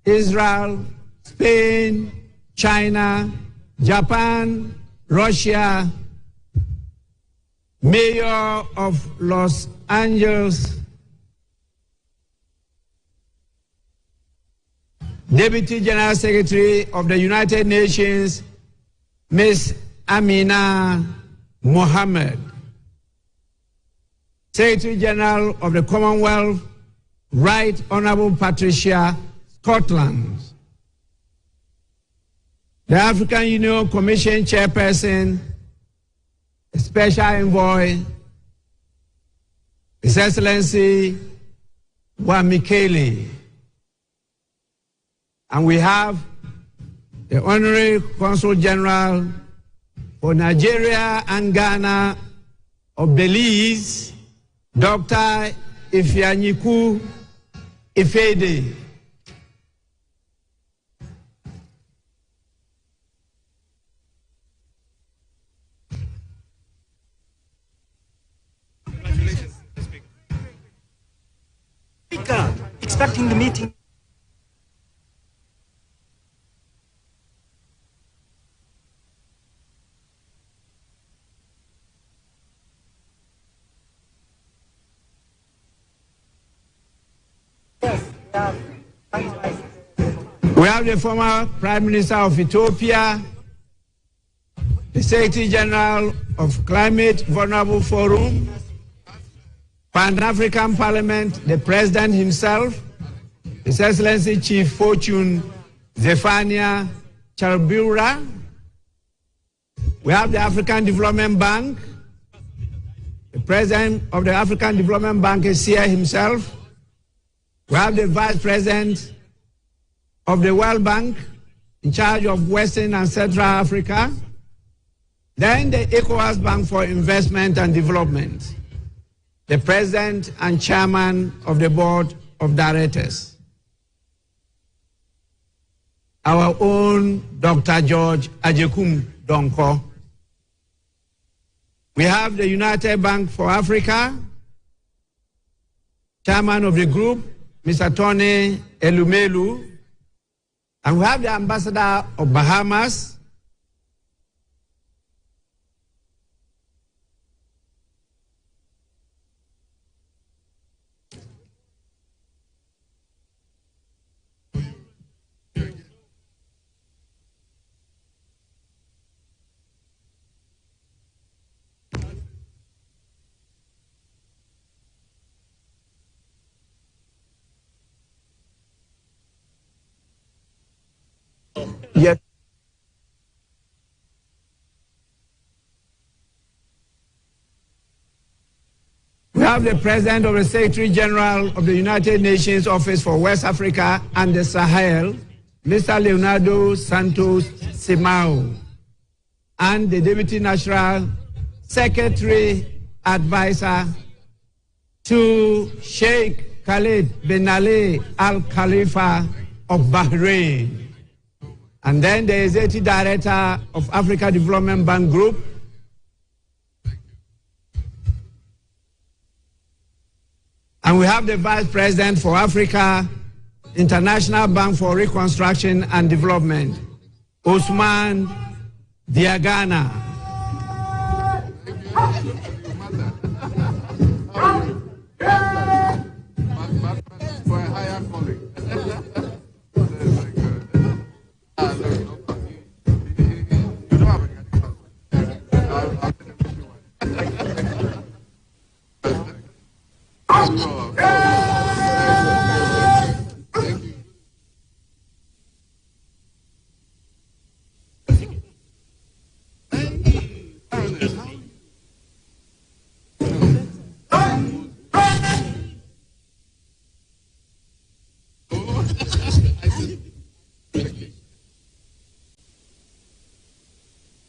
Israel, Spain, China, Japan, Russia, Mayor of Los Angeles, Deputy General Secretary of the United Nations, Ms. Amina Mohammed, Secretary General of the Commonwealth, Right Honorable Patricia Scotland, the African Union Commission Chairperson, Special Envoy, His Excellency Wamikele. And we have the Honorary Consul General for Nigeria and Ghana of Belize, Dr. Ifeanyiku Ifede. Speaker, expecting the meeting. We have the former Prime Minister of Ethiopia, the Secretary General of Climate Vulnerable Forum, Pan-African Parliament, the President himself, His Excellency Chief Fortune Zephania Charbura. We have the African Development Bank. The President of the African Development Bank is here himself. We have the Vice President of the World Bank in charge of Western and Central Africa. Then the ECOWAS Bank for Investment and Development, the President and Chairman of the Board of Directors, our own Dr. George Ajekum Donko. We have the United Bank for Africa, Chairman of the group, Mr. Tony Elumelu, And we have the ambassador of Bahamas. Yes. We have the President of the Secretary General of the United Nations Office for West Africa and the Sahel, Mr. Leonardo Santos Simao, and the Deputy National Secretary Advisor to Sheikh Khalid bin Ali Al Khalifa of Bahrain. And then the Executive Director of Africa Development Bank Group, and we have the Vice President for Africa International Bank for Reconstruction and Development, Usman Diagana.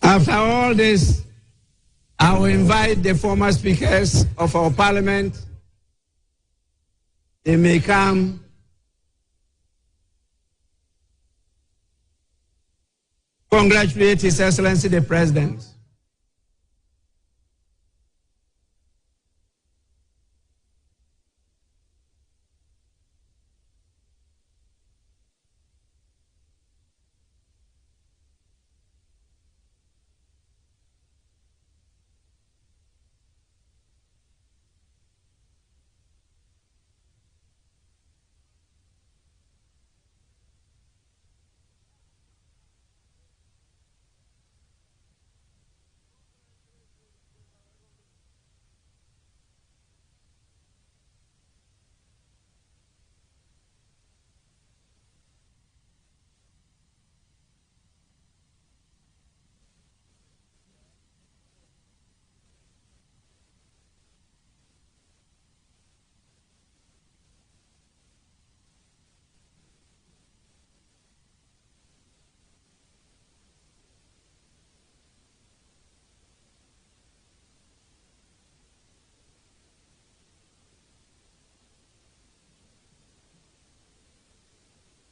After all this, I will invite the former speakers of our parliament. They may come congratulate His Excellency the President.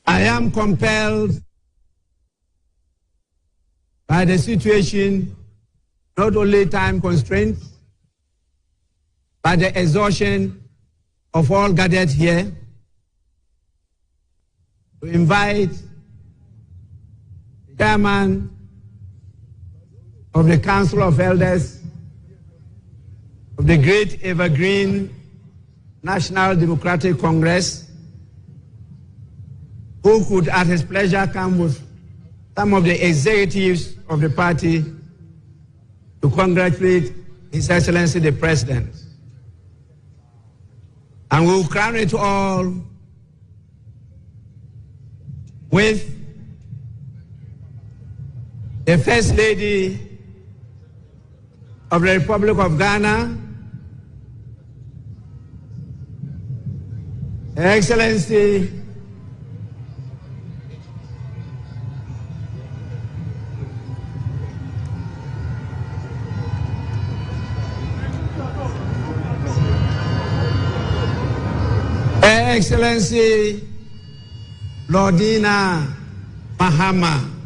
I am compelled by the situation, not only time constraints, but the exhaustion of all gathered here, to invite the chairman of the Council of Elders of the Great Evergreen National Democratic Congress, who could at his pleasure come with some of the executives of the party to congratulate His Excellency the President. And we will crown it all with the First Lady of the Republic of Ghana, Her Excellency Excellency Lordina Mahama.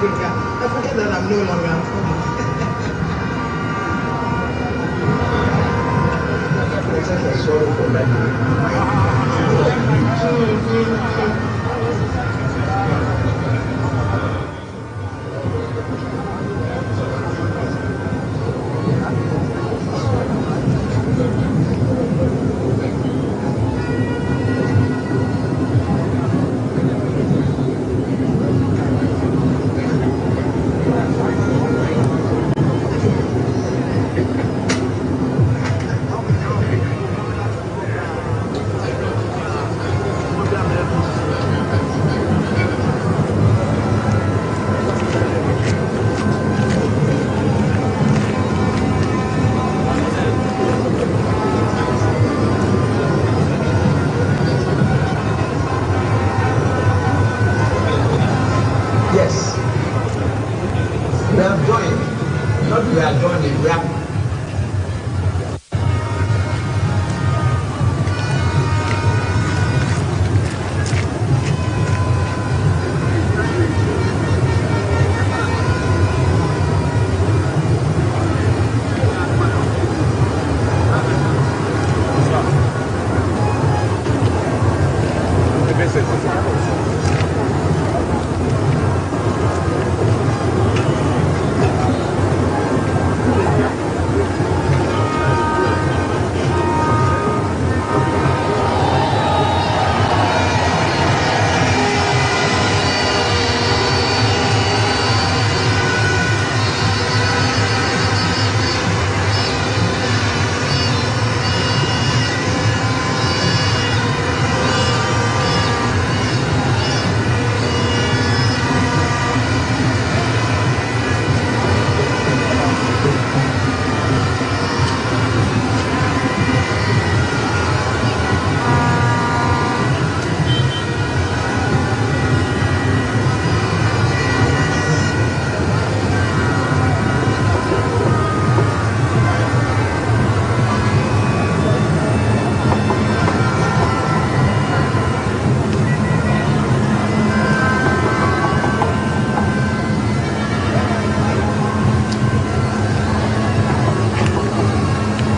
Africa. I forget that I'm no longer African. Sorry for that.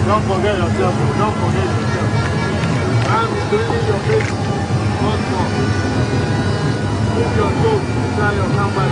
Don't forget yourself. Don't forget yourself. I'm doing your face. One more. Keep your toes inside your number.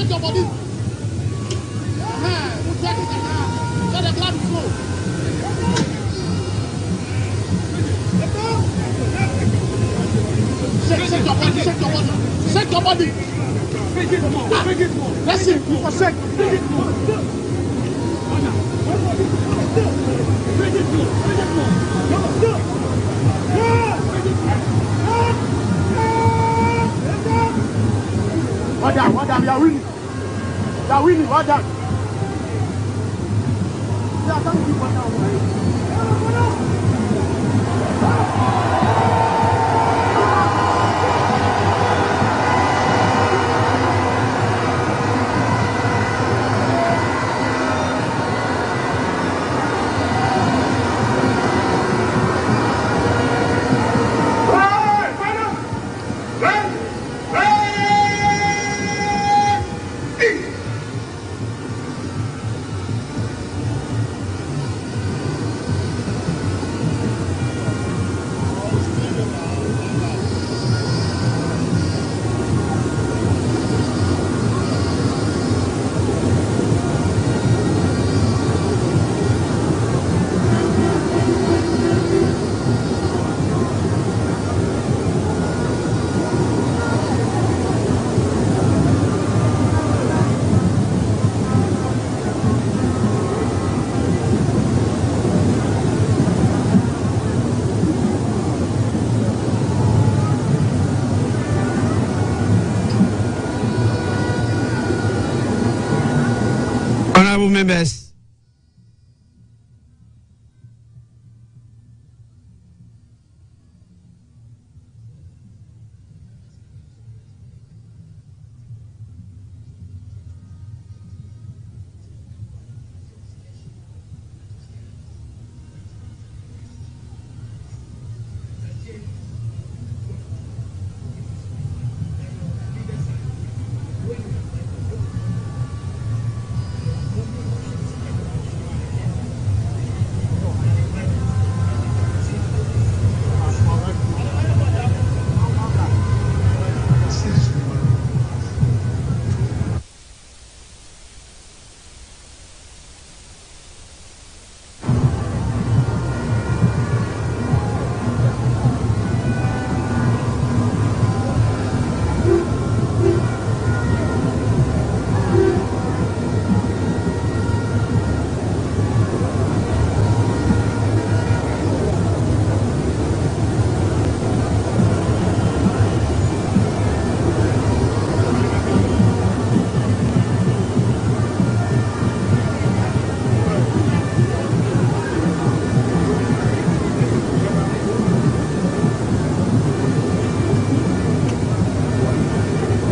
shake your body. Let the blood flow. Shake your body, shake your body. Shake your body. Let's see, you for shake. Well done, you are winning. You are winning, well done. Yeah, thank you for that. Honorable members,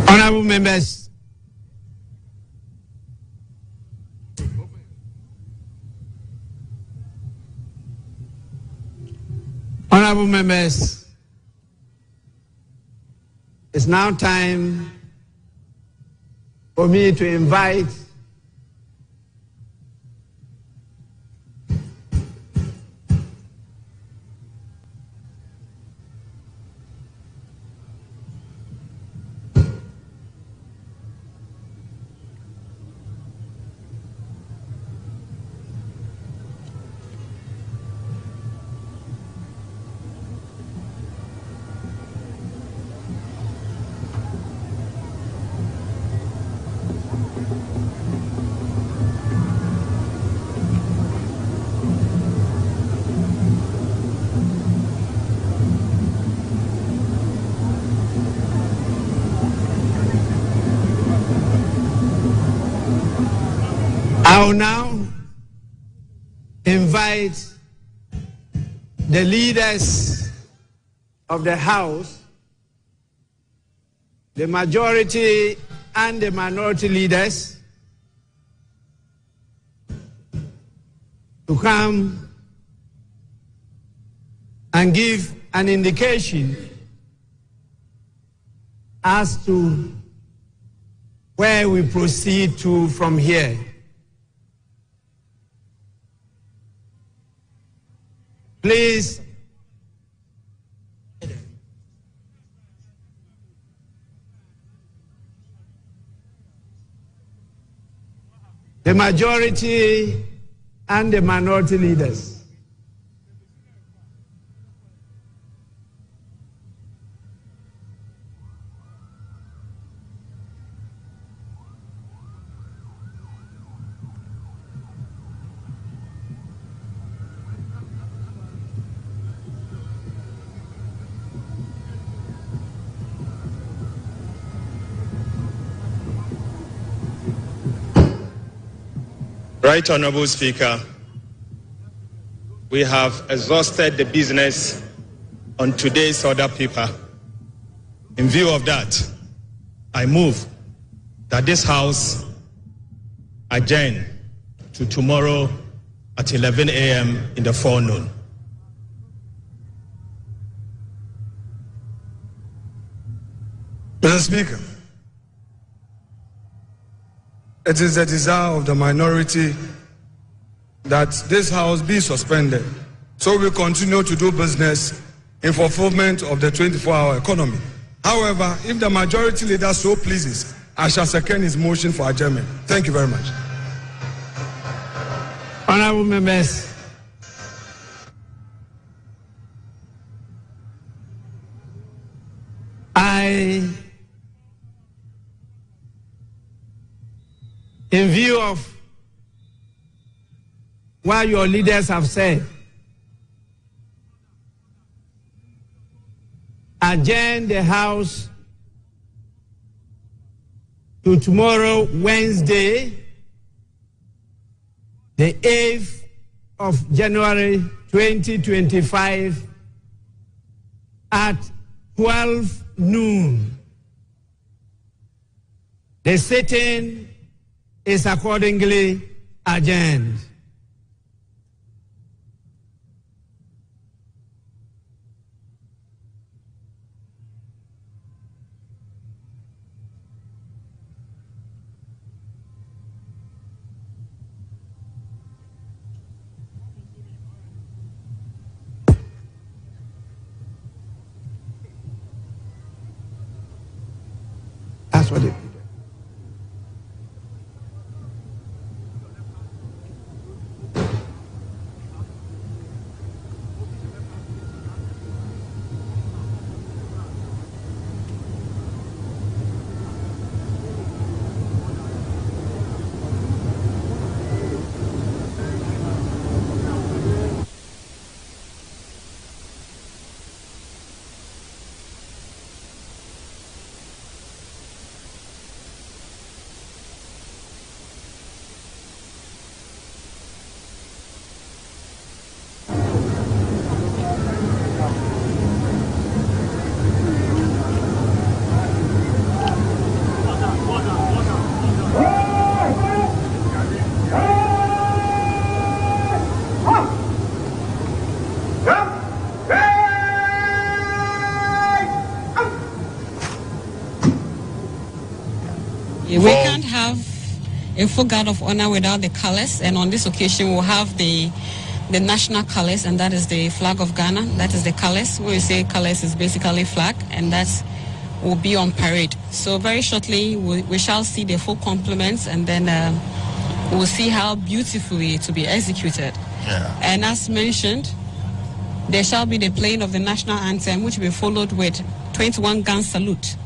honorable members, honorable members, it's now time for me to invite I will now invite the leaders of the House, the majority and the minority leaders, to come and give an indication as to where we proceed to from here. Please, the majority and the minority leaders. Right Honorable Speaker, we have exhausted the business on today's order paper. In view of that, I move that this House adjourn to tomorrow at 11 a.m. in the forenoon. Mr. Speaker, it is the desire of the minority that this House be suspended so we continue to do business in fulfillment of the 24-hour economy. However, if the majority leader so pleases, I shall second his motion for adjournment. Thank you very much. Honorable members, in view of what your leaders have said, adjourn the House to tomorrow, Wednesday, the 8th of January 2025 at 12 noon. The sitting is accordingly adjourned. That's what it is. We can't have a full guard of honor without the colors, and on this occasion we'll have the national colors, and that is the flag of Ghana. That is the colors. When we say colors, is basically flag, and that will be on parade. So very shortly we shall see the full complements, and then we'll see how beautifully it will be executed. Yeah. And as mentioned, there shall be the playing of the national anthem, which will be followed with 21 gun salute.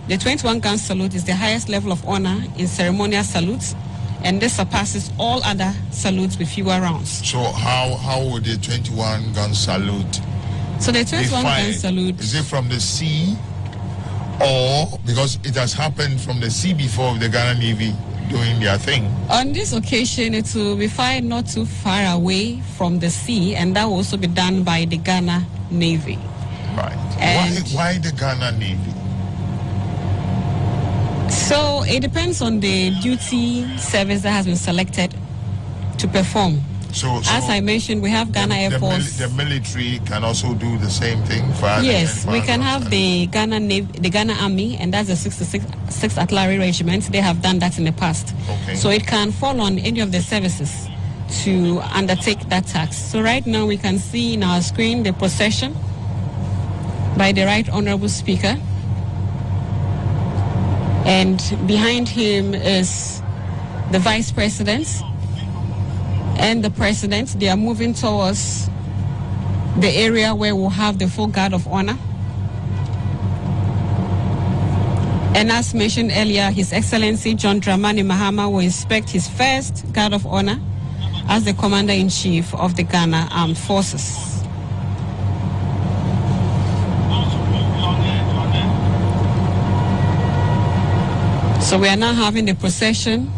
The 21 gun salute is the highest level of honor in ceremonial salutes, and this surpasses all other salutes with fewer rounds. So how would the 21 gun salute? So the 21 gun salute, is it from the sea, or because it has happened from the sea before with the Ghana Navy doing their thing? On this occasion, it will be fired not too far away from the sea, and that will also be done by the Ghana Navy. Right. And why the Ghana Navy? So it depends on the duty service that has been selected to perform. So as I mentioned, we have Ghana Air Force. The military can also do the same thing. Yes, we can have the Ghana Navy, the Ghana Army, and that's the 66th Artillery Regiment. They have done that in the past. Okay. So it can fall on any of the services to undertake that task. So right now we can see in our screen the procession by the Right Honorable Speaker. And behind him is the vice presidents, and the president. They are moving towards the area where we'll have the full guard of honor. And as mentioned earlier, His Excellency John Dramani Mahama will inspect his first guard of honor as the Commander-in-Chief of the Ghana Armed Forces. So we are now having the procession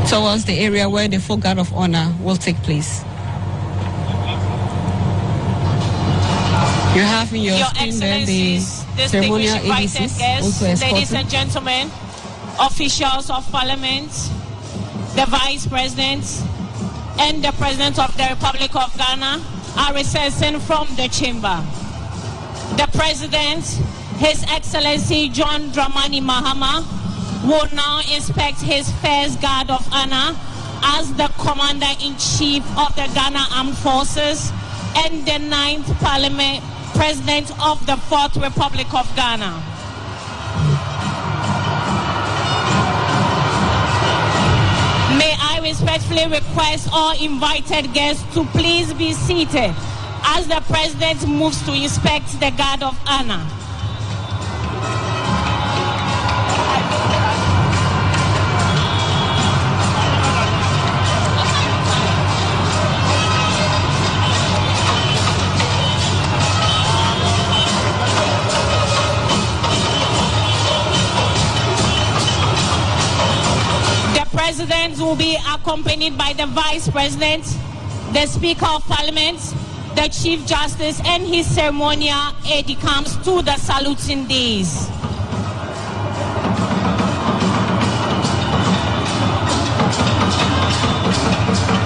towards the area where the full guard of honor will take place. You have in your screen there the ceremonial ADCs, also escorted. Ladies and gentlemen, officials of Parliament, the Vice President, and the President of the Republic of Ghana are recessing from the chamber. The President, His Excellency John Dramani Mahama, will now inspect his first guard of honor as the Commander-in-Chief of the Ghana Armed Forces and the 9th Parliament President of the 4th Republic of Ghana. May I respectfully request all invited guests to please be seated as the President moves to inspect the guard of honor. The President will be accompanied by the Vice President, the Speaker of Parliament, the Chief Justice, and his ceremonial aide-de-camp to the saluting days.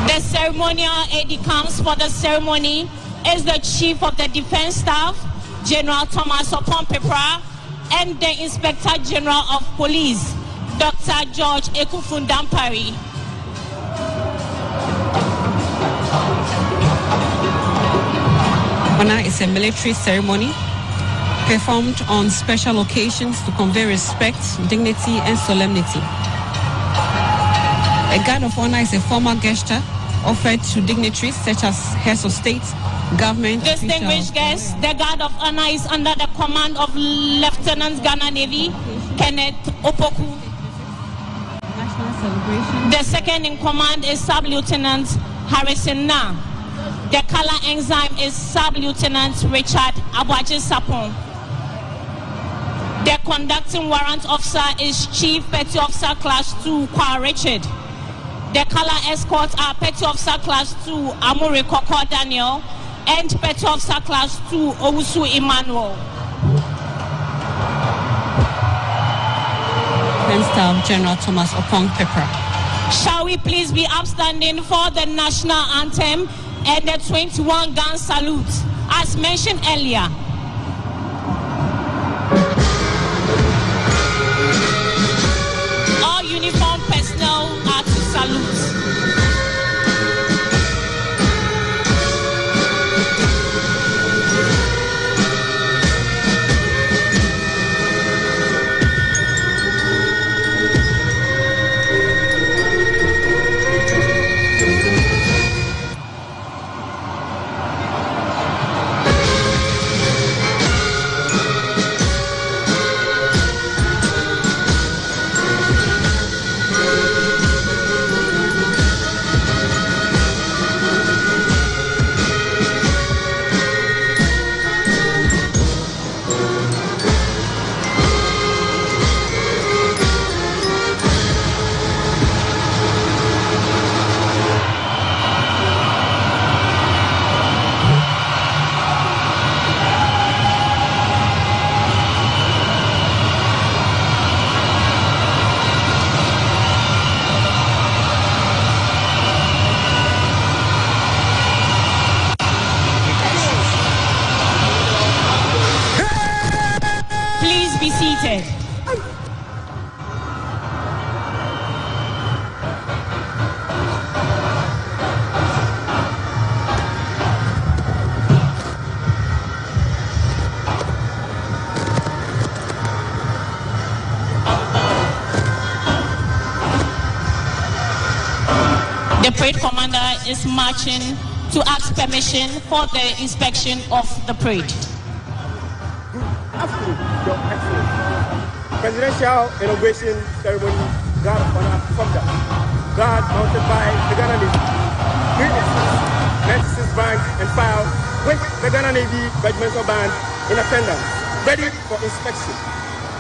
The ceremonial aide-de-camp for the ceremony is the Chief of the Defense Staff, General Thomas Oponpepra, and the Inspector General of Police, Dr. George Ekufundampari. Honor is a military ceremony performed on special occasions to convey respect, dignity, and solemnity. A guard of honor is a formal gesture offered to dignitaries such as heads of state, government, distinguished guests. The guard of honor is under the command of Lieutenant Ghana Navy Kenneth Opoku. The second in command is Sub-Lieutenant Harrison Na. The color ensign is Sub-Lieutenant Richard Abuaji Sapon. The conducting warrant officer is Chief Petty Officer Class 2 Kwa Richard. The color escorts are Petty Officer Class 2 Amuri Koko Daniel and Petty Officer Class 2 Owusu Emmanuel. Staff General Thomas Oponpepra. Shall we please be upstanding for the national anthem and the 21 gun salute as mentioned earlier. All uniformed personnel are to salute. parade commander is marching to ask permission for the inspection of the parade. After Your Excellency, Presidential Inauguration Ceremony, Guard of Honor Subject, Guard mounted by the Ghana Navy, 96 bank and file with the Ghana Navy Regimental Band in attendance, ready for inspection.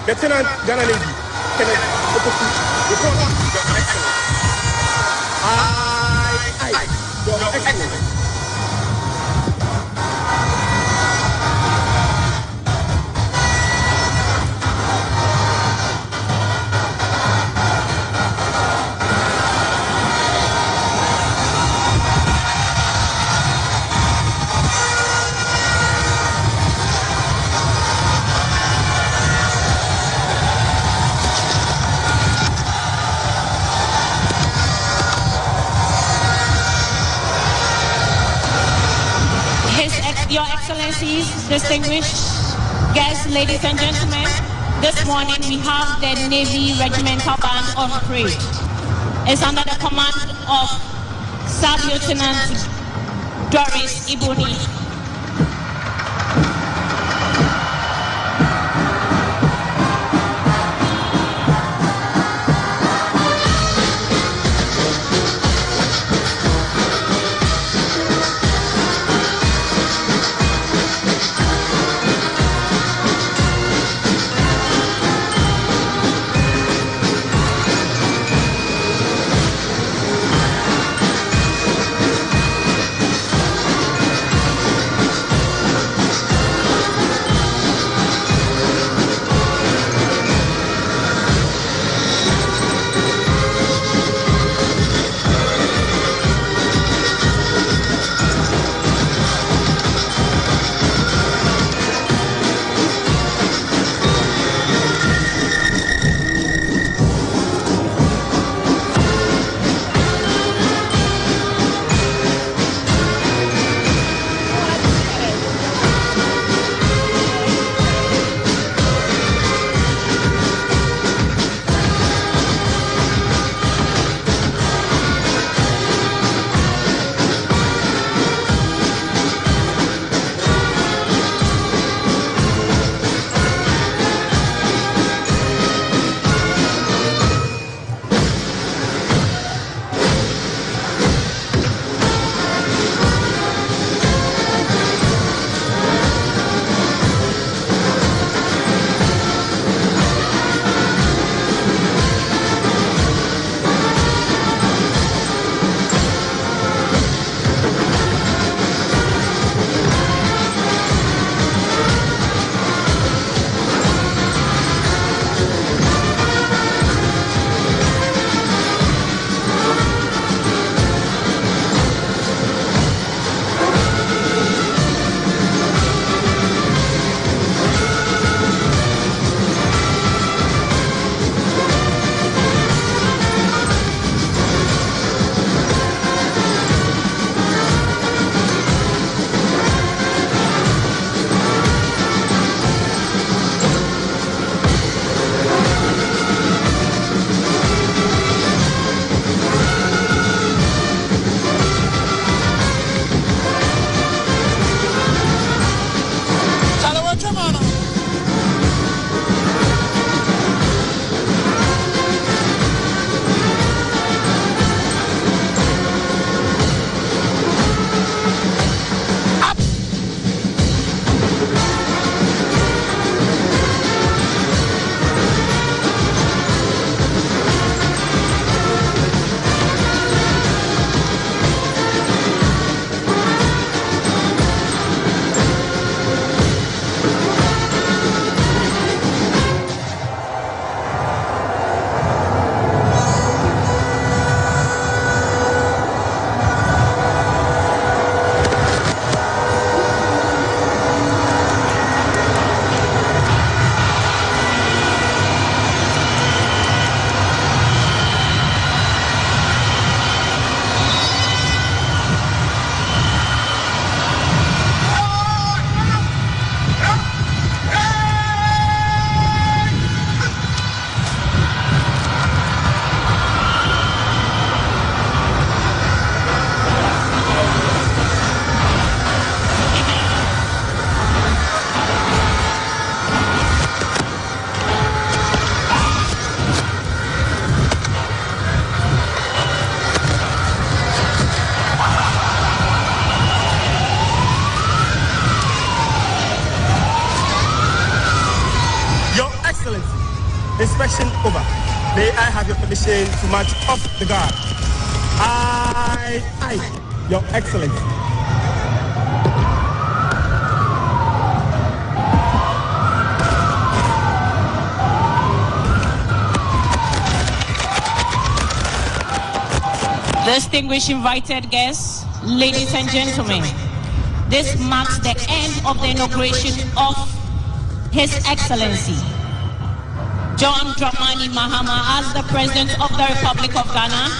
Lieutenant Ghana Navy, Kenneth Opoku, report Your Excellency. Aye, Your Excellency. Your Excellencies, distinguished guests, ladies and gentlemen, this morning we have the Navy Regimental Band on parade. It's under the command of Sub-Lieutenant Doris Ibuni. introduction over. May I have your permission to march off the guard? Aye, Your Excellency. Distinguished invited guests, ladies and gentlemen, this marks the end of the inauguration of His Excellency John Dramani Mahama as the President of the Republic of Ghana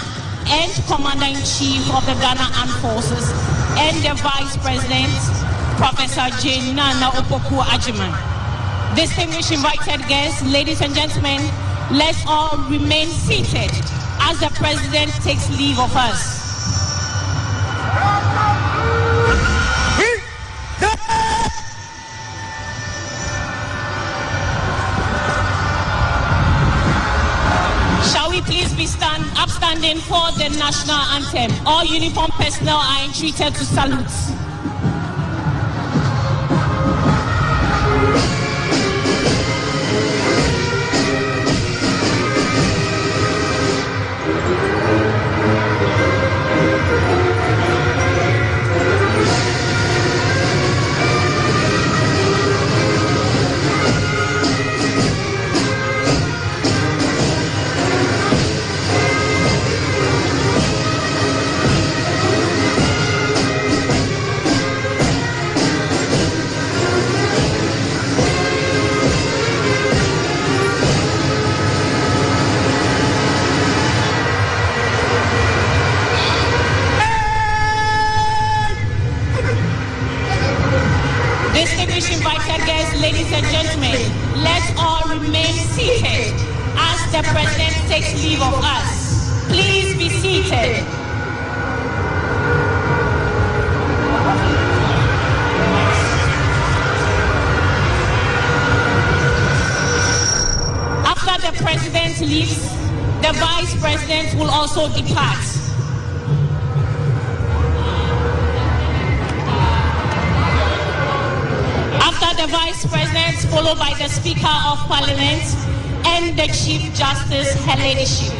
and Commander-in-Chief of the Ghana Armed Forces and the Vice President, Professor Jane Nana Opoku-Agyeman. Distinguished invited guests, ladies and gentlemen, let's all remain seated as the President takes leave of us. Shall we please be upstanding for the national anthem? All uniformed personnel are entreated to salute. Ladies and gentlemen, let's all remain seated as the President takes leave of us. Please be seated. After the President leaves, the Vice President will also depart. The Vice President, followed by the Speaker of Parliament and the Chief Justice, her ladyship.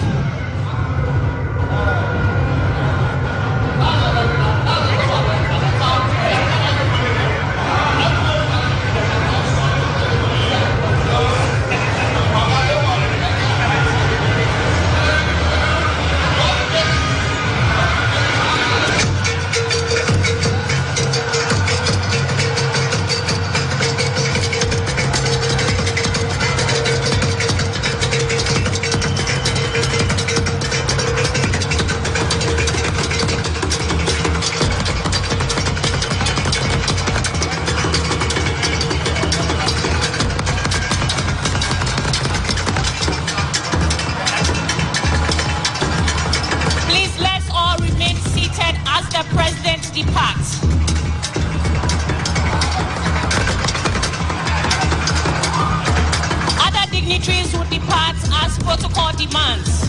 Dignitaries will depart as protocol demands.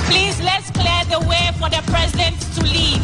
Please, let's clear the way for the President to leave.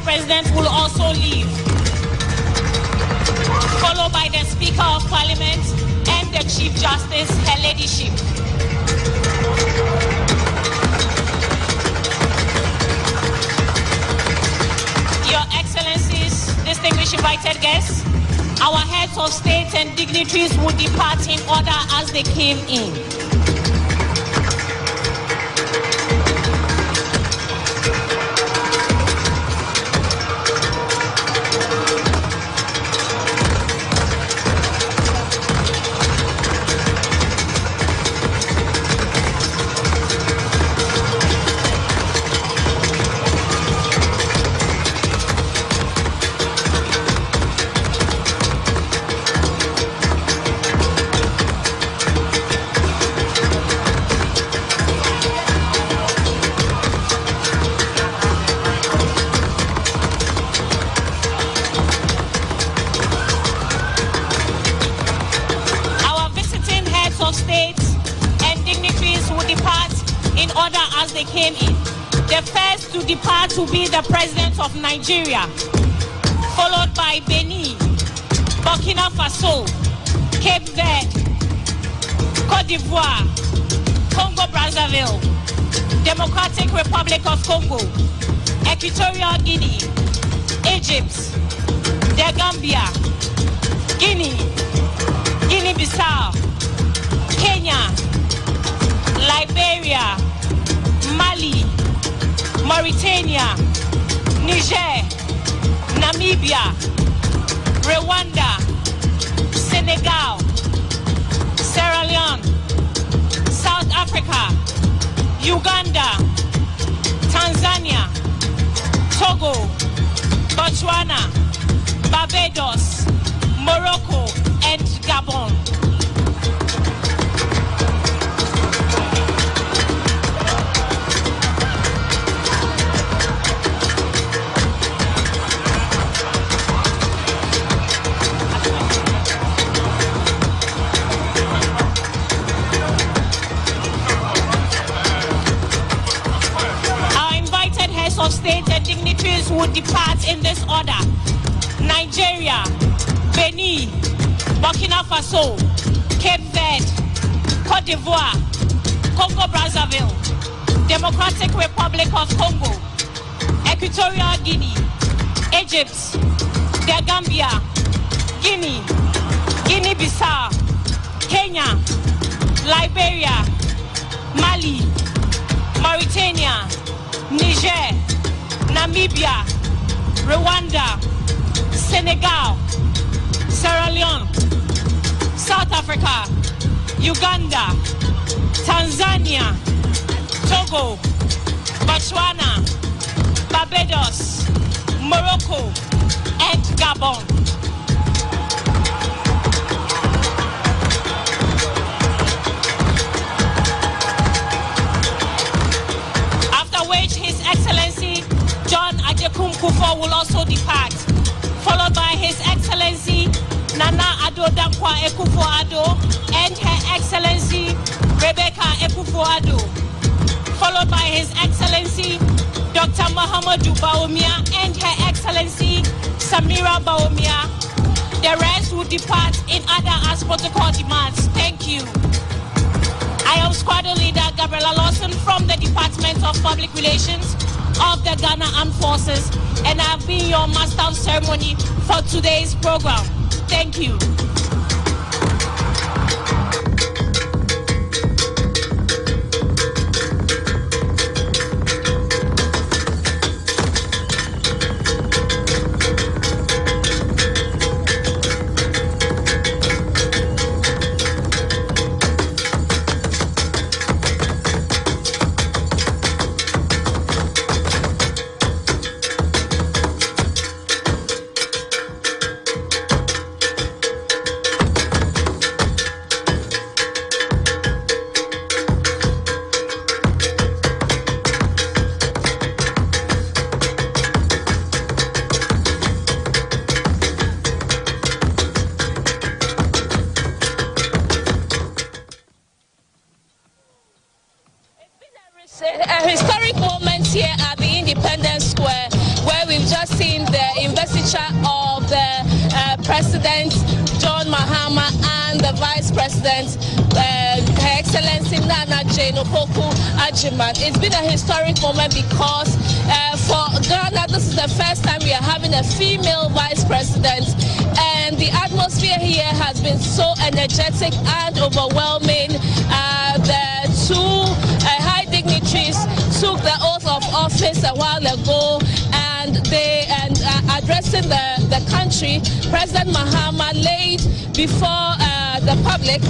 President will also leave, followed by the Speaker of Parliament and the Chief Justice, her ladyship. Your Excellencies, distinguished invited guests, our heads of state and dignitaries will depart in order as they came in. order as they came in. The first to depart will be the President of Nigeria, followed by Benin, Burkina Faso, Cape Verde, Côte d'Ivoire, Congo-Brazzaville, Democratic Republic of Congo, Equatorial Guinea, Egypt, The Gambia, Guinea, Guinea-Bissau, Kenya, Liberia, Mali, Mauritania, Niger, Namibia, Rwanda, Senegal, Sierra Leone, South Africa, Uganda, Tanzania, Togo, Botswana, Barbados, Morocco, and Gabon. Of state and dignitaries would depart in this order: Nigeria, Benin, Burkina Faso, Cape Verde, Côte d'Ivoire, Congo-Brazzaville, Democratic Republic of Congo, Equatorial Guinea, Egypt, The Gambia, Guinea, Guinea-Bissau, Kenya, Liberia, Mali, Mauritania, Niger, Namibia, Rwanda, Senegal, Sierra Leone, South Africa, Uganda, Tanzania, Togo, Botswana, Barbados, Morocco, and Gabon. His Excellency John Agyekum Kufuor will also depart, followed by His Excellency Nana Addo Dankwa Akufo-Addo and Her Excellency Rebecca Akufo-Addo, followed by His Excellency Dr. Muhammadu Bawumia and Her Excellency Samira Bawumia. The rest will depart in other as protocol demands. Thank you. I am Squadron Leader Gabriela Lawson from the Department of Public Relations of the Ghana Armed Forces, and I have been your master of ceremony for today's program. Thank you. A historic moment here at the Independence Square, where we've just seen the investiture of the President John Mahama and the Vice President, Her Excellency Nana Jane Opoku Agyeman. It's been a historic moment because for Ghana, this is the first time we are having a female Vice President, and the atmosphere here has been so energetic and overwhelming. The two high dignitaries took the oath of office a while ago, and addressing the country, President Mahama laid before the public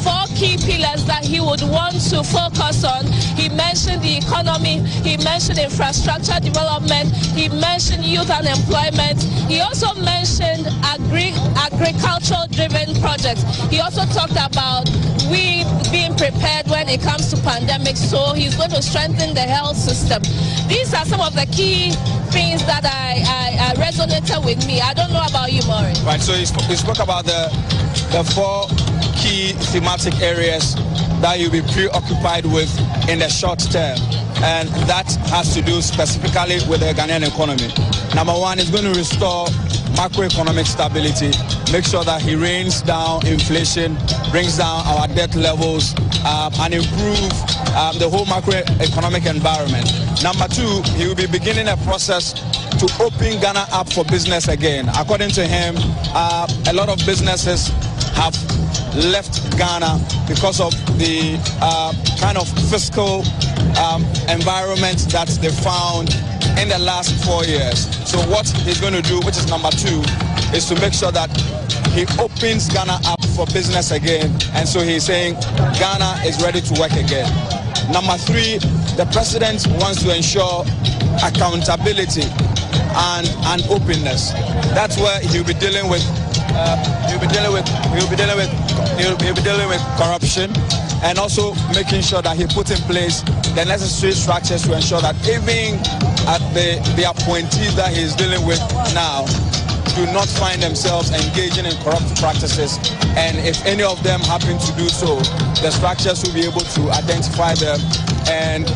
4 key pillars that he would want to focus on. He mentioned the economy, he mentioned infrastructure development, he mentioned youth unemployment, he also mentioned agricultural driven projects. He also talked about we being prepared when it comes to pandemics, so he's going to strengthen the health system. These are some of the key things that I resonated with me. I don't know about you, Maureen. Right, so he spoke about the 4 key thematic areas that you'll be preoccupied with in the short term. And that has to do specifically with the Ghanaian economy. Number one is going to restore macroeconomic stability, make sure that he reins down inflation, brings down our debt levels, and improve the whole macroeconomic environment. Number two, he will be beginning a process to open Ghana up for business again. According to him, a lot of businesses have left Ghana because of the kind of fiscal environment that they found in the last 4 years. So what he's going to do, which is number two, is to make sure that he opens Ghana up for business again. And so he's saying Ghana is ready to work again. Number three, the president wants to ensure accountability and openness. That's where he'll be dealing with corruption, and also making sure that he puts in place the necessary structures to ensure that even the appointees that he's dealing with now do not find themselves engaging in corrupt practices. And if any of them happen to do so, the structures will be able to identify them and,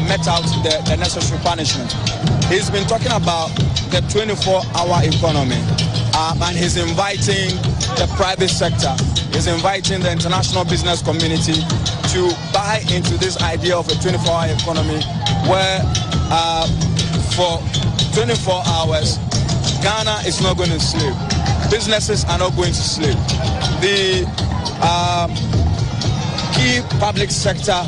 met out the necessary punishment. He's been talking about the 24-hour economy, and he's inviting the private sector, he's inviting the international business community to buy into this idea of a 24-hour economy where for 24 hours, Ghana is not going to sleep. Businesses are not going to sleep. The key public sector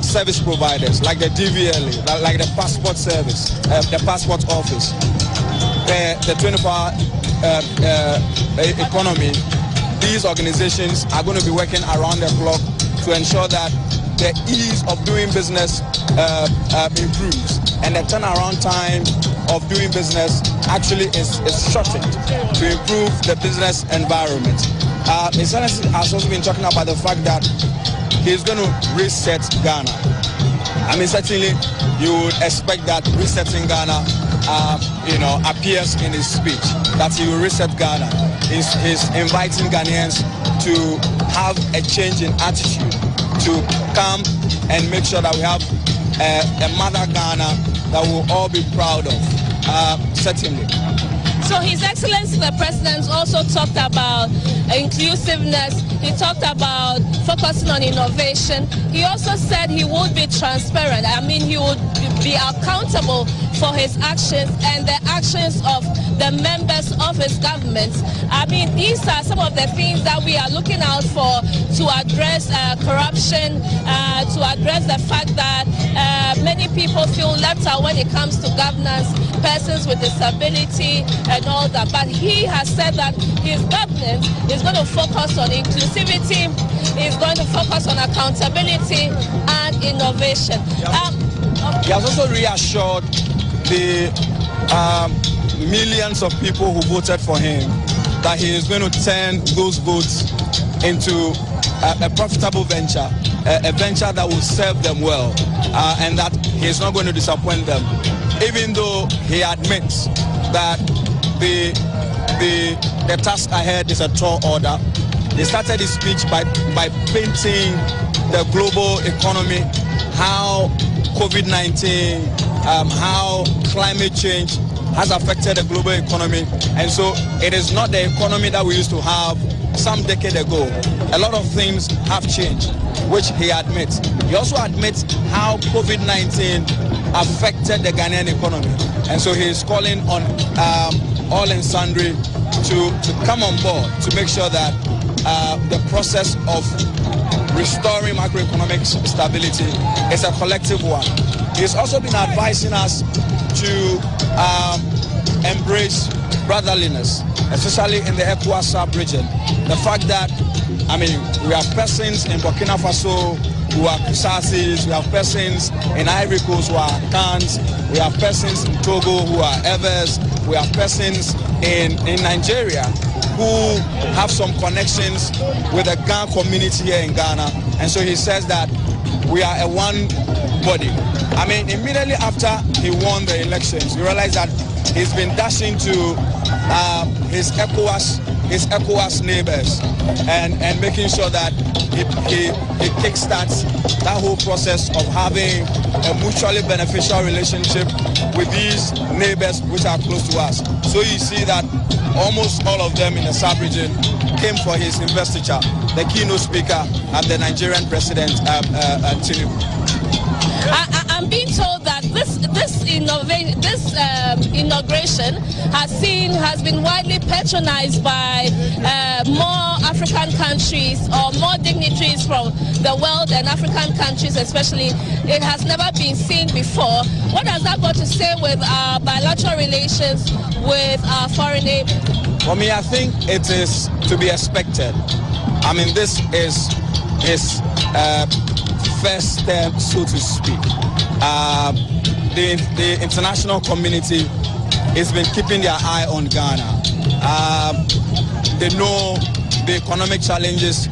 service providers, like the DVLA, like the passport service, the passport office, the 24-hour economy, these organizations are going to be working around the clock to ensure that the ease of doing business improves, and the turnaround time of doing business actually is shortened to improve the business environment. His Excellency has also been talking about the fact that he's going to reset Ghana. I mean, certainly you would expect that resetting Ghana, appears in his speech, that he will reset Ghana. He's inviting Ghanaians to have a change in attitude, to come and make sure that we have a mother Ghana that we'll all be proud of, certainly. So His Excellency the President also talked about inclusiveness. He talked about focusing on innovation. He also said he would be transparent. I mean, he would be accountable for his actions and the actions of the members of his government. I mean, these are some of the things that we are looking out for to address corruption, to address the fact that many people feel left out when it comes to governance, persons with disability and all that. But he has said that his government is going to focus on inclusivity, is going to focus on accountability and innovation. He has also reassured the millions of people who voted for him that he is going to turn those votes into a profitable venture, a venture that will serve them well, and that he is not going to disappoint them, even though he admits that the task ahead is a tall order. He started his speech by painting the global economy, how COVID-19, how climate change has affected the global economy. And so it is not the economy that we used to have some decade ago. A lot of things have changed, which he admits. He also admits how COVID-19 affected the Ghanaian economy. And so he is calling on all and sundry to come on board to make sure that the process of restoring macroeconomic stability is a collective one. He's also been advising us to embrace brotherliness, especially in the ECOWAS sub-region. The fact that, I mean, we have persons in Burkina Faso who are Kusasis, we have persons in Ivory Coast who are Kans, we have persons in Togo who are Evers, we have persons in Nigeria who have some connections with the Gan community here in Ghana. And so he says that we are a one body. I mean, immediately after he won the elections, you realize that he's been dashing to his ECOWAS his ECOWAS neighbors and making sure that he kickstarts that whole process of having a mutually beneficial relationship with these neighbors which are close to us. So you see that almost all of them in the sub-region came for his investiture, the keynote speaker and the Nigerian president, Tinubu. I'm being told that this inauguration has been widely patronized by more African countries or more dignitaries from the world and African countries especially. It has never been seen before. What has that got to say with our bilateral relations with our foreign neighbors? For me, I think it is to be expected. I mean, this is his first step, so to speak. The international community has been keeping their eye on Ghana. They know the economic challenges